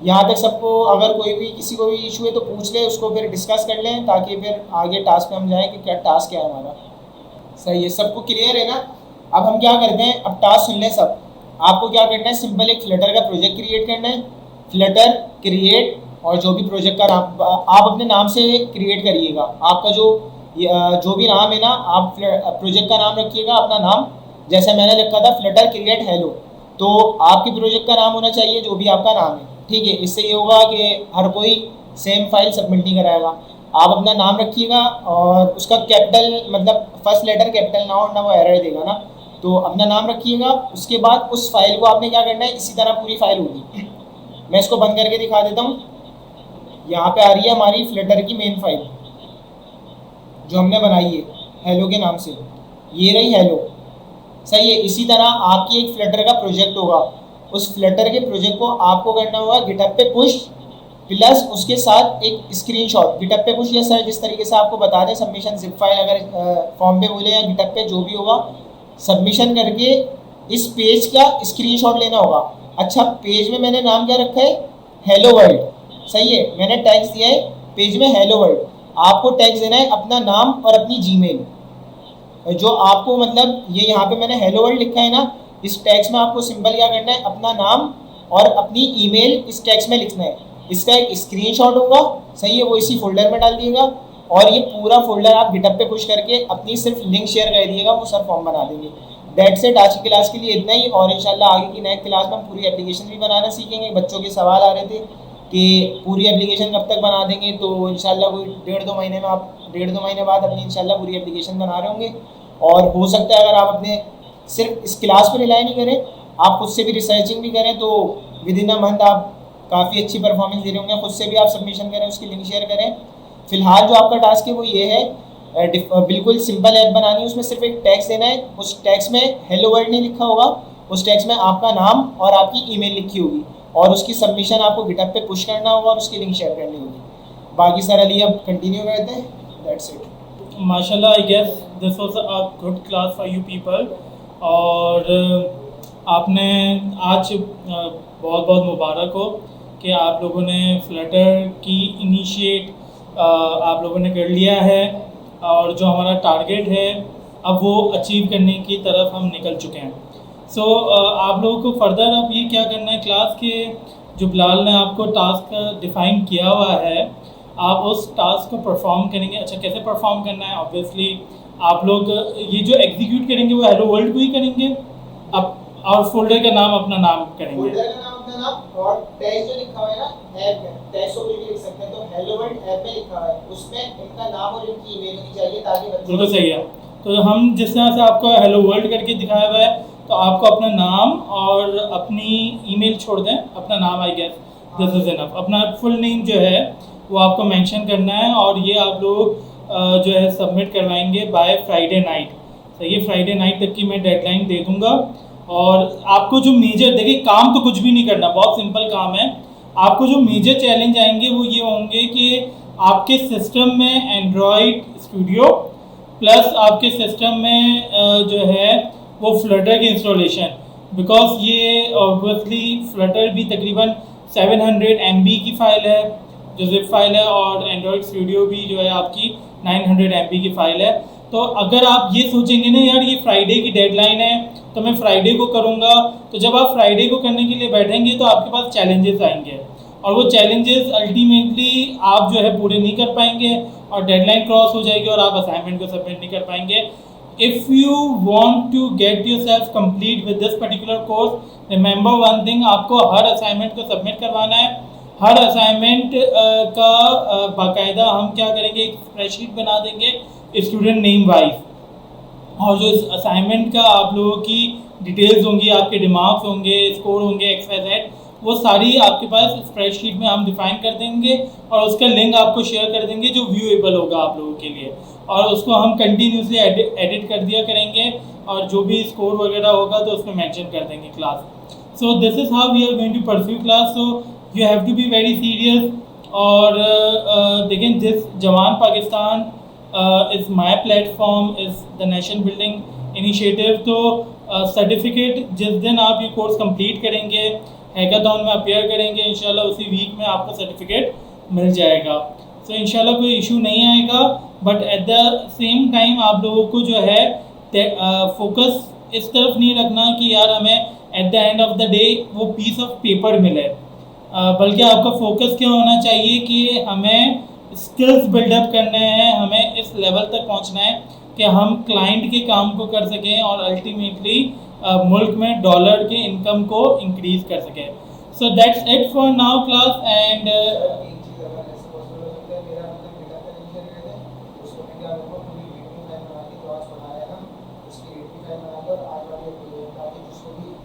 यहाँ तक सबको अगर कोई भी किसी को भी इशू है तो पूछ ले, उसको फिर डिस्कस कर लें, ताकि फिर आगे टास्क पे हम जाएँ कि क्या टास्क क्या है हमारा। सही है, सबको क्लियर है ना। अब हम क्या करते हैं, अब टास्क सुन लें सब। आपको क्या करना है, सिंपल एक फ्लटर का प्रोजेक्ट क्रिएट करना है, फ्लटर क्रिएट, और जो भी प्रोजेक्ट का नाम आप अपने नाम से क्रिएट करिएगा, आपका जो भी नाम है ना, आप प्रोजेक्ट का नाम रखिएगा अपना नाम, जैसे मैंने रखा था फ्लटर क्रिएट हेलो, तो आपके प्रोजेक्ट का नाम होना चाहिए जो भी आपका नाम है, ठीक है। इससे ये होगा कि हर कोई सेम फाइल सबमिट नहीं कराएगा। आप अपना नाम रखिएगा, और उसका कैपिटल मतलब फर्स्ट लेटर कैपिटल ना हो, ना वो एरर देगा ना, तो अपना नाम रखिएगा। उसके बाद उस फाइल को आपने क्या करना है, इसी तरह पूरी फाइल होगी, मैं इसको बंद करके दिखा देता हूँ। यहाँ पे आ रही है हमारी फ्लटर की मेन फाइल जो हमने बनाई है हेलो के नाम से, ये रही हेलो, सही है। इसी तरह आपकी एक फ्लटर का प्रोजेक्ट होगा, उस फ्लटर के प्रोजेक्ट को आपको करना होगा गिटहब पे पुश, प्लस उसके साथ एक स्क्रीनशॉट गिटहब पे पुश, या सर जिस तरीके से आपको बता दें सबमिशन जिप फाइल, अगर फॉर्म पे बोले या गिटहब पे जो भी होगा, सबमिशन करके इस पेज का स्क्रीनशॉट लेना होगा। अच्छा, पेज में मैंने नाम क्या रखा है, हेलो वर्ल्ड, सही है, मैंने टैग्स दिया है पेज में हेलो वर्ल्ड। आपको टैग्स देना है अपना नाम और अपनी जीमेल, जो आपको मतलब ये यहाँ पे मैंने हेलो वर्ल्ड लिखा है ना, इस टैग्स में आपको सिंपल क्या करना है, अपना नाम और अपनी ईमेल इस टैग्स में लिखना है। इसका एक स्क्रीनशॉट होगा, सही है, वो इसी फोल्डर में डाल दिएगा, और ये पूरा फोल्डर आप गिटहब पे पुश करके अपनी सिर्फ लिंक शेयर कर दिएगा, वो सर फॉर्म बना देंगे। दैट्स इट, आज की क्लास के लिए इतना ही, और इंशाल्लाह आगे की नेक्स्ट क्लास में हम पूरी एप्लीकेशन भी बनाना सीखेंगे। बच्चों के सवाल आ रहे थे कि पूरी एप्लीकेशन कब तक बना देंगे, तो इंशाल्लाह कोई 1.5-2 महीने में आप 1.5-2 महीने बाद अपनी इंशाल्लाह पूरी एप्लीकेशन बना रहे होंगे। और हो सकता है अगर आप अपने सिर्फ इस क्लास पर रिलाई नहीं करें, आप खुद से भी रिसर्चिंग भी करें, तो विद इन अ मंथ आप काफ़ी अच्छी परफॉर्मेंस दे रहे होंगे। खुद से भी आप सबमिशन करें, उसकी लिंक शेयर करें। फिलहाल जो आपका टास्क है वो ये है, बिल्कुल सिंपल ऐप बनानी है, उसमें सिर्फ एक टैक्स देना है, उस टैक्स में हेलो वर्ल्ड नहीं लिखा होगा, उस टैक्स में आपका नाम और आपकी ईमेल लिखी होगी, और उसकी सबमिशन आपको गिटहब पे पुश करना होगा और उसकी लिंक शेयर करनी होगी। बाकी सर अली अब कंटिन्यू करते हैं, दैट्स इट। माशाल्लाह, I guess this was a good class for you people, और आपने आज बहुत बहुत मुबारक हो कि आप लोगों ने फ्लटर की इनिशिएट आप लोगों ने कर लिया है, और जो हमारा टारगेट है अब वो अचीव करने की तरफ हम निकल चुके हैं। सो आप लोगों को फर्दर अब ये क्या करना है, क्लास के जो बिलाल ने आपको टास्क डिफ़ाइन किया हुआ है, आप उस टास्क को परफॉर्म करेंगे। अच्छा, कैसे परफॉर्म करना है, ऑब्वियसली आप लोग ये जो एग्जीक्यूट करेंगे वो हेलो वर्ल्ड को ही करेंगे, अब और फोल्डर का नाम अपना नाम करेंगे, फोल्डर का नाम अपना नाम, और टैग जो लिखा हुआ है ना ऐप में, टैग को भी लिख सकते हैं, तो हेलो वर्ल्ड ऐप में लिखा हुआ है, उसमें इनका नाम और इनकी ईमेल होनी चाहिए, ताकि बिल्कुल सही है। तो हम जिस तरह से आपको हेलो वर्ल्ड करके दिखाया हुआ है, तो आपको अपना नाम और अपनी ईमेल छोड़ दें, अपना नाम, I guess this is enough. अपना फुल नेम जो है वो आपको मेंशन करना है, और ये आप लोग जो है सबमिट करवाएंगे बाय फ्राइडे नाइट। तो ये फ्राइडे नाइट तक की मैं डेडलाइन दे दूंगा। और आपको जो मेजर, देखिए काम तो कुछ भी नहीं करना, बहुत सिंपल काम है। आपको जो मेजर चैलेंज आएंगे वो ये होंगे कि आपके सिस्टम में एंड्रॉयड स्टूडियो प्लस आपके सिस्टम में जो है वो फ्लटर की इंस्टॉलेशन, बिकॉज ये ऑब्वियसली फ्लटर भी तकरीबन 700 MB की फ़ाइल है जो जिप फाइल है, और एंड्रॉयड स्टूडियो भी जो है आपकी 900 MB की फ़ाइल है। तो अगर आप ये सोचेंगे ना यार ये फ्राइडे की डेडलाइन है तो मैं फ्राइडे को करूँगा, तो जब आप फ्राइडे को करने के लिए बैठेंगे तो आपके पास चैलेंजेस आएंगे, और वो चैलेंजेस अल्टीमेटली आप जो है पूरे नहीं कर पाएंगे और डेडलाइन क्रॉस हो जाएगी और आप असाइनमेंट को सबमिट नहीं कर पाएंगे। If you want to get yourself complete with this particular course, remember one thing, आपको हर असाइनमेंट को सबमिट करवाना है। हर असाइनमेंट का बाकायदा हम क्या करेंगे, एक स्प्रेडशीट बना देंगे स्टूडेंट नेम वाइज, और जो इस असाइनमेंट का आप लोगों की डिटेल्स होंगी, आपके रिमार्क्स होंगे, स्कोर होंगे, XYZ, वो सारी आपके पास स्प्रेडशीट में हम डिफाइन कर देंगे और उसका लिंक आपको शेयर कर देंगे जो व्यूएबल होगा आप लोगों के लिए, और उसको हम कंटिन्यूसली एडिट कर दिया करेंगे, और जो भी स्कोर वगैरह होगा तो उसमें मेंशन कर देंगे class. So this is how we are going to pursue class. So you have to be very serious. और देखें, this Jawan Pakistan is my platform, is the nation building initiative. तो सर्टिफिकेट जिस दिन आप ये कोर्स कंप्लीट करेंगे, हैकाथॉन में appear करेंगे, इंशाल्लाह उसी वीक में आपको सर्टिफिकेट मिल जाएगा। सो इंशाल्लाह कोई इशू नहीं आएगा, but at the same time आप लोगों को जो है फोकस इस तरफ नहीं रखना कि यार हमें at the end of the day वो पीस ऑफ पेपर मिले, बल्कि आपका फोकस क्या होना चाहिए कि हमें स्किल्स बिल्डअप करने हैं, हमें इस लेवल तक पहुंचना है कि हम क्लाइंट के काम को कर सकें और अल्टीमेटली मुल्क में डॉलर के इनकम को इंक्रीज कर सकें। सो that's it for now class. And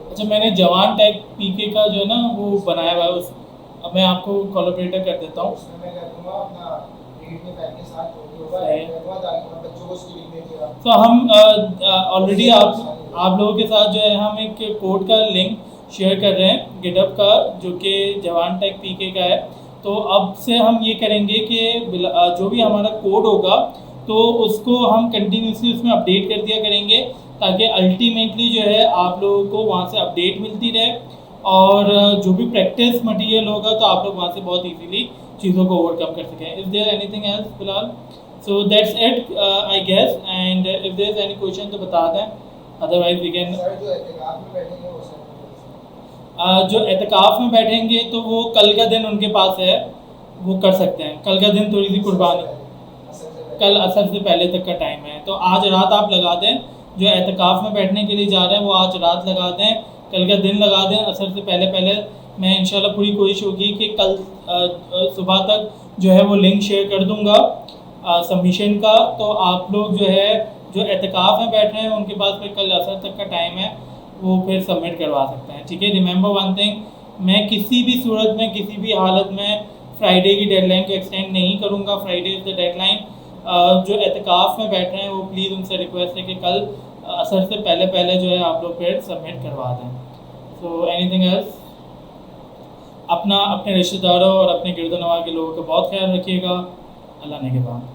अच्छा, मैंने जवान टैग पीके का जो है ना वो बनाया हुआ है, उस अब मैं आपको कोलैबोरेटर कर देता हूँ। तो हम ऑलरेडी आप लोगों के साथ जो है हम एक कोड का लिंक शेयर कर रहे हैं गिटहब का, जो कि जवान टैग पीके का है। तो अब से हम ये करेंगे कि जो भी हमारा कोड होगा तो उसको हम कंटिन्यूसली उसमें अपडेट कर दिया करेंगे, ताकि अल्टीमेटली जो है आप लोगों को वहाँ से अपडेट मिलती रहे, और जो भी प्रैक्टिस मटेरियल होगा तो आप लोग वहाँ से बहुत इजीली चीज़ों को ओवरकम कर सकें। इज़ देयर एनीथिंग एल्स फिलहाल? So that's it I guess. And if there is any question तो बता दें, अदरवाइज वी कैन। जो एतकाफ़ में बैठेंगे तो वो कल का दिन उनके पास है, वो कर सकते हैं। कल का दिन थोड़ी सी कुर्बानी, कल असर से पहले तक का टाइम है, तो आज रात आप लगा दें। जो एतकाफ़ में बैठने के लिए जा रहे हैं वो आज रात लगा दें, कल का दिन लगा दें असर से पहले पहले। मैं इंशाल्लाह पूरी कोशिश होगी कि कल सुबह तक जो है वो लिंक शेयर कर दूंगा सबमिशन का, तो आप लोग जो है जो एतकाफ़ में बैठ रहे हैं उनके पास फिर कल असर तक का टाइम है, वो फिर सबमिट करवा सकते हैं। ठीक है, रिमेंबर वन थिंग, मैं किसी भी सूरत में किसी भी हालत में फ्राइडे की डेडलाइन को एक्सटेंड नहीं करूँगा। Friday is the deadline. जो एतकाफ़ में बैठ रहे हैं वो प्लीज़ उनसे रिक्वेस्ट है कि कल असर से पहले पहले जो है आप लोग फिर सबमिट करवा दें। So anything else? अपने रिश्तेदारों और अपने गिरदोनवा के लोगों का बहुत ख्याल रखिएगा। अल्लाह ने के बाद।